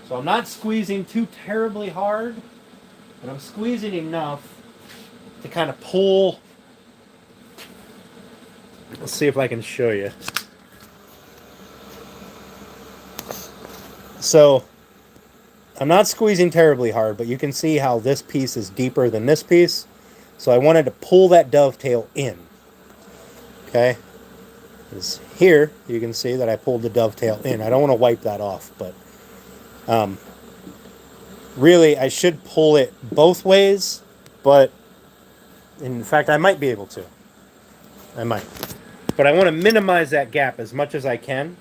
So I'm not squeezing too terribly hard, but I'm squeezing enough to kind of pull. Let's see if I can show you. So I'm not squeezing terribly hard, but you can see how this piece is deeper than this piece. So I wanted to pull that dovetail in. Okay? Because here you can see that I pulled the dovetail in. I don't want to wipe that off, but really, I should pull it both ways, but in fact, I might be able to. I might. But I want to minimize that gap as much as I can.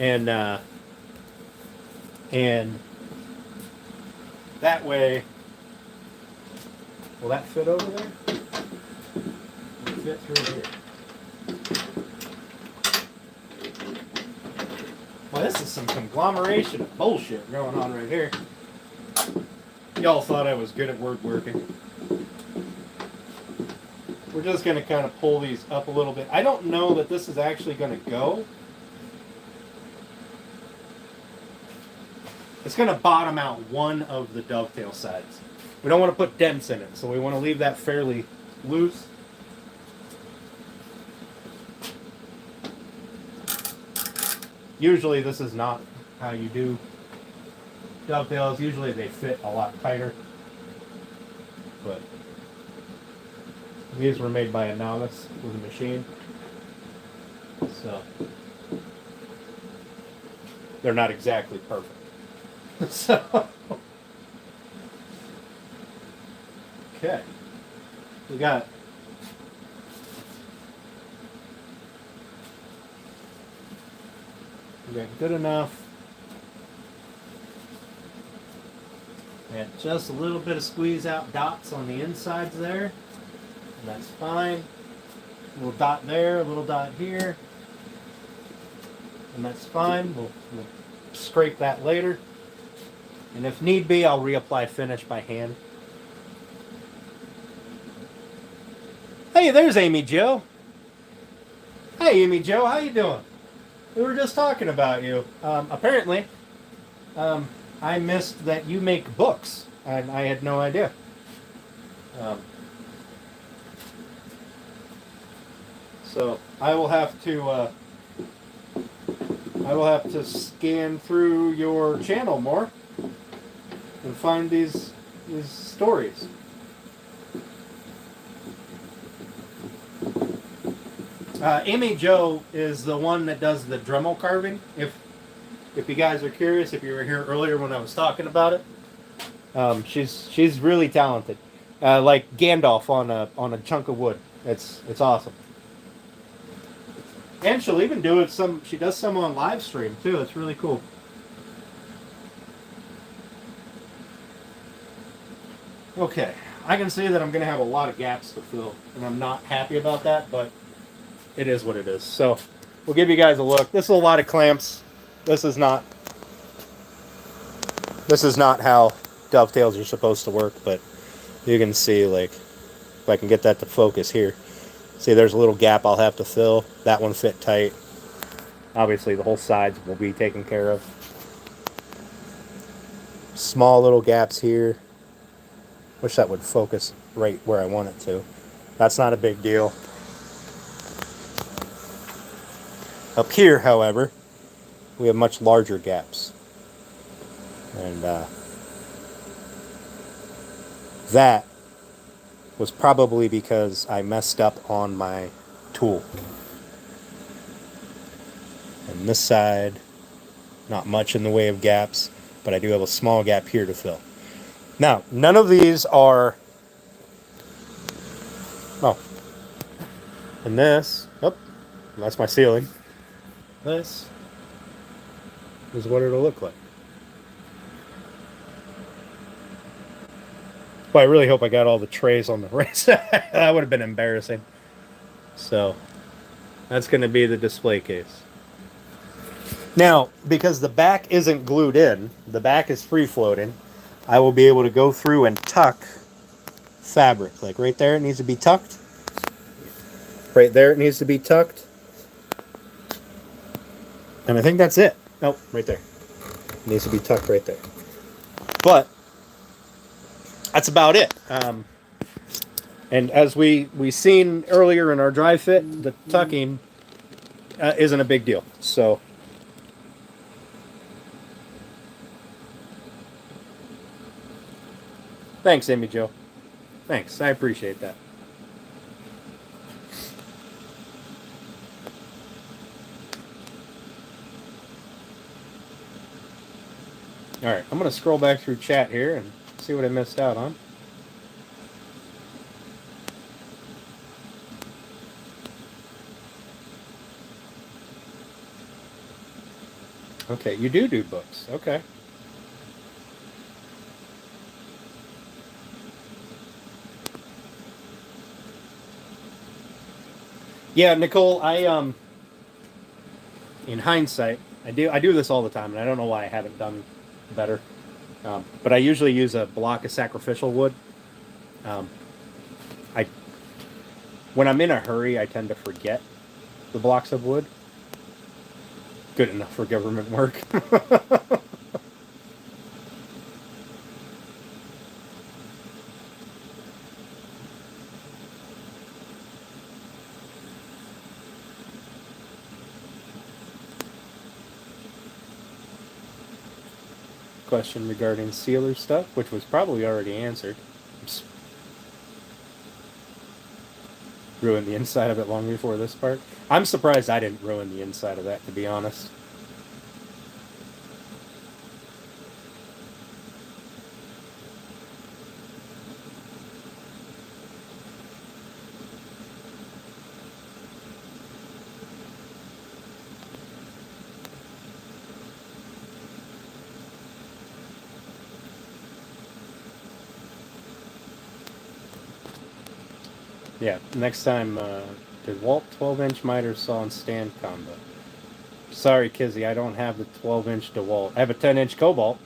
And that way, will that fit over there? Will it fit through here? Well, this is some conglomeration of bullshit going on right here. Y'all thought I was good at woodworking. We're just going to kind of pull these up a little bit. I don't know that this is actually going to go. It's going to bottom out one of the dovetail sides. We don't want to put dents in it, so we want to leave that fairly loose. Usually this is not how you do dovetails. Usually they fit a lot tighter. But these were made by a novice with a machine. So they're not exactly perfect. So okay. We got good enough. And just a little bit of squeeze out dots on the insides there. And that's fine. A little dot there, a little dot here. And that's fine. We'll scrape that later. And if need be, I'll reapply finish by hand. Hey, there's Amy Jo. Hey, Amy Jo, how you doing? We were just talking about you. Apparently, I missed that you make books, and I had no idea. Um, so I will have to scan through your channel more and find these stories. Amy Jo is the one that does the Dremel carving. If you guys are curious, if you were here earlier when I was talking about it, she's really talented, like Gandalf on a chunk of wood. It's awesome. And she'll even do it she does some on live stream too. It's really cool. Okay, I can see that I'm going to have a lot of gaps to fill, and I'm not happy about that, but it is what it is. So we'll give you guys a look. This is a lot of clamps. This is not how dovetails are supposed to work, but you can see, like, if I can get that to focus here. See, there's a little gap I'll have to fill. That one fit tight. Obviously, the whole sides will be taken care of. Small little gaps here. Wish that would focus right where I want it to. That's not a big deal. Up here, however, we have much larger gaps. And that was probably because I messed up on my tool. And this side, not much in the way of gaps, but I do have a small gap here to fill. Now, none of these are... Oh. And this... Oh, that's my ceiling. This is what it'll look like. Well, I really hope I got all the trays on the right side. That would have been embarrassing. So, that's going to be the display case. Now, because the back isn't glued in, the back is free-floating, I will be able to go through and tuck fabric. Like right there, it needs to be tucked. Right there, it needs to be tucked. And I think that's it. Nope, right there. It needs to be tucked right there. But that's about it. And as we seen earlier in our dry fit, the tucking isn't a big deal. So thanks, Amy Jo. Thanks, I appreciate that. All right, I'm going to scroll back through chat here and see what I missed out on. Okay, you do books. Okay. Yeah, Nicole, in hindsight, I do this all the time, and I don't know why I haven't done better. But I usually use a block of sacrificial wood. When I'm in a hurry, I tend to forget the blocks of wood. Good enough for government work. Question regarding sealer stuff, which was probably already answered. Oops. Ruined the inside of it long before this part. I'm surprised I didn't ruin the inside of that, to be honest. Yeah, next time, DeWalt 12-inch miter saw and stand combo. Sorry, Kizzy, I don't have the 12-inch DeWalt. I have a 10-inch Cobalt.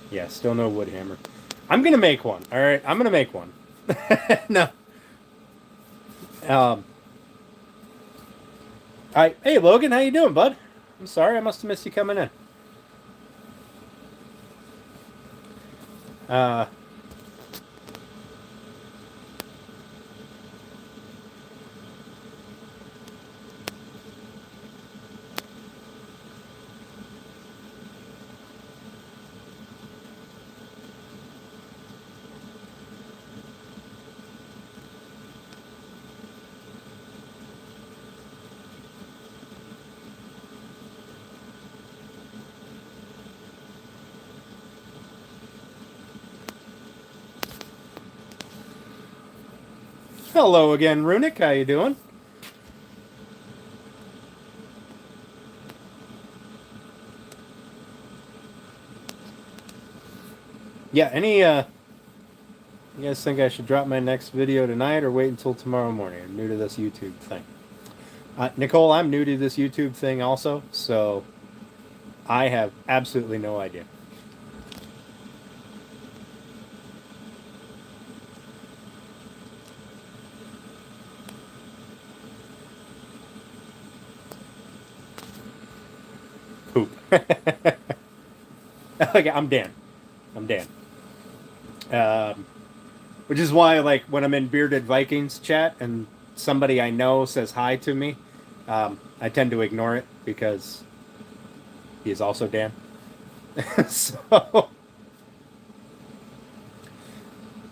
Yeah, still no wood hammer. I'm gonna make one. All right, I'm gonna make one. No. Hey, Logan, how you doing, bud? I'm sorry, I must have missed you coming in. Uh, Hello again, Runic. How you doing? Yeah, you guys think I should drop my next video tonight or wait until tomorrow morning? I'm new to this YouTube thing. Nicole, I'm new to this YouTube thing also, so I have absolutely no idea. Poop. Okay, I'm Dan. Which is why, like, when I'm in Bearded Vikings chat and somebody I know says hi to me, I tend to ignore it because he is also Dan. So,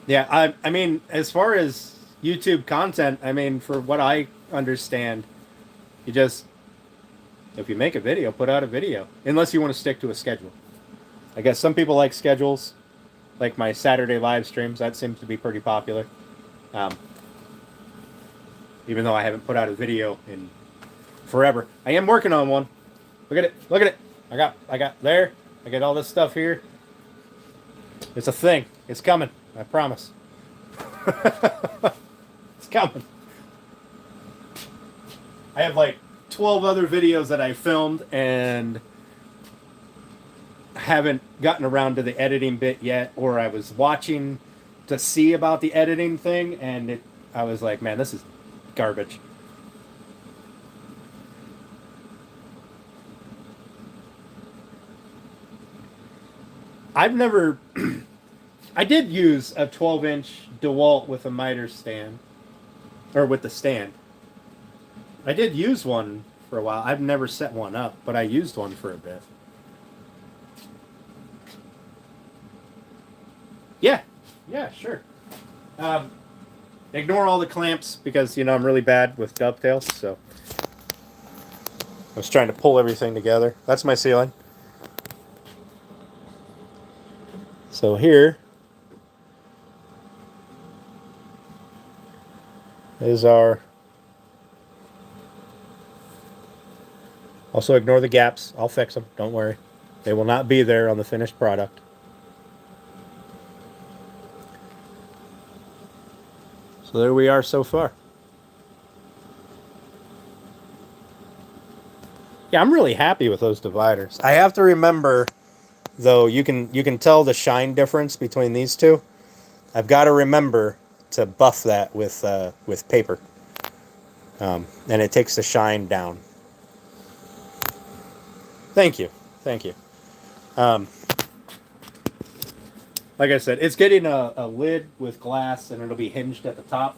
yeah, I mean, as far as YouTube content, I mean, for what I understand, you just, if you make a video, put out a video. Unless you want to stick to a schedule. I guess some people like schedules, like my Saturday live streams. That seems to be pretty popular. Even though I haven't put out a video in forever. I am working on one. Look at it. Look at it. I got there. I got all this stuff here. It's a thing. It's coming. I promise. It's coming. I have like 12 other videos that I filmed and haven't gotten around to the editing bit yet, or I was watching to see about the editing thing and I was like, man, this is garbage. I've never I did use a 12-inch DeWalt with a miter stand, or with the stand. I did use one for a while. I've never set one up, but I used one for a bit. Yeah, sure. Ignore all the clamps because, you know, I'm really bad with dovetails, so I was trying to pull everything together. That's my ceiling. So here is our... Also ignore the gaps. I'll fix them. Don't worry. They will not be there on the finished product. So there we are so far. Yeah, I'm really happy with those dividers. I have to remember, though, you can tell the shine difference between these two. I've got to remember to buff that with paper, and it takes the shine down. Thank you. Like I said, it's getting a lid with glass, and it'll be hinged at the top,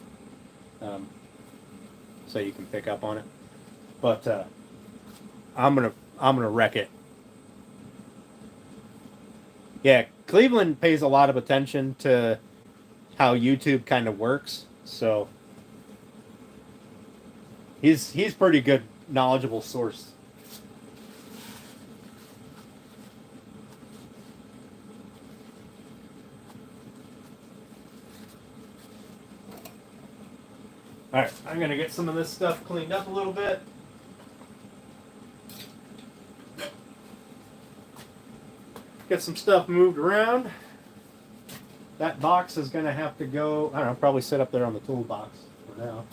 so you can pick up on it. But I'm gonna wreck it. Yeah, Cleveland pays a lot of attention to how YouTube kind of works, so he's pretty good, knowledgeable source. Alright, I'm going to get some of this stuff cleaned up a little bit. Get some stuff moved around. That box is going to have to go, I don't know, probably sit up there on the toolbox for now.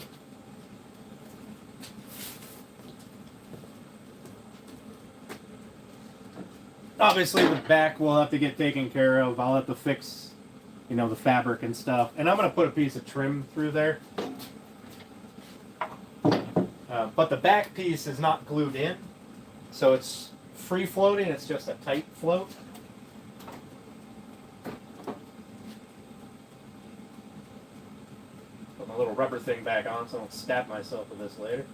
Obviously the back will have to get taken care of. I'll have to fix, you know, the fabric and stuff. And I'm going to put a piece of trim through there. But the back piece is not glued in, so it's free floating. It's just a tight float. little rubber thing back on so I don't stab myself with this later.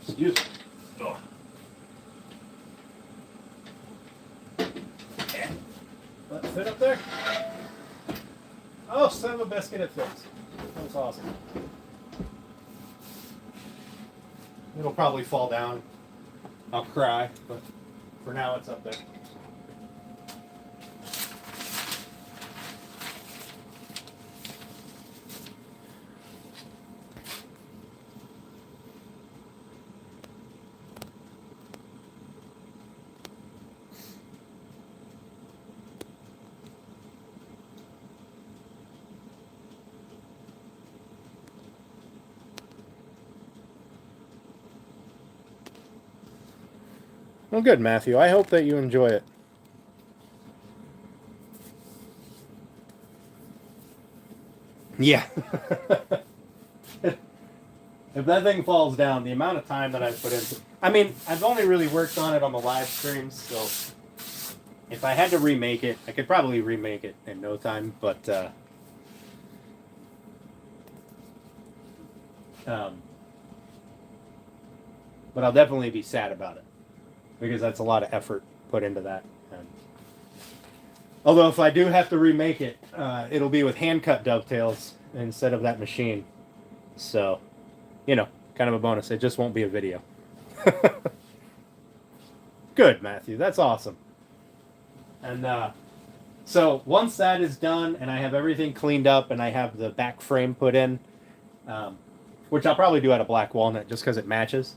Excuse me. Oh. Yeah. Let it fit up there. Oh, son of a biscuit, it fits. That's awesome. It'll probably fall down. I'll cry, but for now it's up there. Well, good, Matthew. I hope that you enjoy it. Yeah. If that thing falls down, the amount of time that I've put into... I mean, I've only really worked on it on the live streams, so if I had to remake it, I could probably remake it in no time, but I'll definitely be sad about it, because that's a lot of effort put into that. And although if I do have to remake it, it'll be with hand-cut dovetails instead of that machine. So, you know, kind of a bonus. It just won't be a video. Good, Matthew. That's awesome. And so once that is done and I have everything cleaned up and I have the back frame put in, which I'll probably do out of black walnut just because it matches,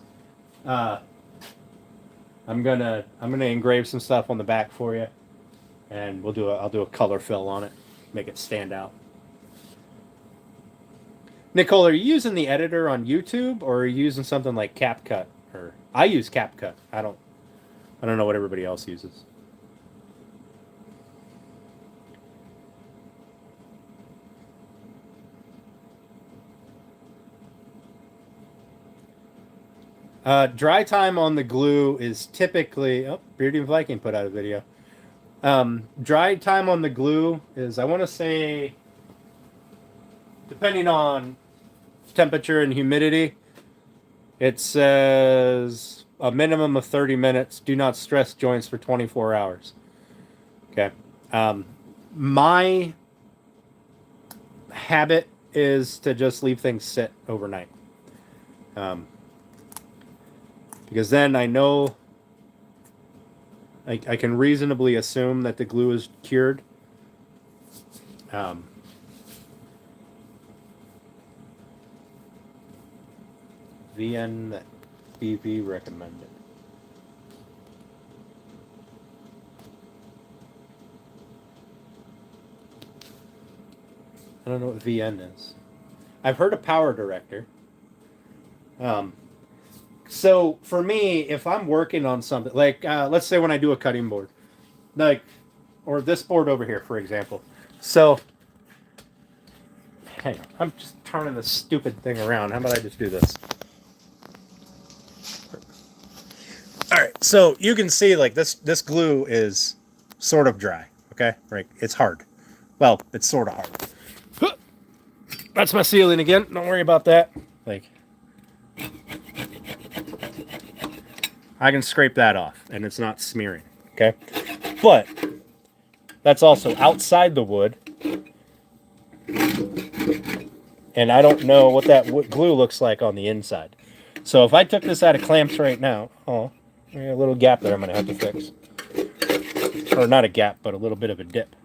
I'm gonna engrave some stuff on the back for you, and I'll do a color fill on it, make it stand out. Nicole, are you using the editor on YouTube, or are you using something like CapCut? Or I use CapCut. I don't know what everybody else uses. Dry time on the glue is typically... Oh, Beardy Viking put out a video. Dry time on the glue is, I want to say, depending on temperature and humidity, it says a minimum of 30 minutes. Do not stress joints for 24 hours. Okay. My habit is to just leave things sit overnight. Because then I know I can reasonably assume that the glue is cured. VNBV recommended. I don't know what VN is. I've heard of Power Director. So for me, if I'm working on something, like let's say when I do a cutting board, like, or this board over here, for example. So, hang on, I'm just turning this stupid thing around. How about I just do this? All right, so you can see like this glue is sort of dry, okay? Right, it's hard. Well, it's sort of hard. That's my ceiling again. Don't worry about that. Like, I can scrape that off, and it's not smearing, okay? But that's also outside the wood, and I don't know what that glue looks like on the inside. So if I took this out of clamps right now, a little gap there I'm going to have to fix. Or not a gap, but a little bit of a dip.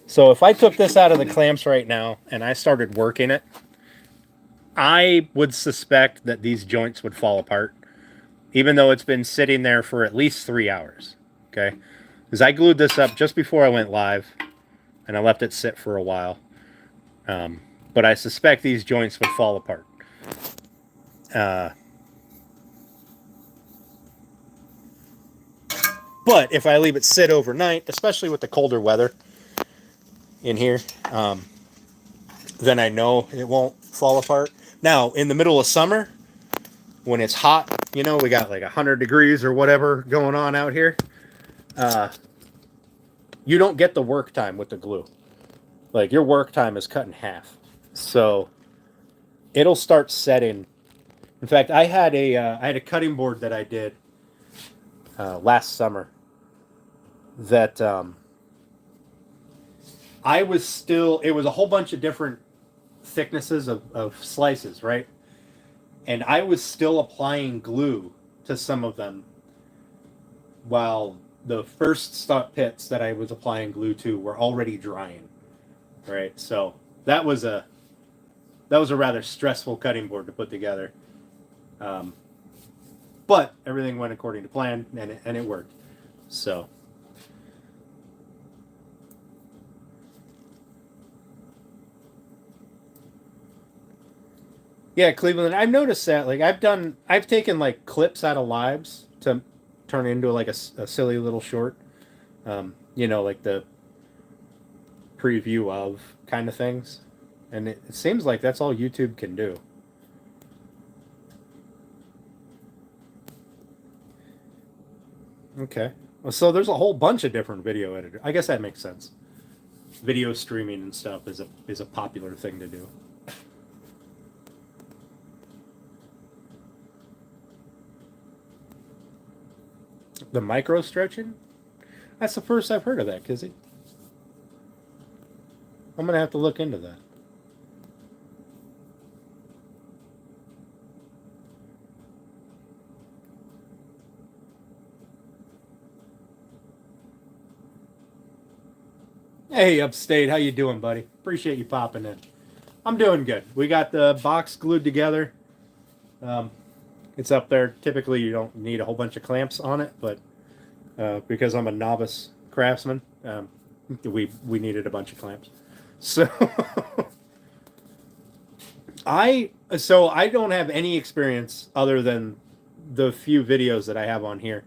So if I took this out of the clamps right now, and I started working it, I would suspect that these joints would fall apart, even though it's been sitting there for at least 3 hours, okay? Because I glued this up just before I went live, and I left it sit for a while. But I suspect these joints would fall apart. But if I leave it sit overnight, especially with the colder weather in here, then I know it won't fall apart. Now, in the middle of summer, when it's hot, you know, we got like 100 degrees or whatever going on out here, you don't get the work time with the glue. Like, your work time is cut in half. So it'll start setting. In fact, I had a cutting board that I did last summer that I was still, it was a whole bunch of different thicknesses of slices, right? And I was still applying glue to some of them while the first pits that I was applying glue to were already drying, right? So that was a rather stressful cutting board to put together. But everything went according to plan, and it worked. So yeah, Cleveland. I've noticed that. Like, I've taken like clips out of lives to turn into like a silly little short. You know, like the preview of kind of things, and it seems like that's all YouTube can do. Okay. Well, so there's a whole bunch of different video editors. I guess that makes sense. Video streaming and stuff is a popular thing to do. The micro stretching? That's the first I've heard of that, Kizzy. I'm gonna have to look into that. Hey, Upstate, how you doing, buddy? Appreciate you popping in. I'm doing good. We got the box glued together. It's up there. Typically, you don't need a whole bunch of clamps on it, but because I'm a novice craftsman, we needed a bunch of clamps. So I don't have any experience other than the few videos that I have on here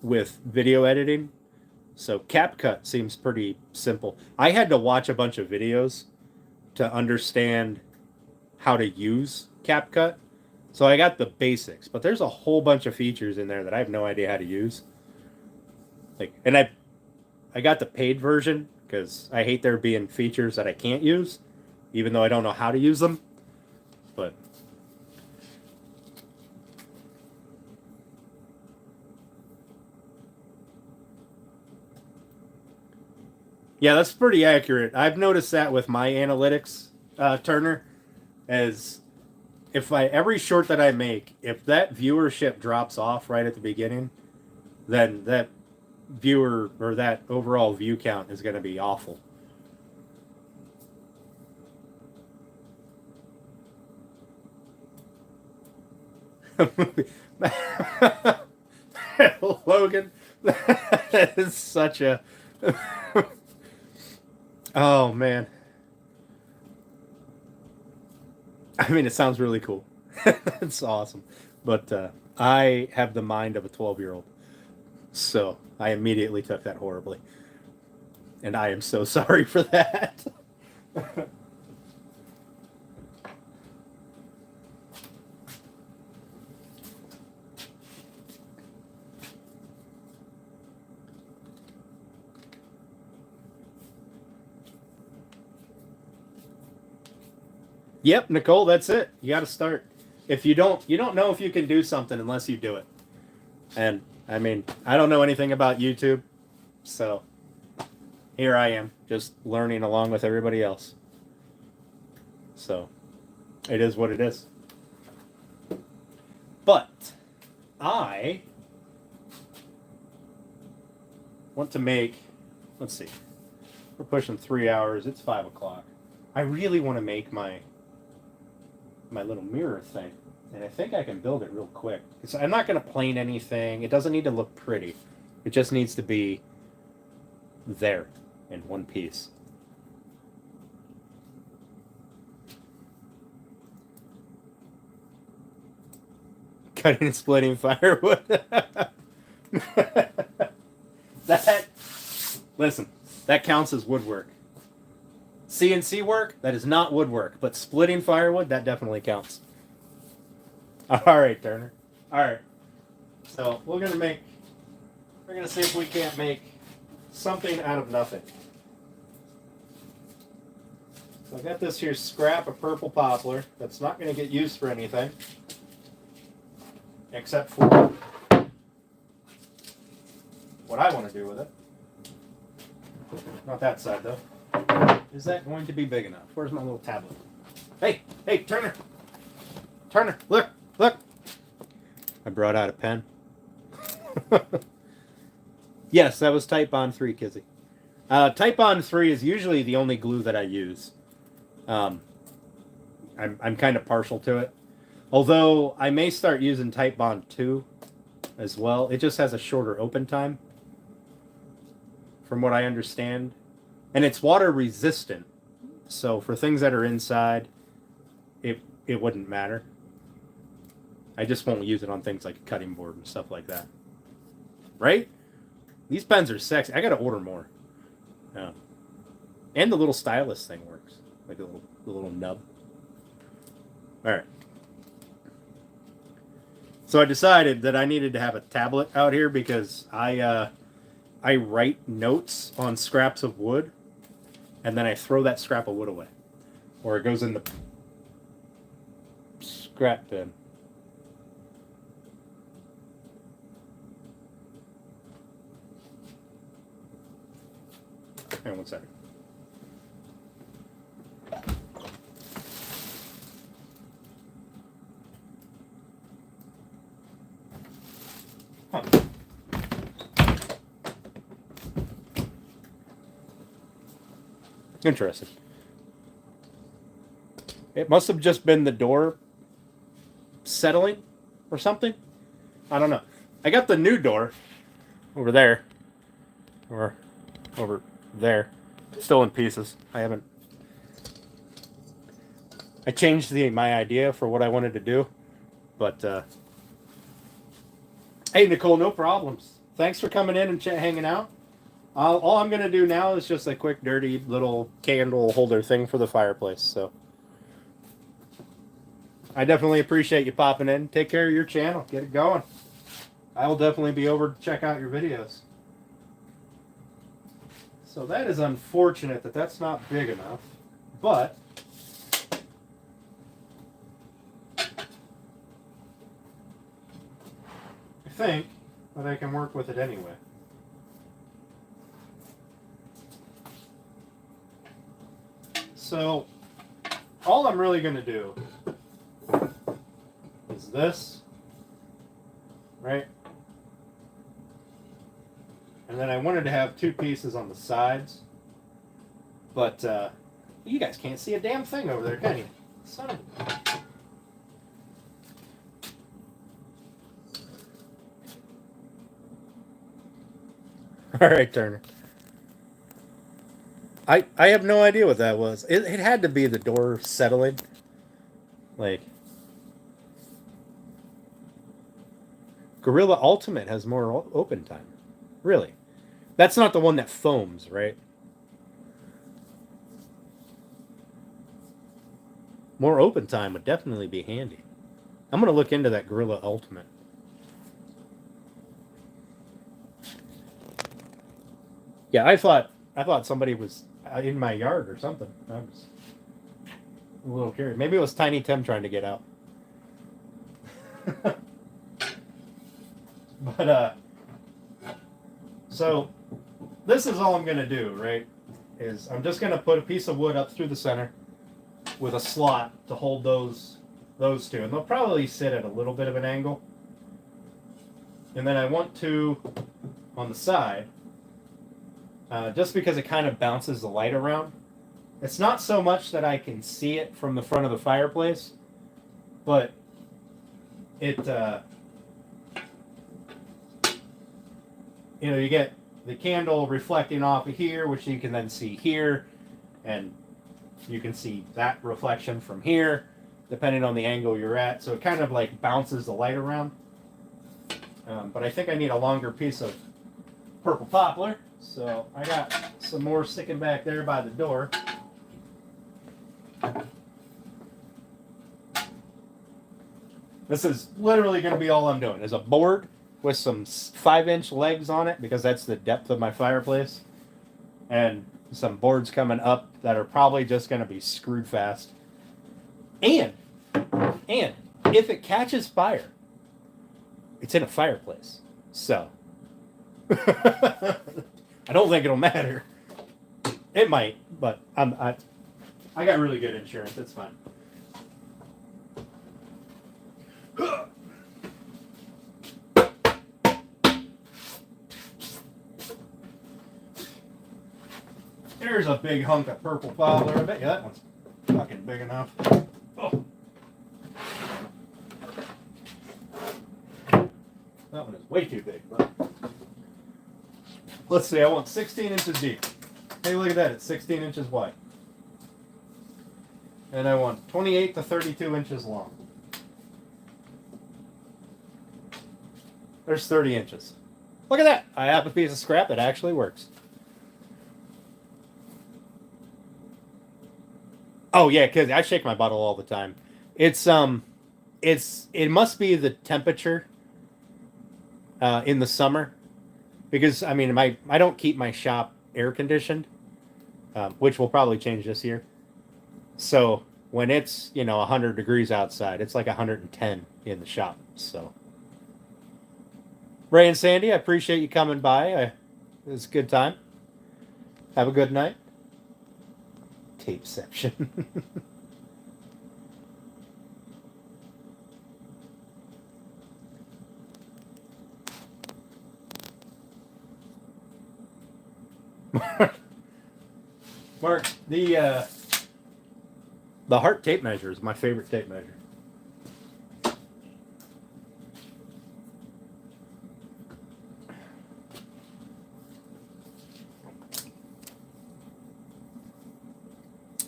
with video editing. So CapCut seems pretty simple. I had to watch a bunch of videos to understand how to use CapCut. So I got the basics, but there's a whole bunch of features in there that I have no idea how to use. Like, and I got the paid version because I hate there being features that I can't use, even though I don't know how to use them. But yeah, that's pretty accurate. I've noticed that with my analytics, Turner, as if every short that I make, if that viewership drops off right at the beginning, then that viewer or that overall view count is going to be awful. Logan, that is such a oh man. I mean, it sounds really cool. It's awesome. But I have the mind of a 12-year-old. So I immediately took that horribly. And I am so sorry for that. Yep, Nicole, that's it. You got to start. If you don't know if you can do something unless you do it. And I mean, I don't know anything about YouTube, so here I am, just learning along with everybody else. So it is what it is. But I want to make, let's see, we're pushing 3 hours. It's 5 o'clock. I really want to make my little mirror thing, and I think I can build it real quick. I'm not going to plane anything. It doesn't need to look pretty. It just needs to be there in one piece. Cutting and splitting firewood. Listen, that counts as woodwork. CNC work, that is not woodwork, but splitting firewood, that definitely counts. All right, Turner. All right. So we're gonna see if we can't make something out of nothing. So I got this here scrap of purple poplar that's not gonna get used for anything, except for what I want to do with it. Not that side though. Is that going to be big enough? Where's my little tablet? Hey, Turner! Turner, look! I brought out a pen. Yes, that was Type Bond 3, Kizzy. Type Bond 3 is usually the only glue that I use. I'm kind of partial to it. Although I may start using Type Bond 2 as well. It just has a shorter open time, from what I understand. And it's water resistant. So for things that are inside, it wouldn't matter. I just won't use it on things like a cutting board and stuff like that. Right? These pens are sexy. I gotta order more. Yeah. And the little stylus thing works. Like the little nub. Alright. So I decided that I needed to have a tablet out here because I write notes on scraps of wood and then I throw that scrap of wood away. Or it goes in the scrap bin. Hang on one second. Huh. Interesting. It must have just been the door settling or something. I don't know. I got the new door over there. Or over there. Still in pieces. I changed my idea for what I wanted to do. But, hey, Nicole, no problems. Thanks for coming in and hanging out. All I'm going to do now is just a quick, dirty little candle holder thing for the fireplace. So I definitely appreciate you popping in. Take care of your channel. Get it going. I will definitely be over to check out your videos. So that is unfortunate that that's not big enough. But I think that I can work with it anyway. So all I'm really going to do is this, right? And then I wanted to have two pieces on the sides, but you guys can't see a damn thing over there, can you? Son of a... All right, Turner. I have no idea what that was. It had to be the door settling. Like, Gorilla Ultimate has more open time. Really? That's not the one that foams, right? More open time would definitely be handy. I'm going to look into that Gorilla Ultimate. Yeah, I thought somebody was in my yard or something. I was a little curious. Maybe it was Tiny Tim trying to get out. But so this is all I'm going to do, right? Is I'm just going to put a piece of wood up through the center with a slot to hold those two. And they'll probably sit at a little bit of an angle. And then I want to, on the side, just because it kind of bounces the light around. It's not so much that I can see it from the front of the fireplace, but it, you get the candle reflecting off of here, which you can then see here, and you can see that reflection from here, depending on the angle you're at. So it kind of like bounces the light around. But I think I need a longer piece of purple poplar. So I got some more sticking back there by the door. This is literally going to be all I'm doing. Is a board with some 5-inch legs on it because that's the depth of my fireplace, and some boards coming up that are probably just going to be screwed fast. And if it catches fire, it's in a fireplace. So I don't think it'll matter. It might, but I got really good insurance. It's fine. There's a big hunk of purple foul there. I bet you that one's fucking big enough. Oh. That one is way too big, but let's see, I want 16 inches deep. Hey, look at that, it's 16 inches wide. And I want 28 to 32 inches long. There's 30 inches. Look at that, I have a piece of scrap that actually works. Oh yeah, because I shake my bottle all the time. It must be the temperature in the summer, because I mean I don't keep my shop air conditioned, which will probably change this year. So when it's 100 degrees outside, it's like 110 in the shop. So Ray and Sandy, I appreciate you coming by. It was a good time. Have a good night. Tapeception. Mark, the heart tape measure is my favorite tape measure.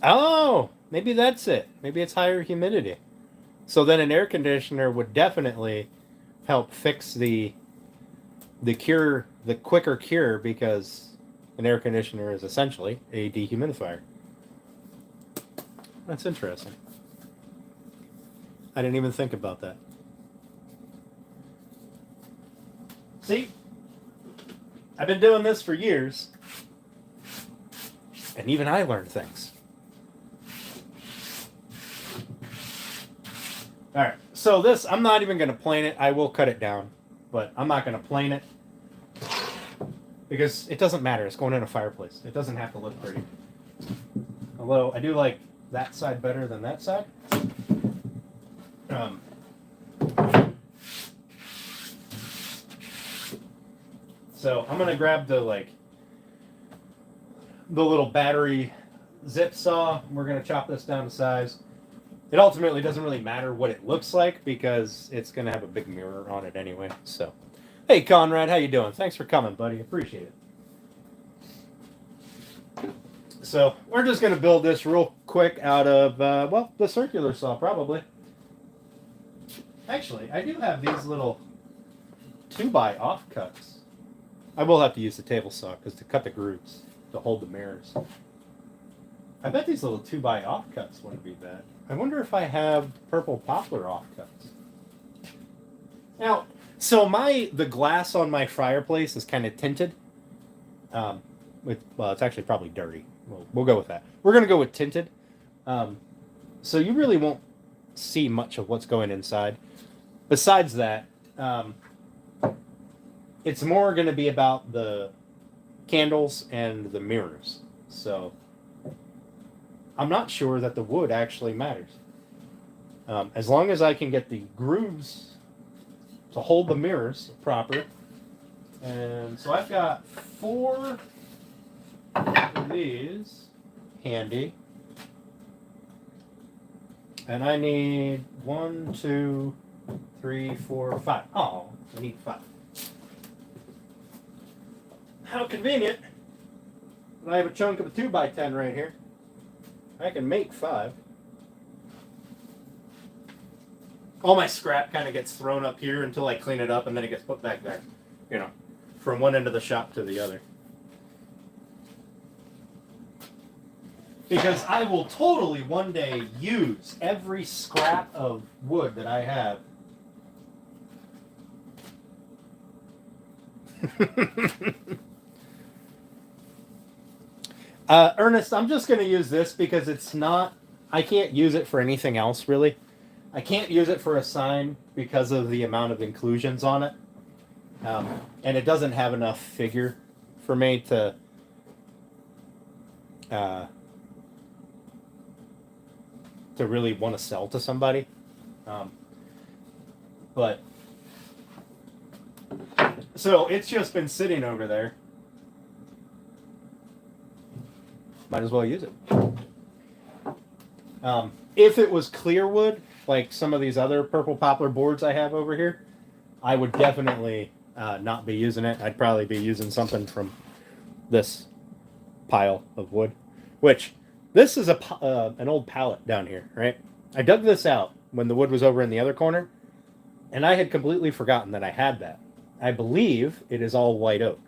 Oh, maybe that's it. Maybe it's higher humidity. So then an air conditioner would definitely help fix the quicker cure, because an air conditioner is essentially a dehumidifier. That's interesting. I didn't even think about that. See? I've been doing this for years, and even I learned things. Alright, so this, I'm not even going to plane it. I will cut it down, but I'm not going to plane it, because it doesn't matter. It's going in a fireplace. It doesn't have to look pretty. Although, I do like that side better than that side. So, I'm going to grab the little battery zip saw. We're going to chop this down to size. It ultimately doesn't really matter what it looks like, because it's going to have a big mirror on it anyway. So, hey Conrad, how you doing? Thanks for coming, buddy. Appreciate it. So, we're just going to build this real quick out of, the circular saw, probably. Actually, I do have these little 2x offcuts. I will have to use the table saw, because to cut the grooves, to hold the mirrors. I bet these little 2x offcuts wouldn't be bad. I wonder if I have purple poplar offcuts. Now, so the glass on my fireplace is kind of tinted. Well, it's actually probably dirty. We'll go with that. We're going to go with tinted. So you really won't see much of what's going inside. Besides that, it's more going to be about the candles and the mirrors. So I'm not sure that the wood actually matters. As long as I can get the grooves to hold the mirrors proper. And so I've got 4 of these handy. And I need 1, 2, 3, 4, 5. Oh, I need 5. How convenient. I have a chunk of a 2x10 right here. I can make 5. All my scrap kind of gets thrown up here until I clean it up, and then it gets put back there. From one end of the shop to the other. Because I will totally one day use every scrap of wood that I have Ernest, I'm just going to use this because it's not. I can't use it for anything else, really. I can't use it for a sign because of the amount of inclusions on it. And it doesn't have enough figure for me uh, to really want to sell to somebody. But so it's just been sitting over there. Might as well use it. If it was clear wood, like some of these other purple poplar boards I have over here, I would definitely not be using it. I'd probably be using something from this pile of wood, which this is an old pallet down here, right? I dug this out when the wood was over in the other corner, and I had completely forgotten that I had that. I believe it is all white oak.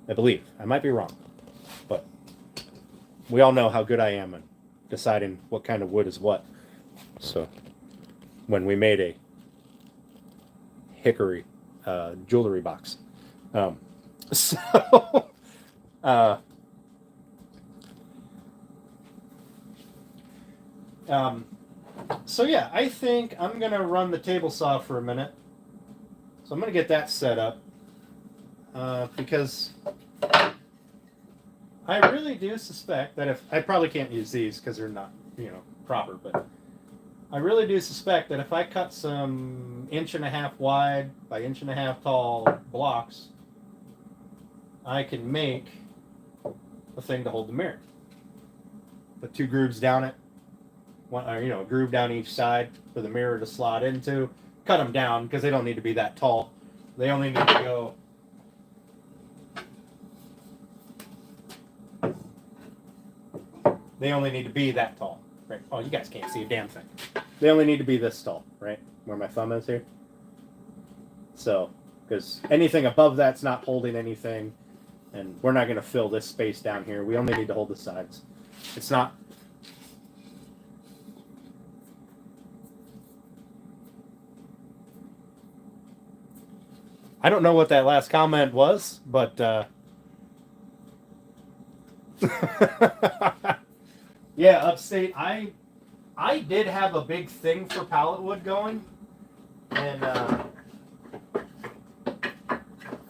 I believe. I might be wrong, but we all know how good I am at deciding what kind of wood is what. So when we made a hickory jewelry box. So yeah, I think I'm going to run the table saw for a minute. So I'm going to get that set up because I really do suspect that if I probably can't use these because they're not, proper, but I really do suspect that if I cut some 1.5 wide by 1.5 tall blocks, I can make a thing to hold the mirror. Put 2 grooves down it, one, a groove down each side for the mirror to slot into. Cut them down because they don't need to be that tall. They only need to go. They only need to be that tall, right? Oh, you guys can't see a damn thing. They only need to be this tall, right? Where my thumb is here. So, because anything above that's not holding anything, and we're not going to fill this space down here. We only need to hold the sides. It's not. I don't know what that last comment was, but yeah, upstate. I did have a big thing for pallet wood going, and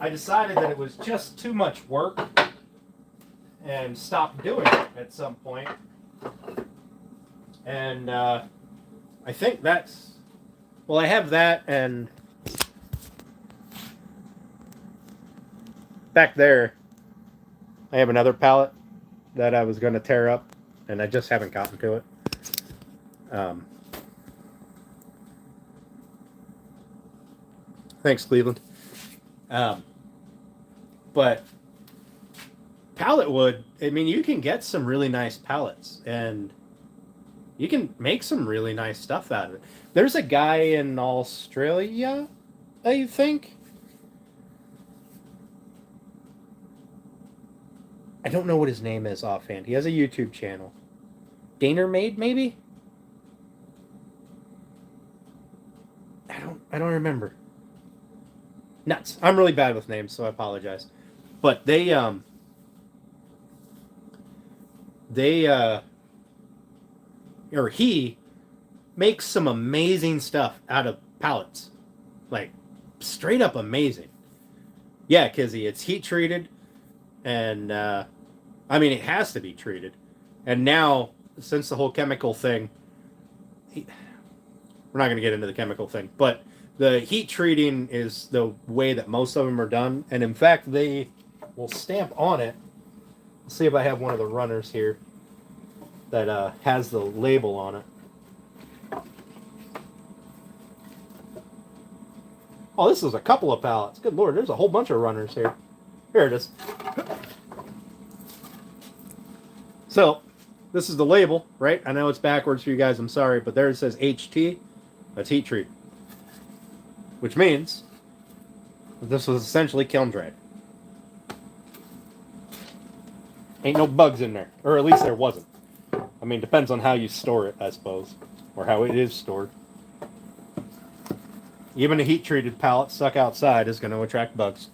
I decided that it was just too much work and stopped doing it at some point. And I think that's, well, I have that, and back there I have another pallet that I was going to tear up, and I just haven't gotten to it. Thanks, Cleveland. But pallet wood, I mean, you can get some really nice pallets, and you can make some really nice stuff out of it. There's a guy in Australia, I think. I don't know what his name is offhand. He has a YouTube channel. Danermaid, maybe? I don't remember. Nuts. I'm really bad with names, so I apologize. But he makes some amazing stuff out of pallets. Like, straight up amazing. Yeah, Kizzy, it's heat treated. And, I mean, it has to be treated. And now, since the whole chemical thing, we're not going to get into the chemical thing, but the heat treating is the way that most of them are done. And in fact, they will stamp on it. Let's see if I have one of the runners here that has the label on it. Oh, this is a couple of pallets. Good Lord, there's a whole bunch of runners here. Here it is. So, this is the label, right? I know it's backwards for you guys, I'm sorry, but there it says HT. That's heat treat. Which means this was essentially kiln dried. Ain't no bugs in there. Or at least there wasn't. I mean, depends on how you store it, I suppose. Or how it is stored. Even a heat-treated pallet stuck outside is going to attract bugs.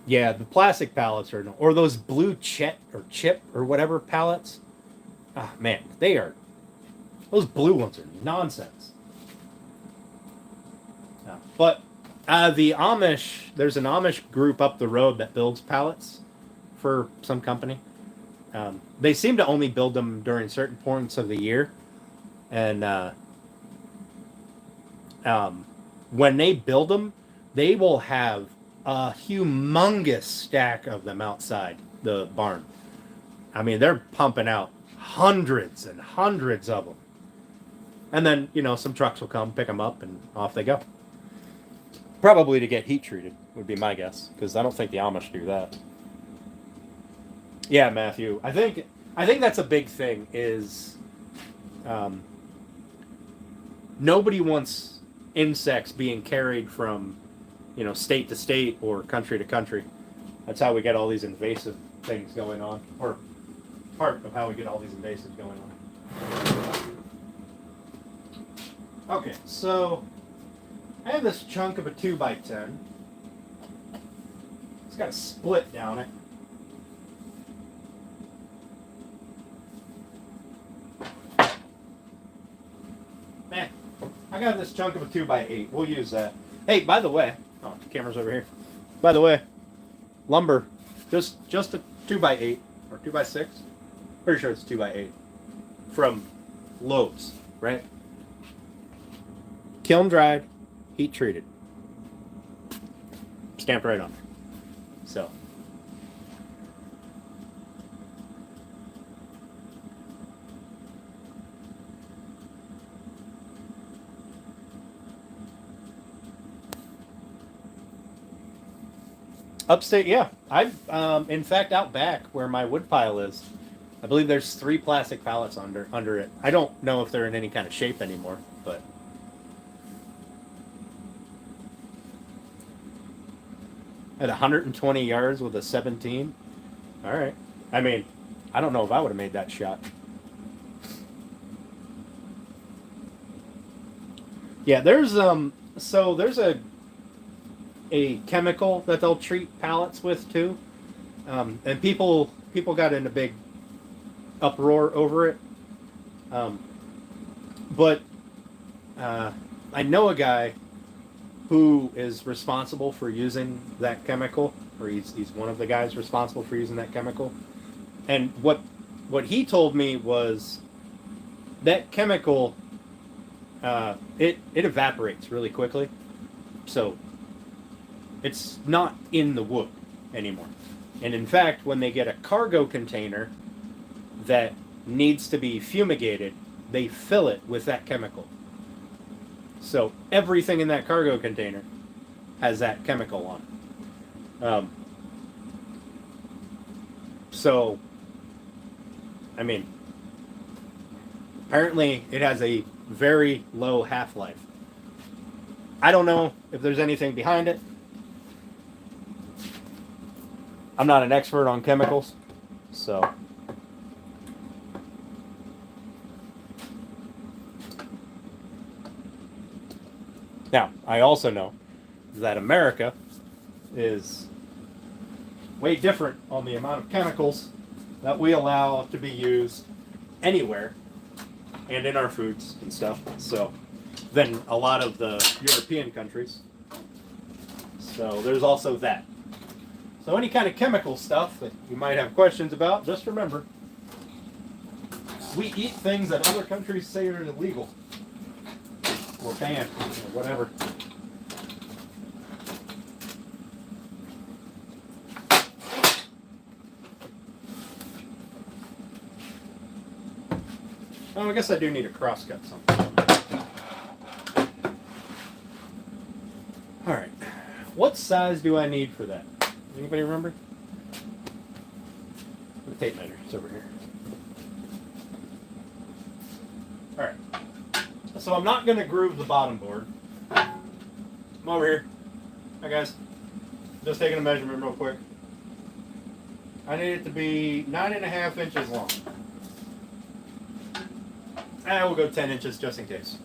Yeah, the plastic pallets are, or those blue chip or whatever pallets. Ah, man, those blue ones are nonsense. But the Amish, there's an Amish group up the road that builds pallets for some company. They seem to only build them during certain points of the year, and when they build them, they will have a humongous stack of them outside the barn. I mean, they're pumping out hundreds and hundreds of them. And then, some trucks will come, pick them up, and off they go. Probably to get heat treated, would be my guess, because I don't think the Amish do that. Yeah, Matthew. I think that's a big thing is nobody wants insects being carried from, state to state or country to country. That's how we get all these invasive things going on, or part of how we get all these invasives going on. Okay, so I have this chunk of a 2x10. It's got a split down it. Man, I got this chunk of a 2x8. We'll use that. Hey, by the way, the camera's over here. By the way, lumber, just a 2x8 or 2x6. Pretty sure it's 2x8 from Lowe's, right? Kiln dried, heat treated, stamped right on there. So. Upstate, yeah. I've, in fact, out back where my wood pile is, I believe there's 3 plastic pallets under it. I don't know if they're in any kind of shape anymore, but. At 120 yards with a 17. All right. I mean, I don't know if I would have made that shot. Yeah, there's a chemical that they'll treat pallets with too, and people got in a big uproar over it. But I know a guy who is responsible for using that chemical, or he's one of the guys responsible for using that chemical. And what he told me was that chemical it evaporates really quickly, so it's not in the wood anymore. And in fact, when they get a cargo container that needs to be fumigated, they fill it with that chemical. So everything in that cargo container has that chemical on it. So, I mean, apparently it has a very low half-life. I don't know if there's anything behind it. I'm not an expert on chemicals, so. Now, I also know that America is way different on the amount of chemicals that we allow to be used anywhere and in our foods and stuff, so, than a lot of the European countries. So there's also that. So any kind of chemical stuff that you might have questions about, just remember, we eat things that other countries say are illegal or banned or whatever. Oh, I guess I do need to cross-cut something. All right. What size do I need for that? Anybody remember? The tape measure. It's over here. All right. So I'm not going to groove the bottom board. I'm over here. Hi, guys. Just taking a measurement real quick. I need it to be 9.5 inches long. And we'll go 10 inches just in case.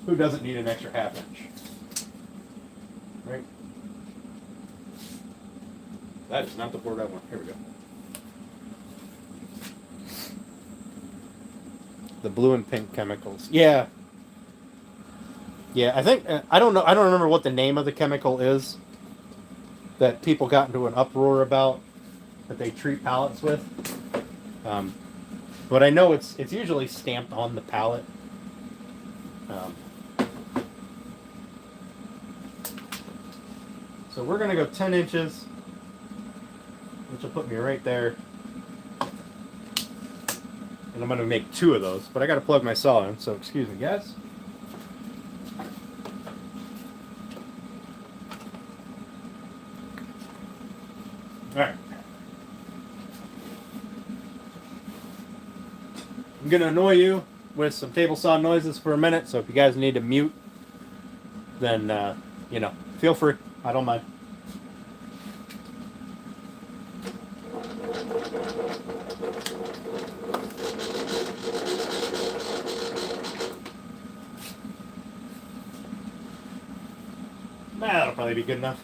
Who doesn't need an extra half inch? Right? That is not the board I want. Here we go. The blue and pink chemicals. Yeah. Yeah, I think, I don't know, I don't remember what the name of the chemical is that people got into an uproar about that they treat pallets with. But I know it's usually stamped on the pallet. So we're going to go 10 inches, which will put me right there. And I'm going to make 2 of those, but I got to plug my saw in, so excuse me, guys. All right. I'm going to annoy you with some table saw noises for a minute, so if you guys need to mute, then, you know, feel free. I don't mind. That'll probably be good enough.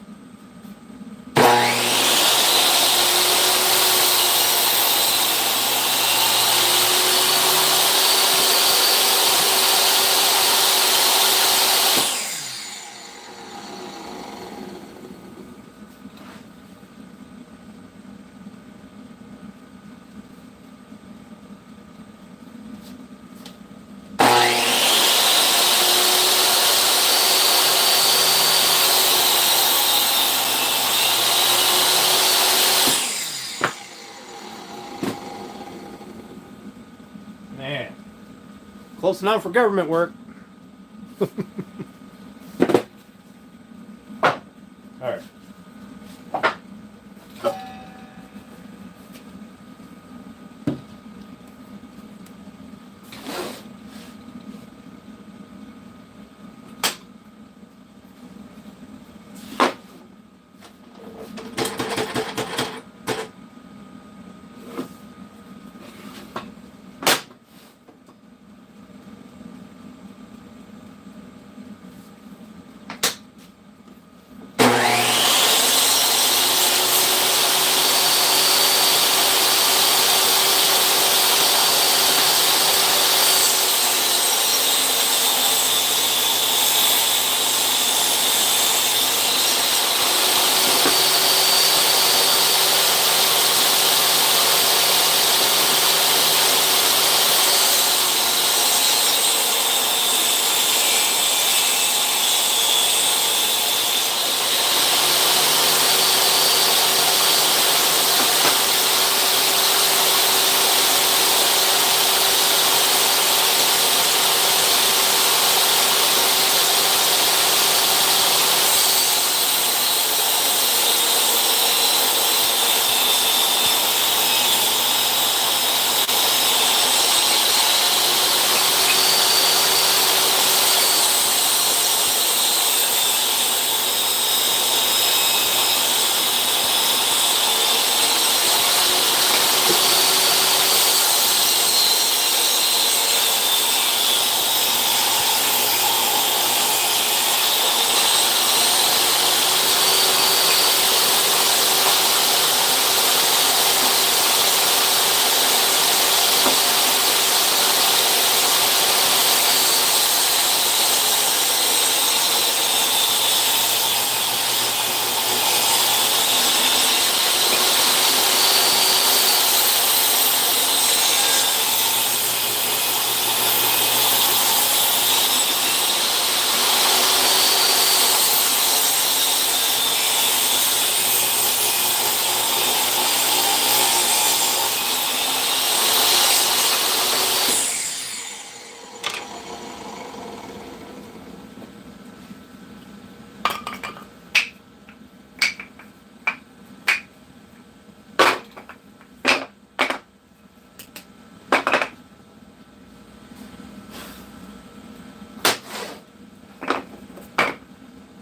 Man, close enough for government work. All right.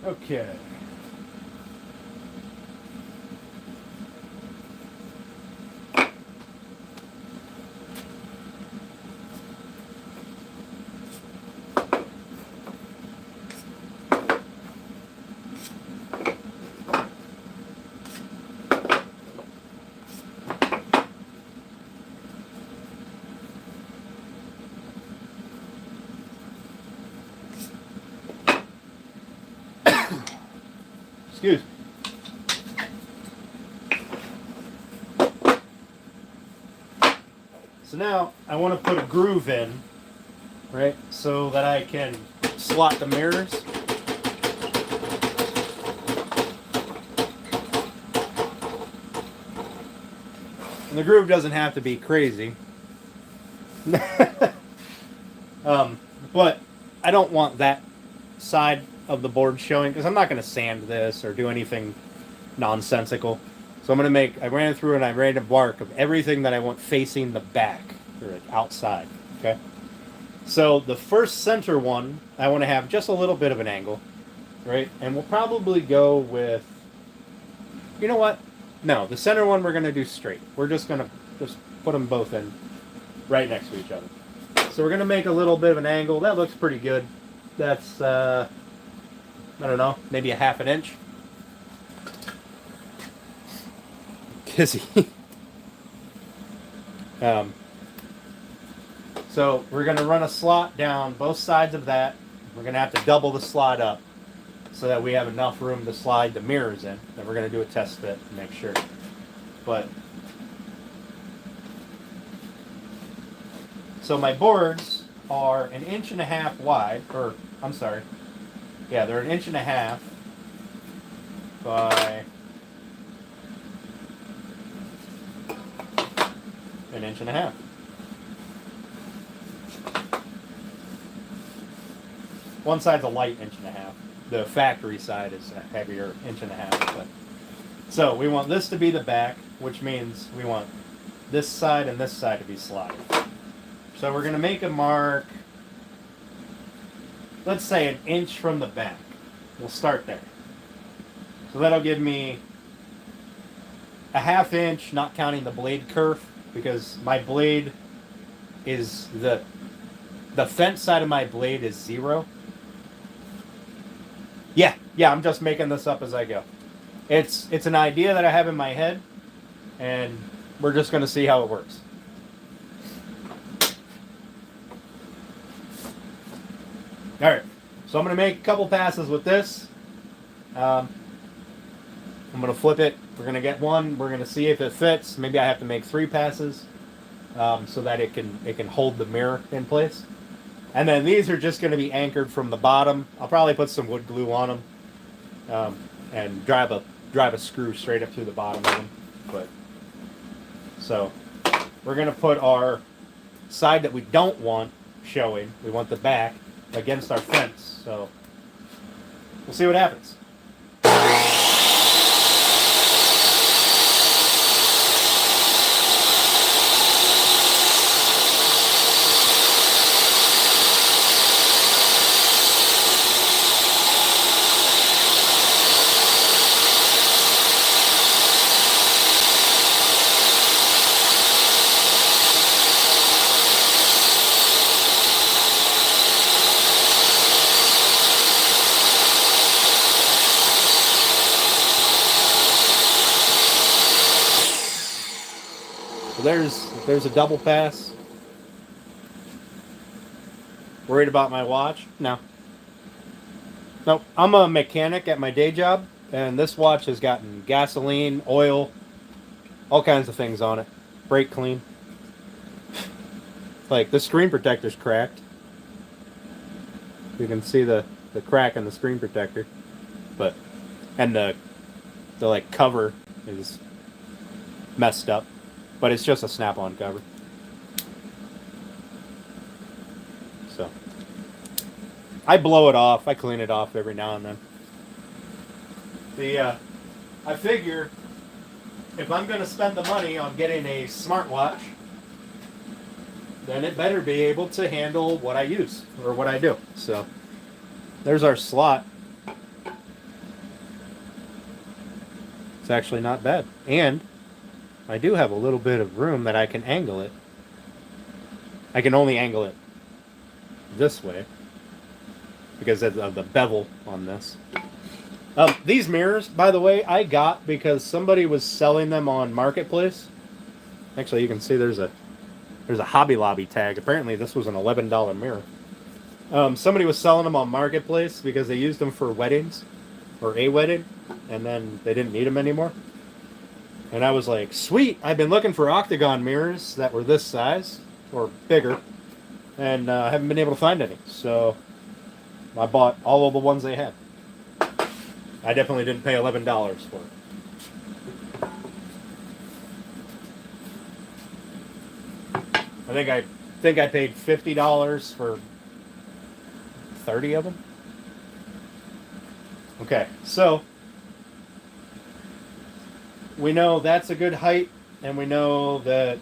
Okay. Excuse me. So now I want to put a groove in, right, so that I can slot the mirrors. And the groove doesn't have to be crazy. But I don't want that side of the board showing, because I'm not going to sand this or do anything nonsensical. So I'm going to make, I ran through and I ran a mark of everything that I want facing the back, or outside, okay? So the first center one, I want to have just a little bit of an angle, right? And we'll probably go with, you know what? No, the center one we're going to do straight. We're just going to just put them both in right next to each other. So we're going to make a little bit of an angle. That looks pretty good. That's, I don't know, maybe a ½ inch. Kizzy. So we're going to run a slot down both sides of that. We're going to have to double the slot up so that we have enough room to slide the mirrors in. Then we're going to do a test fit to make sure. But so my boards are 1.5 inches wide, or I'm sorry, yeah, they're 1.5 inches by 1.5 inches. One side's a light 1.5 inches. The factory side is a heavier 1.5 inches. But so we want this to be the back, which means we want this side and this side to be slotted. So we're going to make a mark, let's say 1 inch from the back. We'll start there. So that'll give me a ½ inch, not counting the blade kerf, because my blade is the fence side of my blade is 0. Yeah, I'm just making this up as I go. It's an idea that I have in my head, and we're just going to see how it works. All right, so I'm going to make a couple passes with this. I'm going to flip it. We're going to get one. We're going to see if it fits. Maybe I have to make 3 passes so that it can hold the mirror in place. And then these are just going to be anchored from the bottom. I'll probably put some wood glue on them and drive a screw straight up through the bottom of them. But so we're going to put our side that we don't want showing. We want the back against our fence. So we'll see what happens. So there's a double pass. Worried about my watch? No. Nope. I'm a mechanic at my day job, and this watch has gotten gasoline, oil, all kinds of things on it. Brake clean. Like, the screen protector's cracked. You can see the crack in the screen protector. But, and the like cover is messed up. But it's just a snap-on cover. So I blow it off. I clean it off every now and then. I figure if I'm going to spend the money on getting a smartwatch, then it better be able to handle what I use or what I do. So there's our slot. It's actually not bad. And I do have a little bit of room that I can angle it. I can only angle it this way because of the bevel on this. These mirrors, by the way, I got because somebody was selling them on Marketplace. Actually, you can see there's a Hobby Lobby tag. Apparently, this was an $11 mirror. Somebody was selling them on Marketplace because they used them for weddings. or A-wedded, and then they didn't need them anymore. And I was like, sweet, I've been looking for octagon mirrors that were this size or bigger, and I haven't been able to find any. So I bought all of the ones they had. I definitely didn't pay $11 for it. I think I paid $50 for 30 of them. Okay, so we know that's a good height, and we know that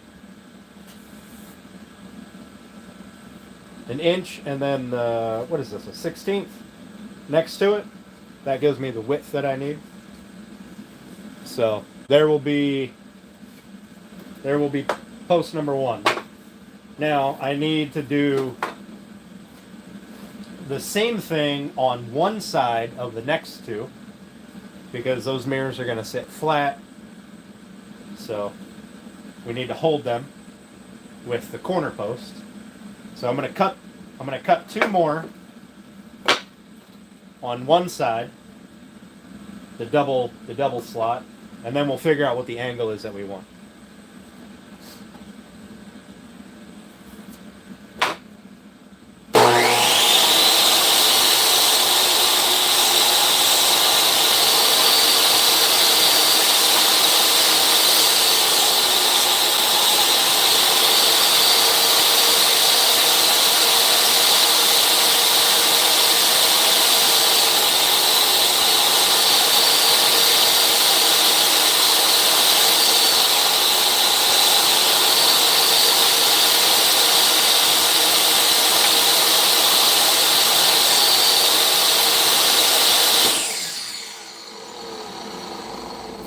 an inch, and then what is this, a 16th next to it? That gives me the width that I need. So there will be post number 1. Now I need to do the same thing on one side of the next two, because those mirrors are going to sit flat. So we need to hold them with the corner post. So I'm going to cut 2 more on one side, the double slot, and then we'll figure out what the angle is that we want.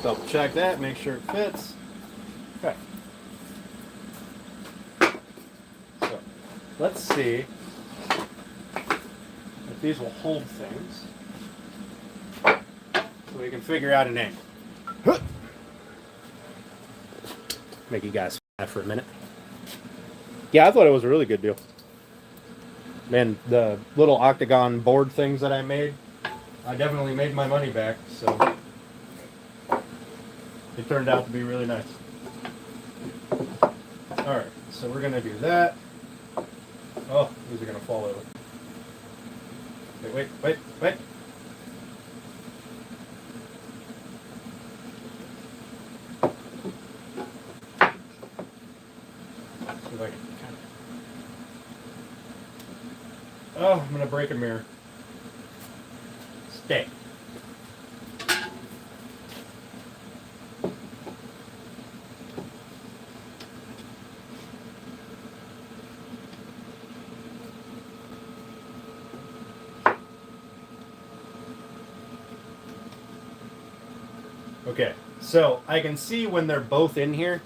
Double check that, make sure it fits. Okay. So let's see if these will hold things, so we can figure out an angle. Make you guys laugh for a minute. Yeah, I thought it was a really good deal. Man, the little octagon board things that I made, I definitely made my money back, so it turned out to be really nice. Alright, so we're going to do that. Oh, these are going to fall over. Wait. See if I can kind of... Oh, I'm going to break a mirror. Stay. Okay, so I can see when they're both in here.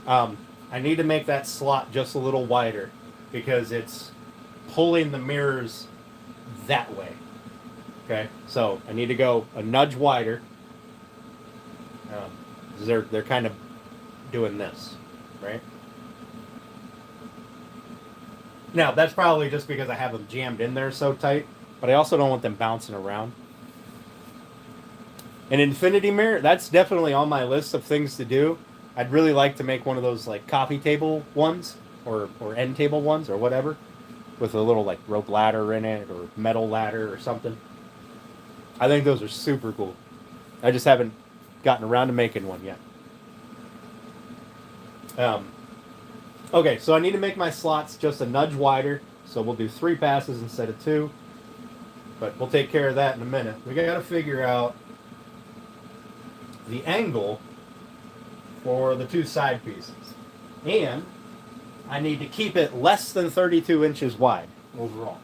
I need to make that slot just a little wider because it's pulling the mirrors that way. Okay, so I need to go a nudge wider. They're kind of doing this, right? Now that's probably just because I have them jammed in there so tight. But I also don't want them bouncing around. An infinity mirror, that's definitely on my list of things to do. I'd really like to make one of those like coffee table ones or end table ones or whatever, with a little like rope ladder in it or metal ladder or something. I think those are super cool. I just haven't gotten around to making one yet. Okay, so I need to make my slots just a nudge wider. So we'll do 3 passes instead of 2. But we'll take care of that in a minute. We got to figure out the angle for the 2 side pieces. And I need to keep it less than 32 inches wide overall.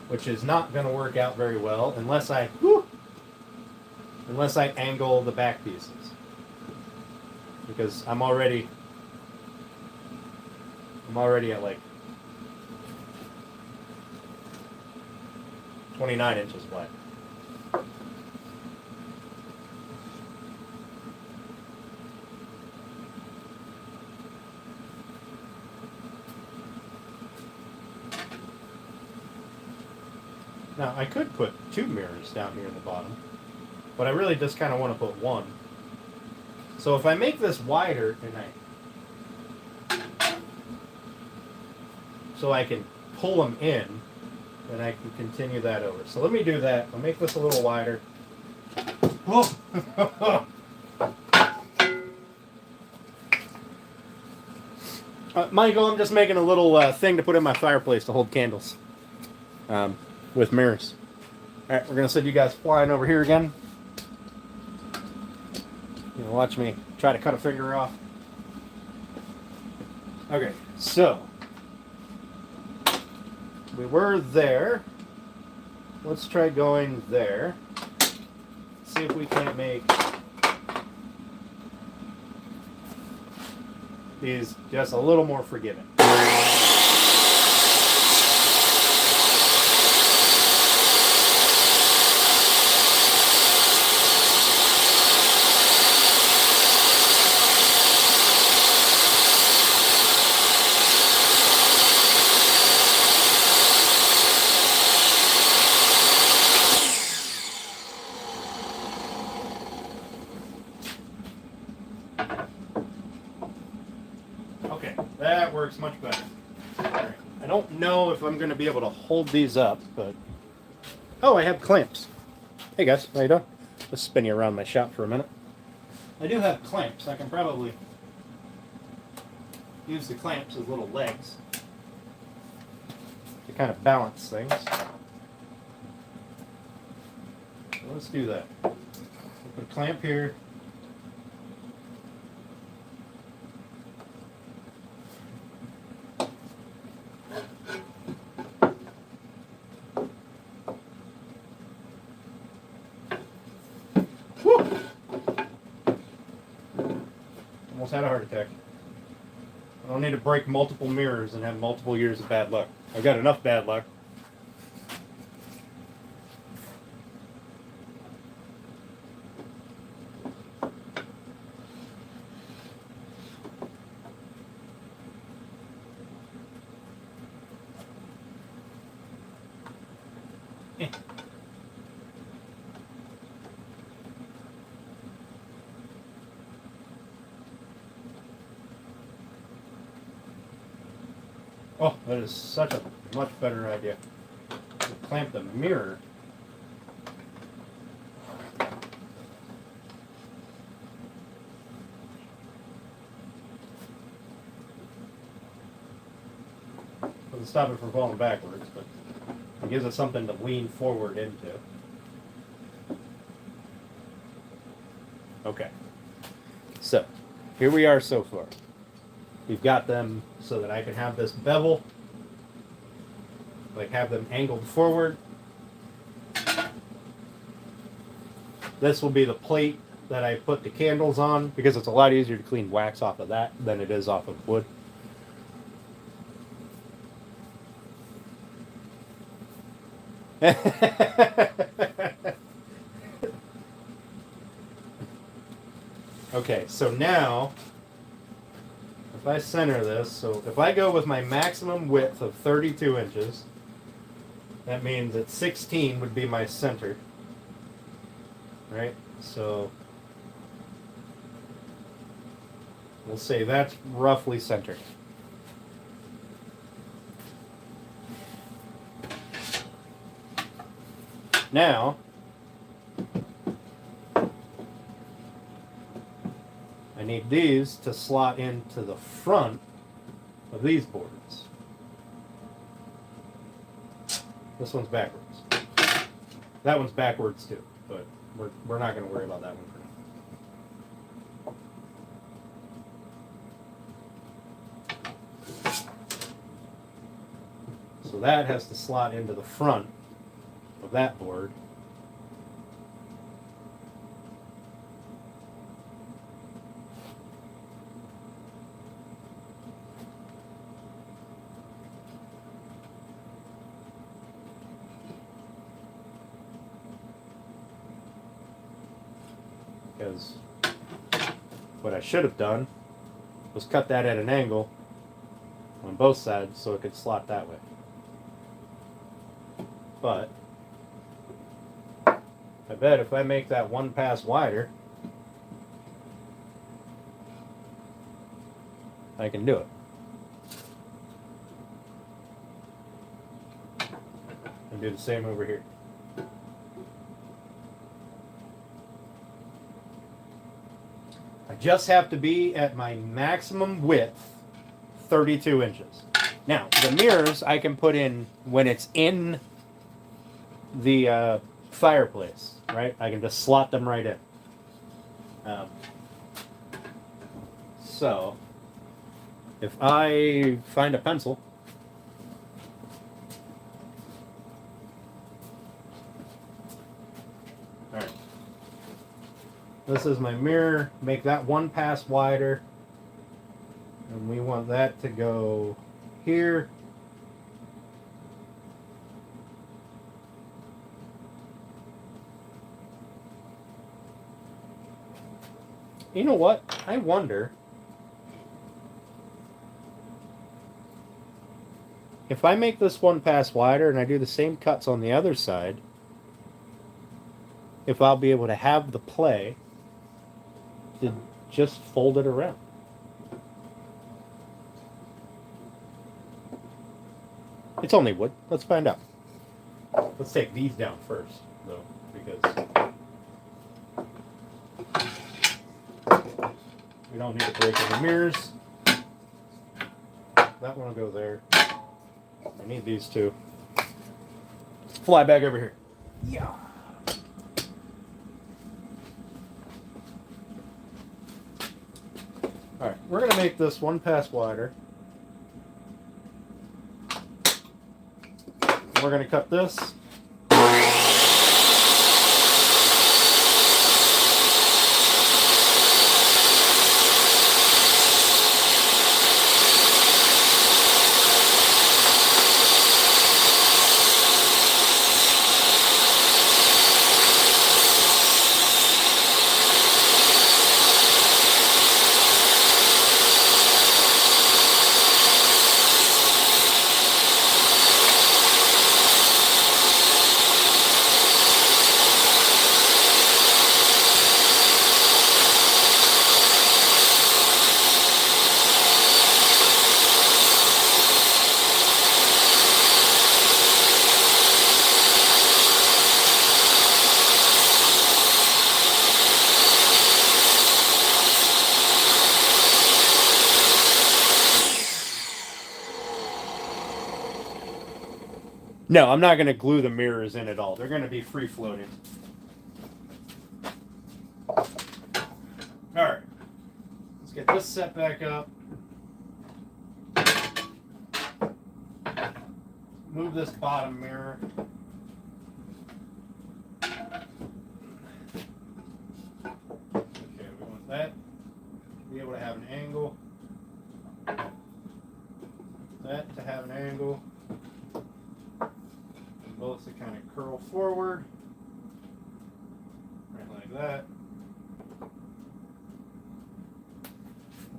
Which is not going to work out very well unless I angle the back pieces. Because I'm already at like 29 inches wide. Now, I could put 2 mirrors down here at the bottom, but I really just kind of want to put 1. So if I make this wider, so I can pull them in, then I can continue that over. So let me do that. I'll make this a little wider. Whoa! Michael, I'm just making a little thing to put in my fireplace to hold candles with mirrors. All right, we're going to send you guys flying over here again. You know, watch me try to cut a finger off. Okay, so we were there. Let's try going there. See if we can't make these just a little more forgiving. Okay, that works much better. Right. I don't know if I'm going to be able to hold these up, but... Oh, I have clamps. Hey guys, how you doing? Let's spin you around my shop for a minute. I do have clamps. I can probably use the clamps as little legs to kind of balance things. So let's do that. I'll put a clamp here. Almost had a heart attack. I don't need to break multiple mirrors and have multiple years of bad luck. I've got enough bad luck. Oh, that is such a much better idea. To clamp the mirror. Doesn't stop it from falling backwards, but it gives us something to lean forward into. Okay. So, here we are so far. We've got them so that I can have this bevel, like have them angled forward. This will be the plate that I put the candles on, because it's a lot easier to clean wax off of that than it is off of wood. Okay, so now if I center this, so if I go with my maximum width of 32 inches, that means that 16 would be my center, right? So we'll say that's roughly centered. Now, I need these to slot into the front of these boards. This one's backwards. That one's backwards too, but we're not going to worry about that one for now. So that has to slot into the front of that board. Because what I should have done was cut that at an angle on both sides so it could slot that way. But bet if I make that one pass wider, I can do it. And do the same over here. I just have to be at my maximum width, 32 inches. Now, the mirrors I can put in when it's in the fireplace, right? I can just slot them right in. So, if I find a pencil, all right. This is my mirror. Make that one pass wider, and we want that to go here. You know what? I wonder if I make this one pass wider and I do the same cuts on the other side, if I'll be able to have the play to just fold it around. It's only wood. Let's find out. Let's take these down first, though, because we don't need to break any mirrors. That one will go there. I need these two. Fly back over here. Yeah. Alright, we're going to make this one pass wider. We're going to cut this. No, I'm not going to glue the mirrors in at all. They're going to be free floating. Alright. Let's get this set back up. Move this bottom mirror. Okay, we want that to be able to have an angle. That to have an angle. Both to kind of curl forward, right like that.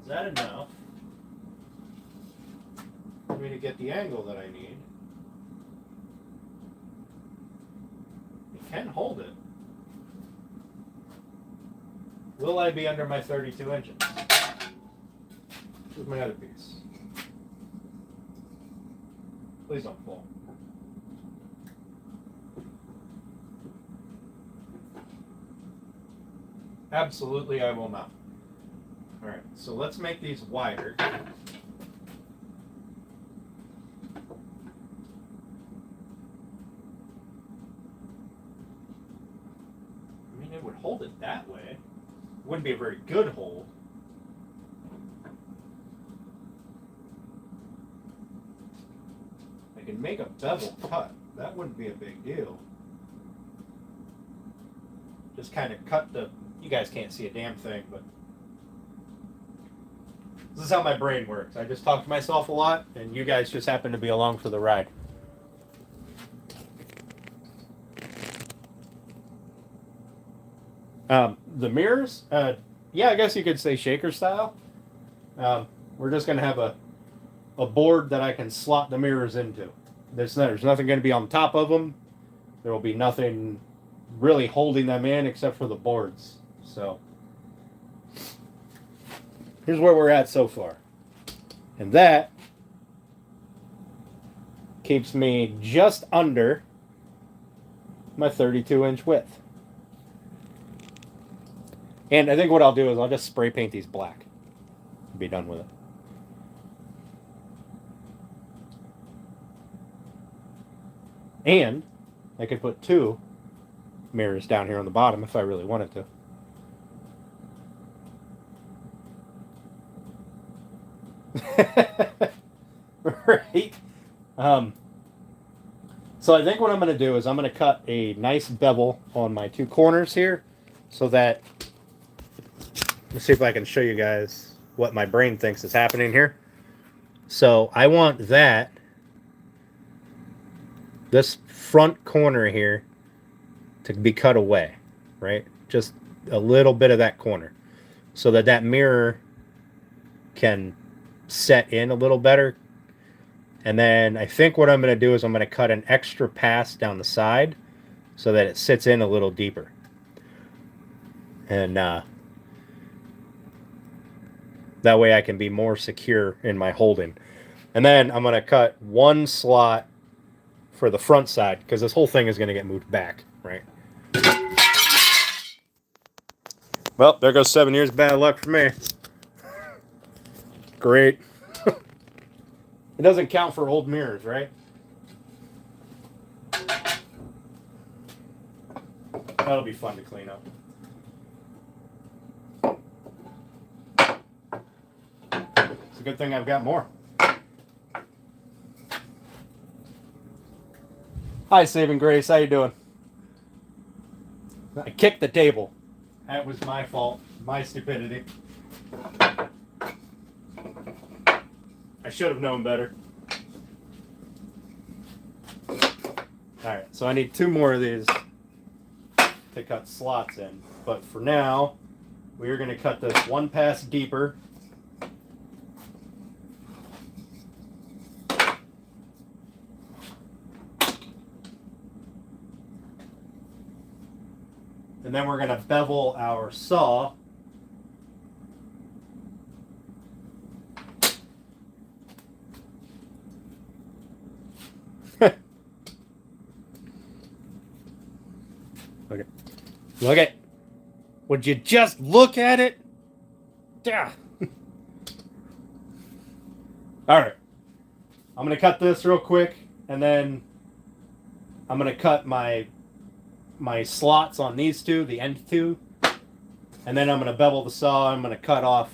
Is that enough for me to get the angle that I need? It can hold it. Will I be under my 32 inches? Where's my other piece? Please don't fall. Absolutely, I will not. All right, so let's make these wider. I mean, it would hold it that way. Wouldn't be a very good hold. I can make a bevel cut. That wouldn't be a big deal. Just kind of cut the... You guys can't see a damn thing, but this is how my brain works. I just talk to myself a lot, and you guys just happen to be along for the ride. The mirrors, yeah, I guess you could say shaker style. We're just going to have a board that I can slot the mirrors into. There's nothing going to be on top of them. There will be nothing really holding them in except for the boards. So here's where we're at so far. And that keeps me just under my 32-inch width. And I think what I'll do is I'll just spray paint these black. Be done with it. And I could put 2 mirrors down here on the bottom if I really wanted to. Right? So I think what I'm going to do is I'm going to cut a nice bevel on my 2 corners here so that, let's see if I can show you guys what my brain thinks is happening here. So I want this front corner here to be cut away, right? Just a little bit of that corner so that mirror can set in a little better. And then I think what I'm going to do is I'm going to cut an extra pass down the side so that it sits in a little deeper. And that way I can be more secure in my holding. And then I'm going to cut 1 slot for the front side because this whole thing is going to get moved back, right? Well, there goes 7 years of bad luck for me. Great. It doesn't count for old mirrors, right? That'll be fun to clean up. It's a good thing I've got more. Hi, Saving Grace. How you doing? I kicked the table. That was my fault. My stupidity. I should have known better. Alright, so I need 2 more of these to cut slots in. But for now, we are going to cut this 1 pass deeper. And then we're going to bevel our saw. Look at. Would you just look at it? Yeah. All right. I'm going to cut this real quick, and then I'm going to cut my slots on these 2, the end 2, and then I'm going to bevel the saw. I'm going to cut off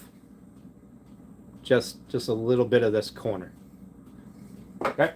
just a little bit of this corner. Okay.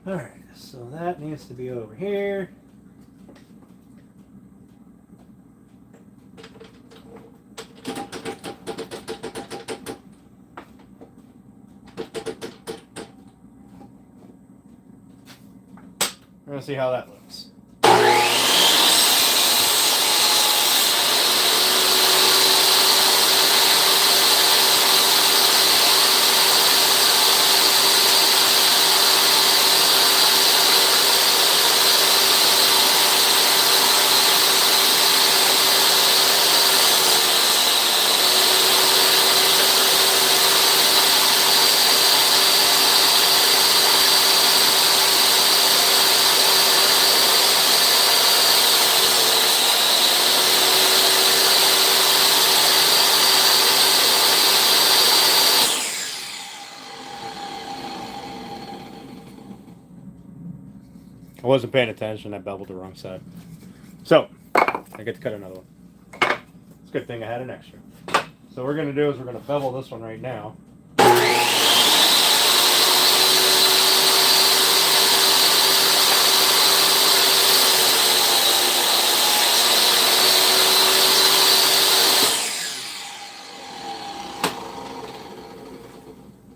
Alright, so that needs to be over here. We're going to see how that looks. I wasn't paying attention. I beveled the wrong side. So, I get to cut another one. It's a good thing I had an extra. So what we're going to do is we're going to bevel this one right now.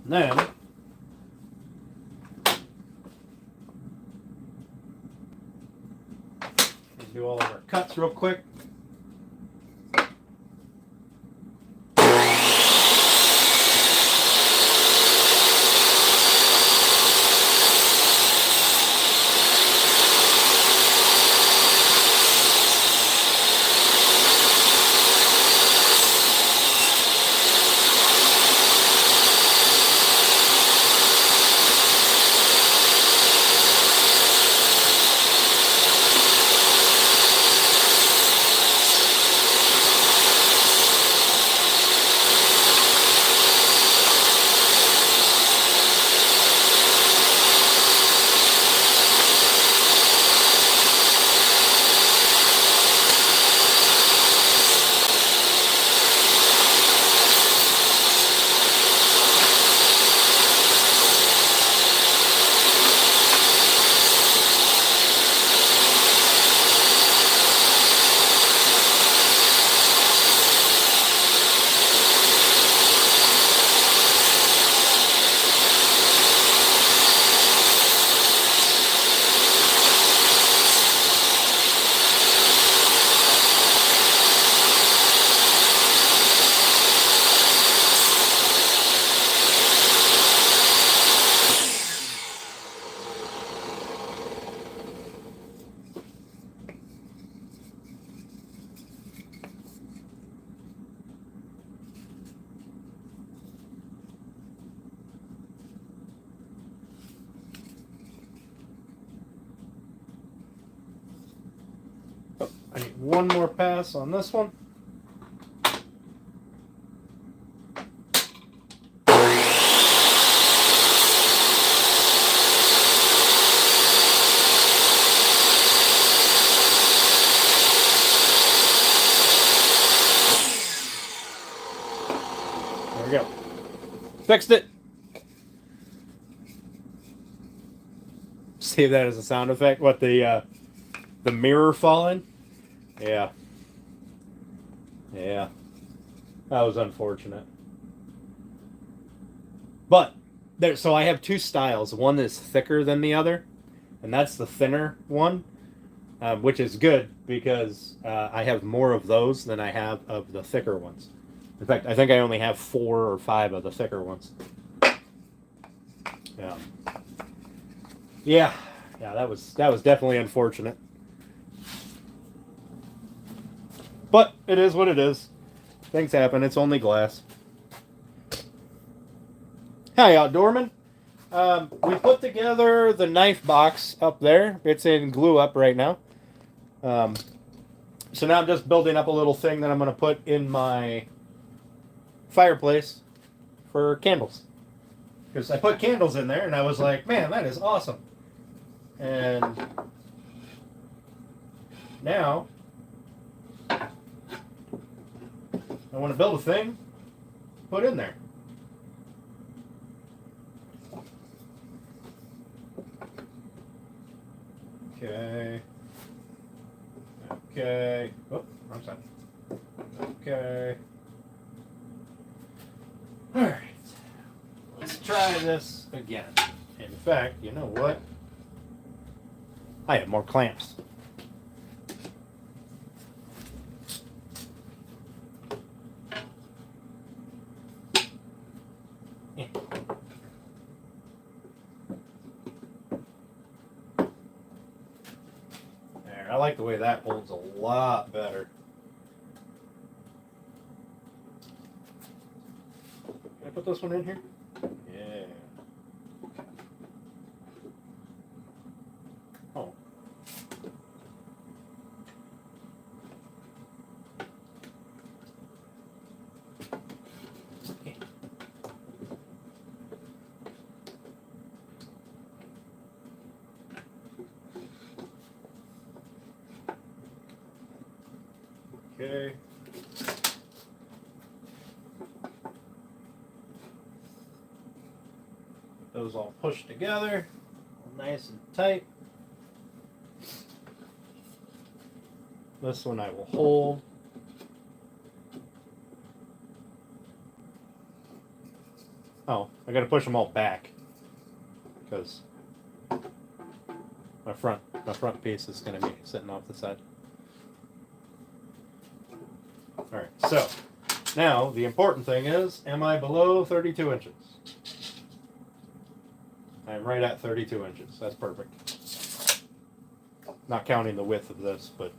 And then let's do all of our cuts real quick. I need one more pass on this one. There we go. Fixed it. Save that as a sound effect. What, the mirror falling? Yeah. Yeah. That was unfortunate. But there, so I have two styles. One is thicker than the other, and that's the thinner one, which is good because I have more of those than I have of the thicker ones. In fact, I think I only have 4 or 5 of the thicker ones. Yeah. Yeah. Yeah, that was definitely unfortunate. But it is what it is. Things happen. It's only glass. Hi, Outdoorman. We put together the knife box up there. It's in glue up right now. So now I'm just building up a little thing that I'm going to put in my fireplace for candles. Because I put candles in there and I was like, man, that is awesome. And now I want to build a thing, put in there. Okay. Okay. Oh, wrong side. Okay. Alright. Let's try this again. In fact, you know what? I have more clamps. There, I like the way that holds a lot better. Can I put this one in here? Yeah. Oh. Okay. Those all pushed together, nice and tight. This one I will hold. Oh, I gotta push them all back because my front piece is gonna be sitting off the side. Alright, so now the important thing is, am I below 32 inches? I'm right at 32 inches. That's perfect. Not counting the width of this, but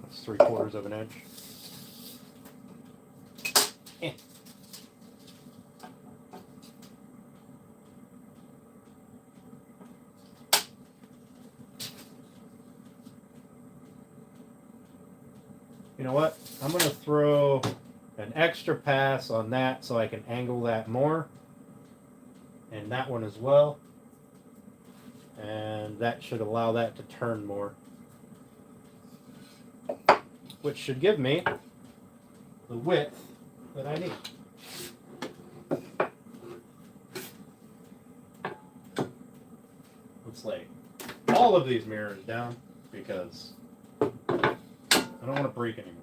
that's 3/4 of an inch. Eh. You know what? I'm going to throw an extra pass on that so I can angle that more. And that one as well. And that should allow that to turn more. Which should give me the width that I need. Let's lay all of these mirrors down because I don't want to break anymore.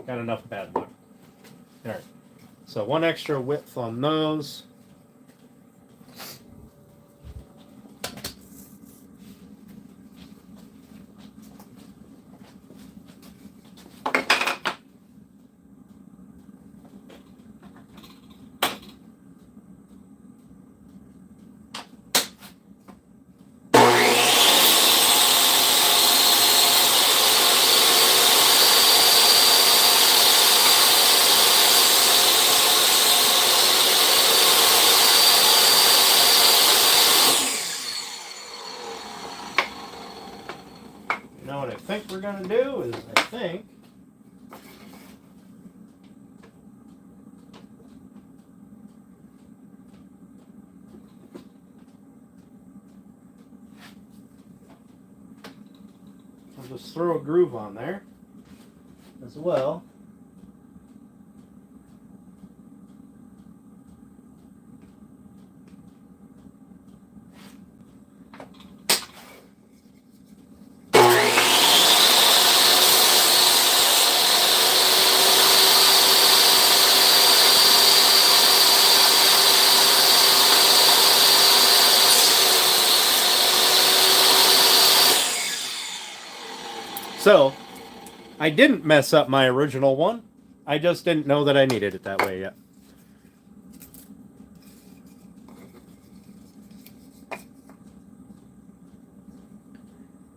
Got enough bad luck. Alright. So one extra width on those. You know what I think we're going to do is I think I'll just throw a groove on there as well. So, I didn't mess up my original one. I just didn't know that I needed it that way yet.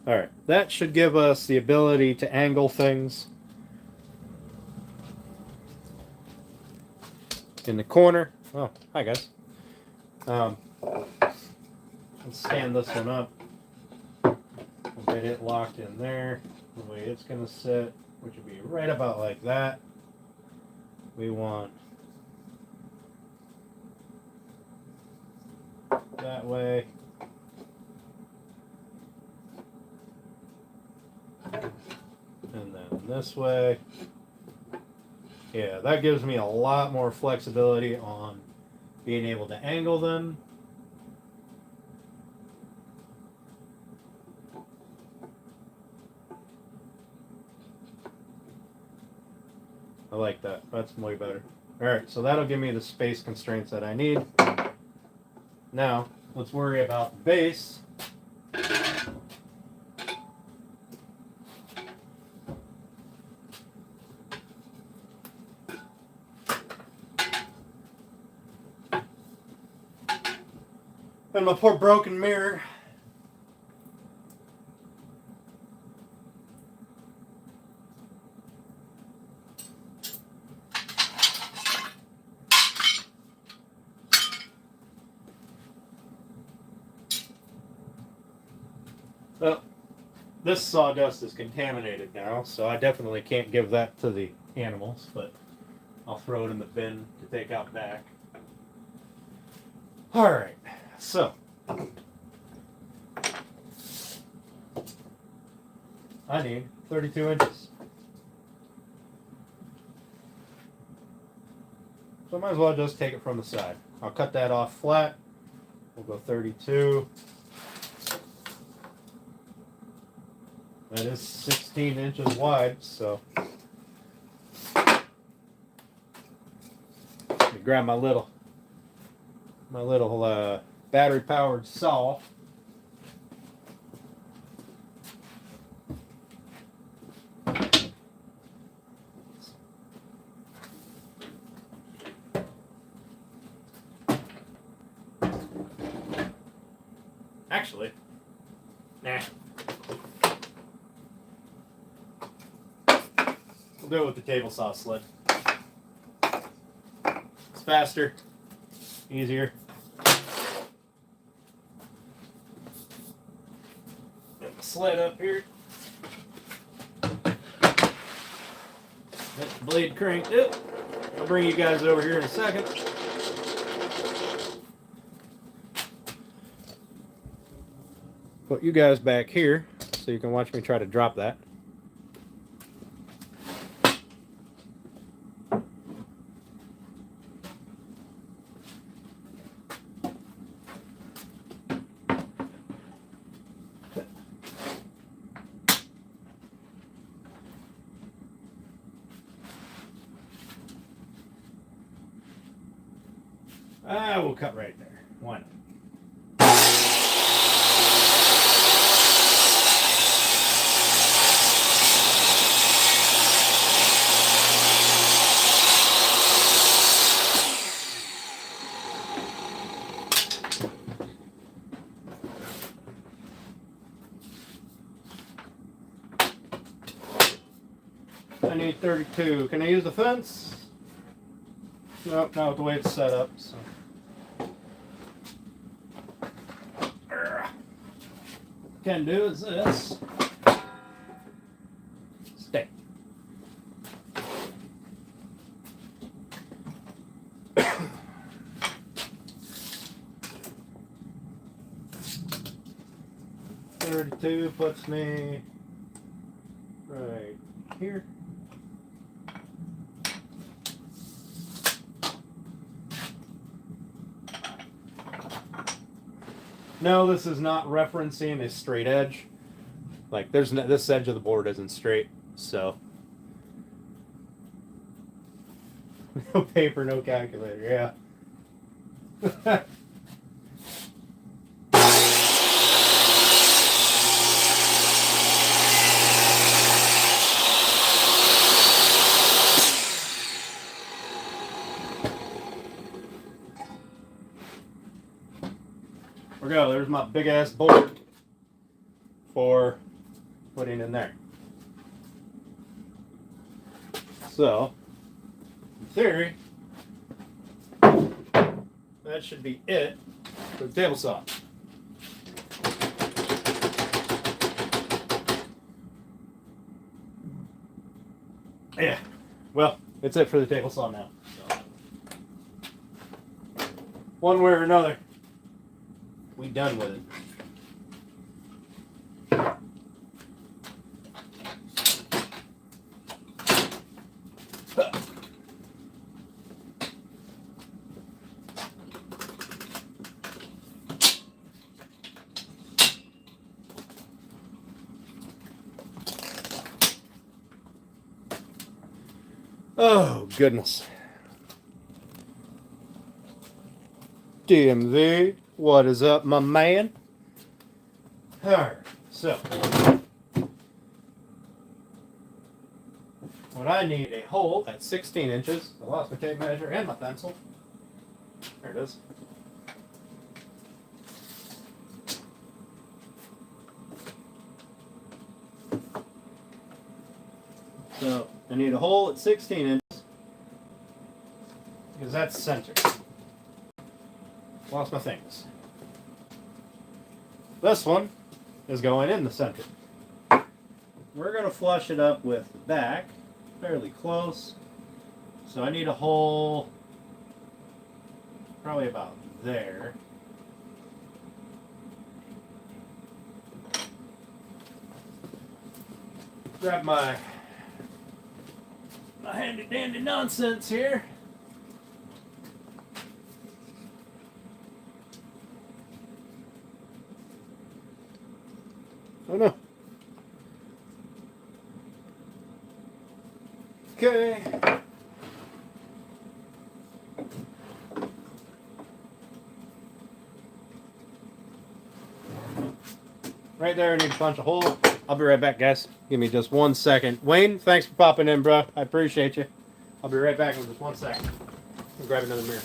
Alright, that should give us the ability to angle things in the corner. Oh, hi guys. Let's stand this one up. We'll get it locked in there. The way it's going to sit, which would be right about like that. We want that way. And then this way. Yeah, that gives me a lot more flexibility on being able to angle them. I like that. That's way better. Alright, so that'll give me the space constraints that I need. Now, let's worry about the base. And my poor broken mirror. Well, This sawdust is contaminated now, so I definitely can't give that to the animals, but I'll throw it in the bin to take out back. Alright, so I need 32 inches. So I might as well just take it from the side. I'll cut that off flat. We'll go 32. That is 16 inches wide, so let me grab my little battery powered saw. Actually, nah. We'll do it with the table saw sled. It's faster, easier. Get the sled up here. Get the blade cranked up. I'll bring you guys over here in a second. Put you guys back here so you can watch me try to drop that. We'll cut right there. Why not? I need 32. Can I use the fence? Nope, not with the way it's set up. So. Can do is this. Stay. $32 puts me right here. No, this is not referencing a straight edge. Like, there's no, this edge of the board isn't straight, so. No paper, no calculator, yeah. There we go. There's my big ass board for putting in there. So, in theory, that should be it for the table saw. Yeah. Well, it's it for the table saw now. So, one way or another, we done with it. Oh, goodness. DMV, what is up, my man? Alright, so when I need a hole at 16 inches, I lost my tape measure and my pencil. There it is. So I need a hole at 16 inches because that's center. Lost my things. This one is going in the center. we're going to flush it up with the back, fairly close. So I need a hole probably about there. Grab my handy dandy nonsense here. Oh no. Okay. Right there, I need to punch a hole. I'll be right back, guys. Give me just 1 second. Wayne, thanks for popping in, bro. I appreciate you. I'll be right back in just 1 second. I'll grab another mirror.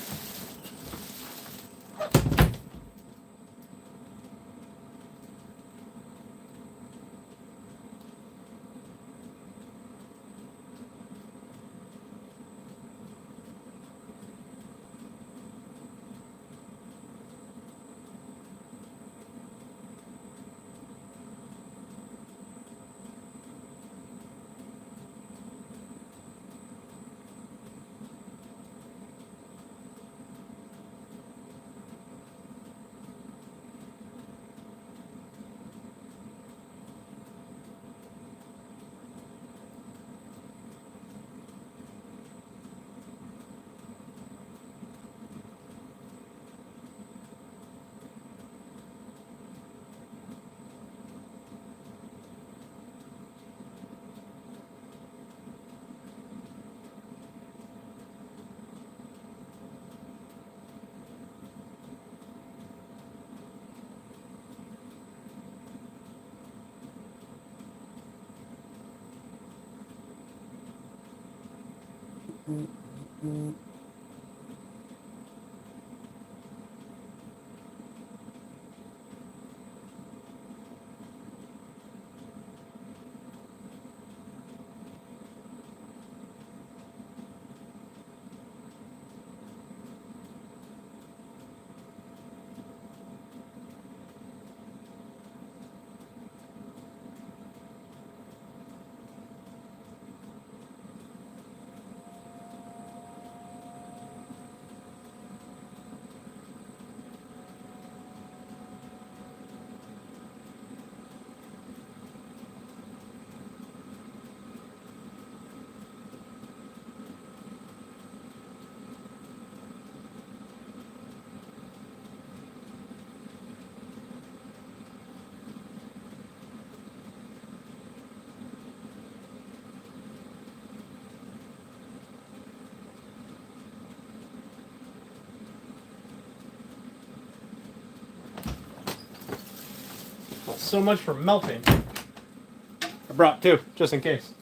So much for melting. I brought 2, just in case.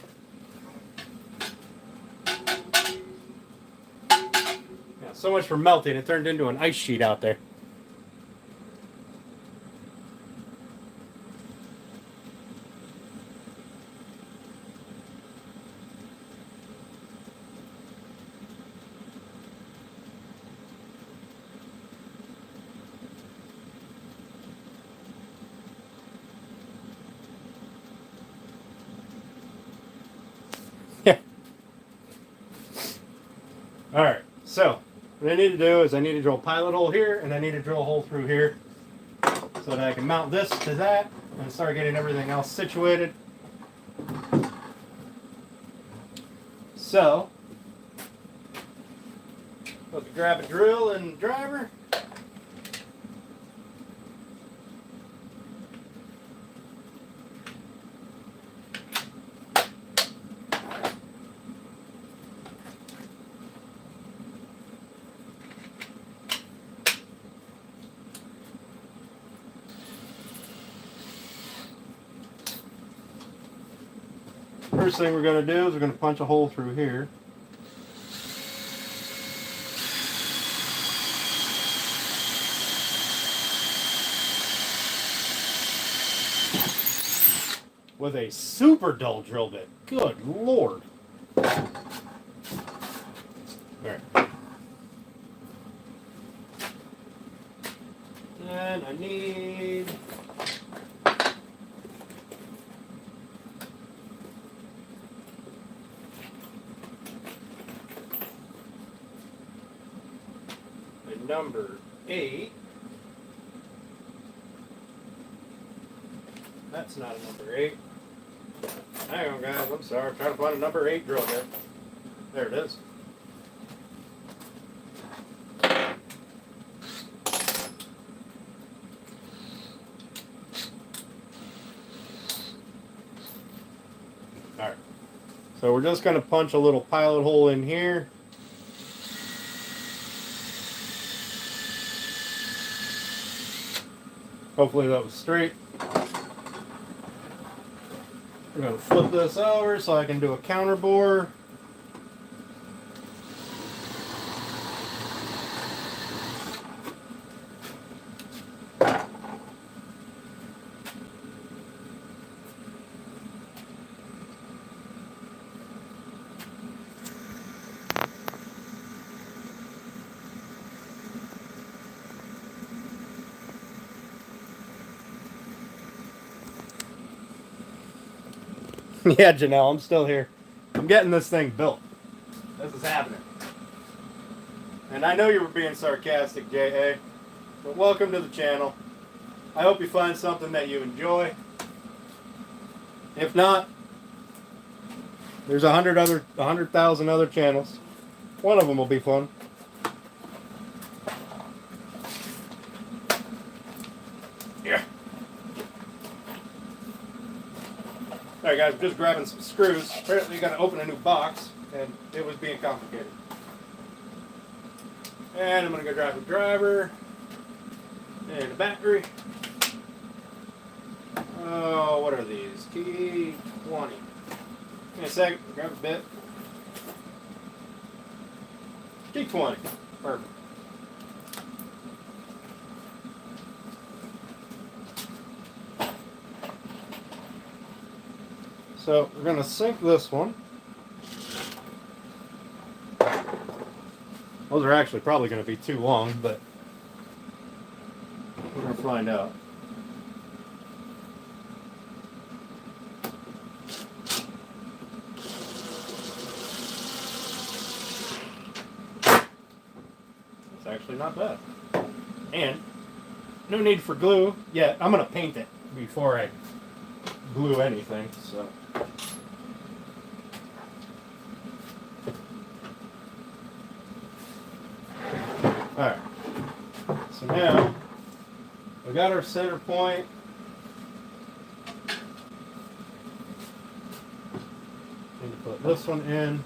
Yeah, so much for melting. It turned into an ice sheet out there. Yeah. Alright, so what I need to do is I need to drill a pilot hole here, and I need to drill a hole through here so that I can mount this to that and start getting everything else situated. So, let's grab a drill and driver. First thing we're going to do is we're going to punch a hole through here. With a super dull drill bit. Good lord. Alright. And I need number 8. That's not a number 8. Hang on, guys. I'm sorry. I'm trying to find a number 8 drill bit. There it is. Alright. So we're just going to punch a little pilot hole in here. Hopefully that was straight. We're going to flip this over so I can do a counter bore. Yeah, Janelle, I'm still here. I'm getting this thing built. This is happening. And I know you were being sarcastic, J.A., but welcome to the channel. I hope you find something that you enjoy. If not, there's 100,000 other channels. One of them will be fun. Yeah. Alright guys, I'm just grabbing some screws. Apparently you gotta open a new box, and it was being complicated. And I'm gonna go grab a driver and a battery. Oh, what are these? T20. Give me a second, grab a bit. T20. Perfect. So we're going to sink this one. Those are actually probably going to be too long, but we're going to find out. It's actually not bad. And no need for glue yet. I'm going to paint it before I glue anything, so. Alright, so now we got our center point. Need to put this one in.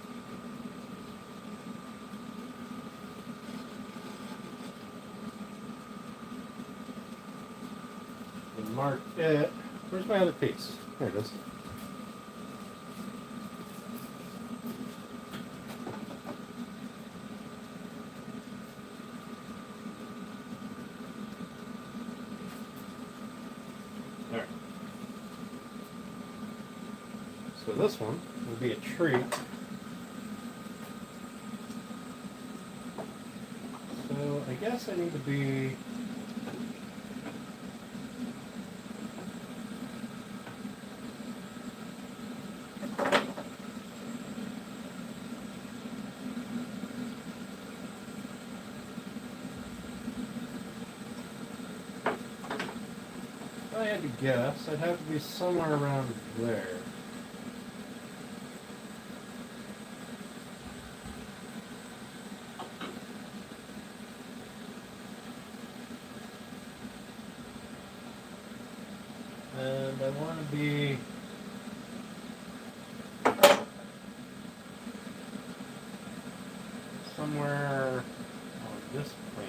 And mark it. Where's my other piece? There it is. Alright. So this one will be a tree. So I guess I need to be if I had to guess, I'd have to be somewhere around there. And I want to be somewhere on this plane.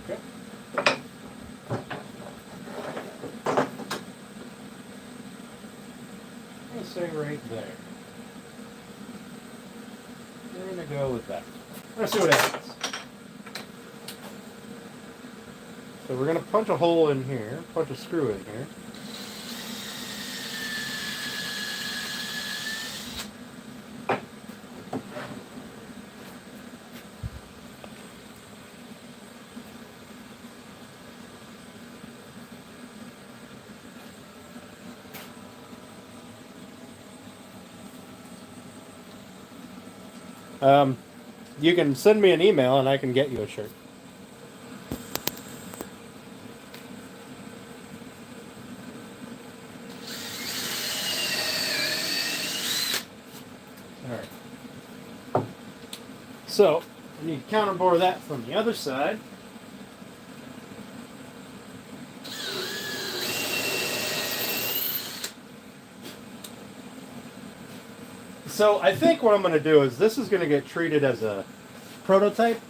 Okay. I'm going to say right there. We're going to go with that. Let's see what happens. So we're going to punch a hole in here, punch a screw in here. You can send me an email and I can get you a shirt. Alright. So, I need to counterbore that from the other side. So I think what I'm going to do is this is going to get treated as a prototype.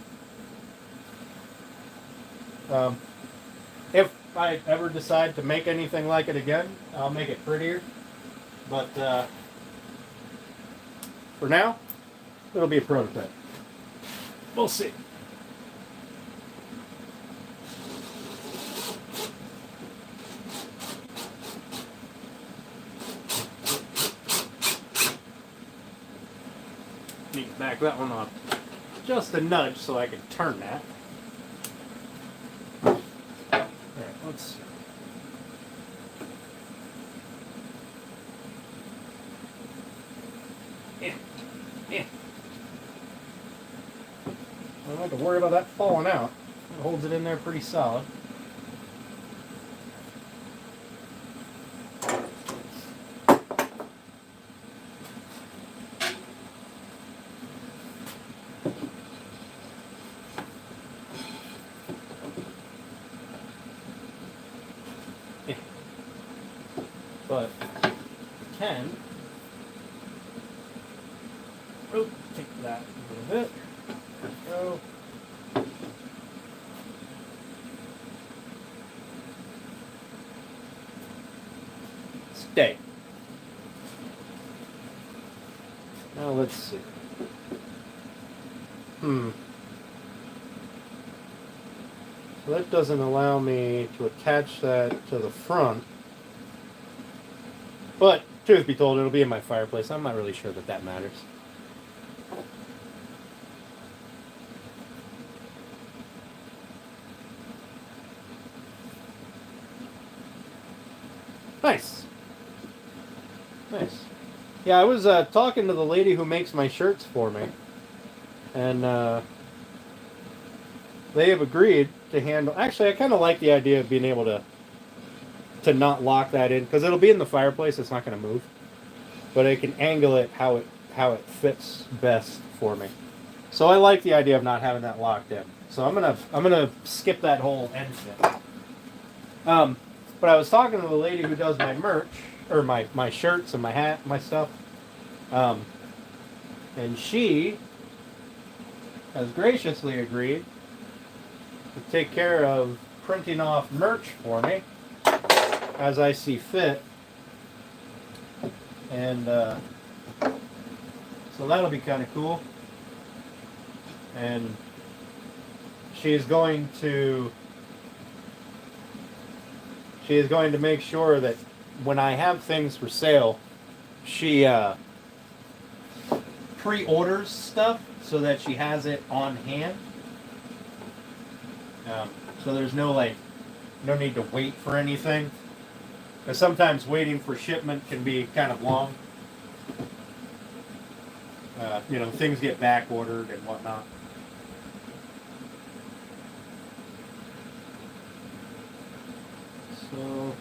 If I ever decide to make anything like it again, I'll make it prettier. But for now, it'll be a prototype. We'll see. Need to back that one off just a nudge so I can turn that. Alright, let's see. Yeah. I don't have to worry about that falling out. It holds it in there pretty solid. But can take that a little bit. There we go. Stay. Now let's see. So that doesn't allow me to attach that to the front. But, truth be told, it'll be in my fireplace. I'm not really sure that that matters. Nice. Nice. Yeah, I was talking to the lady who makes my shirts for me. And they have agreed to handle... Actually, I kind of like the idea of being able to not lock that in, because it'll be in the fireplace. It's not going to move, but I can angle it how it fits best for me. So I like the idea of not having that locked in. So I'm gonna skip that whole end fit. But I was talking to the lady who does my merch, or my shirts and my hat, my stuff, and she has graciously agreed to take care of printing off merch for me as I see fit. And so that'll be kind of cool. And she is going to make sure that when I have things for sale, she pre-orders stuff so that she has it on hand. So there's no need to wait for anything. Because sometimes waiting for shipment can be kind of long. Things get back ordered and whatnot. So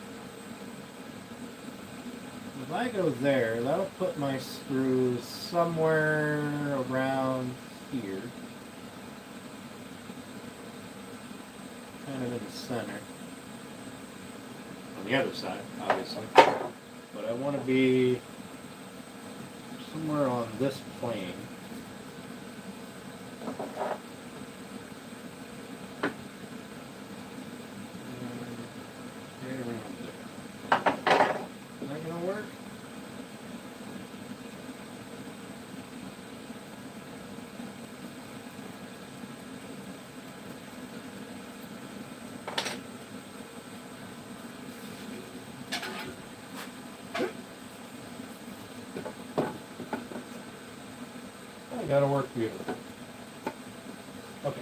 if I go there, that'll put my screws somewhere around here. Kind of in the center. On the other side, obviously. But I want to be somewhere on this plane. Right around there. Is that going to work? That'll work beautifully. Okay.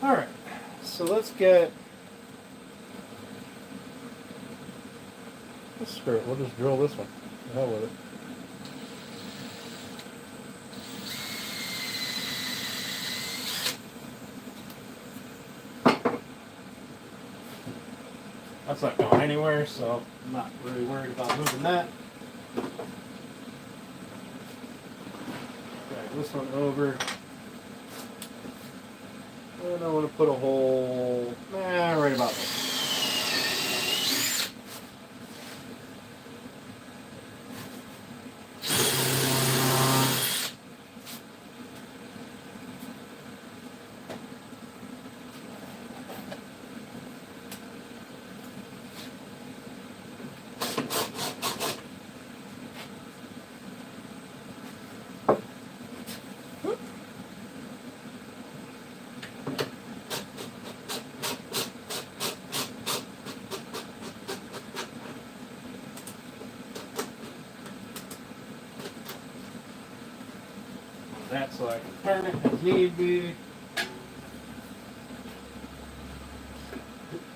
Alright, so let's get Screw it. We'll just drill this one. The hell with it. That's not going anywhere, so I'm not really worried about moving that. Drag this one over. And I want to put a hole, right about there. That so I can turn it as need be.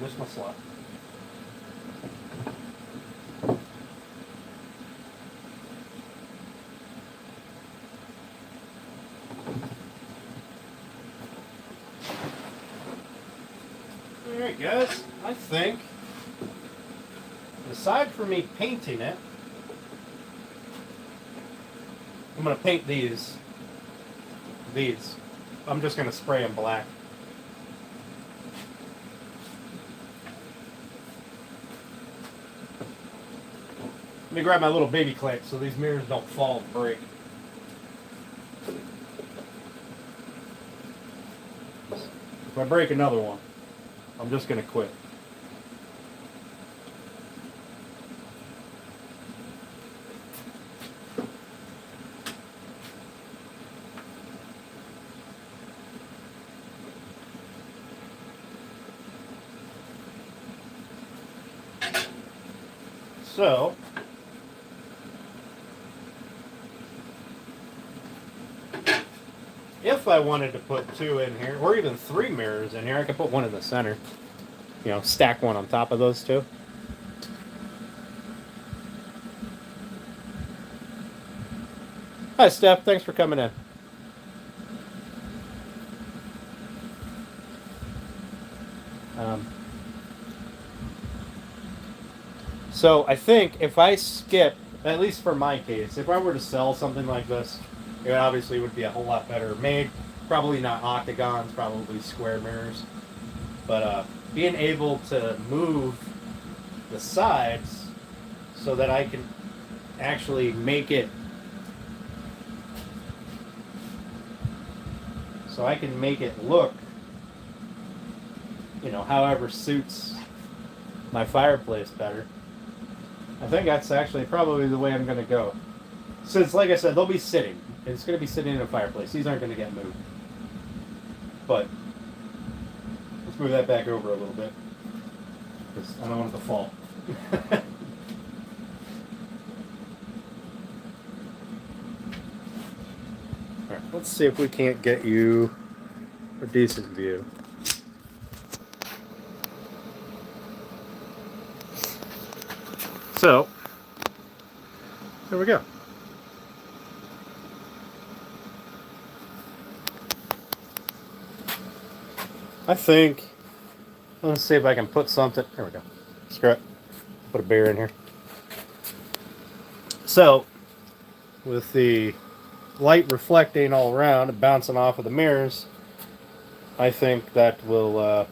Missed my slot. Alright guys, I think aside from me painting it, I'm going to paint these. I'm just going to spray them black. Let me grab my little baby clamp so these mirrors don't fall and break. If I break another one, I'm just going to quit. So, if I wanted to put 2 in here, or even 3 mirrors in here, I could put one in the center. You know, stack one on top of those 2. Hi, Steph. Thanks for coming in. So I think if I skip, at least for my case, if I were to sell something like this, it obviously would be a whole lot better made. Probably not octagons, probably square mirrors. But being able to move the sides so that I can actually make it look, you know, however suits my fireplace better. I think that's actually probably the way I'm going to go. Since, like I said, they'll be sitting. It's going to be sitting in a fireplace. These aren't going to get moved. But let's move that back over a little bit, because I don't want it to fall. Alright, let's see if we can't get you a decent view. So, there we go. I think, let's see if I can put something, there we go. Screw it. Put a bear in here. So, with the light reflecting all around and bouncing off of the mirrors, I think that will,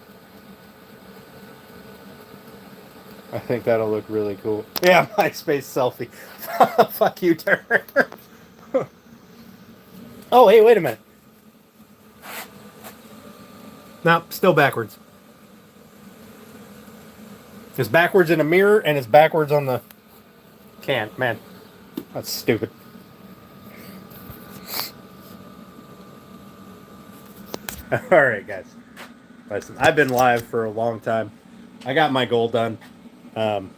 I think that'll look really cool. Yeah, MySpace selfie. Fuck you, Turner. Oh, hey, wait a minute. No, still backwards. It's backwards in a mirror, and it's backwards on the can. Man, that's stupid. Alright, guys. Listen, I've been live for a long time. I got my goal done. I'm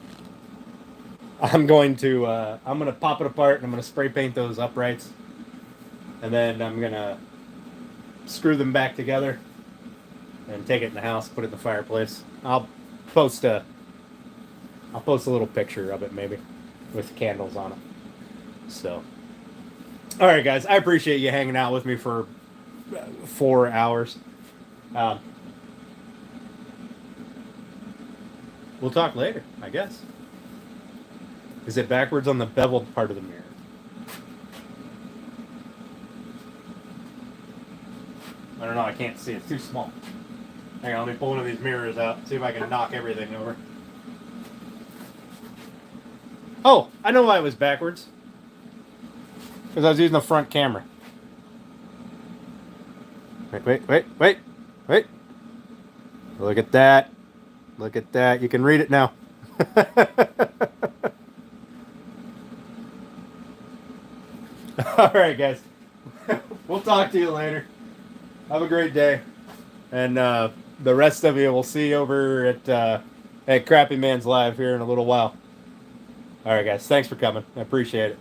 going to pop it apart and I'm going to spray paint those uprights, and then I'm going to screw them back together and take it in the house, put it in the fireplace. I'll post a I'll post a little picture of it maybe with candles on it. So, all right, guys, I appreciate you hanging out with me for 4 hours. We'll talk later, I guess. Is it backwards on the beveled part of the mirror? I don't know. I can't see. It's too small. Hang on, let me pull one of these mirrors out. See if I can knock everything over. Oh, I know why it was backwards. Because I was using the front camera. Wait. Look at that. Look at that. You can read it now. All right, guys. We'll talk to you later. Have a great day. And the rest of you, we'll see you over at Crappy Man's Live here in a little while. All right, guys. Thanks for coming. I appreciate it.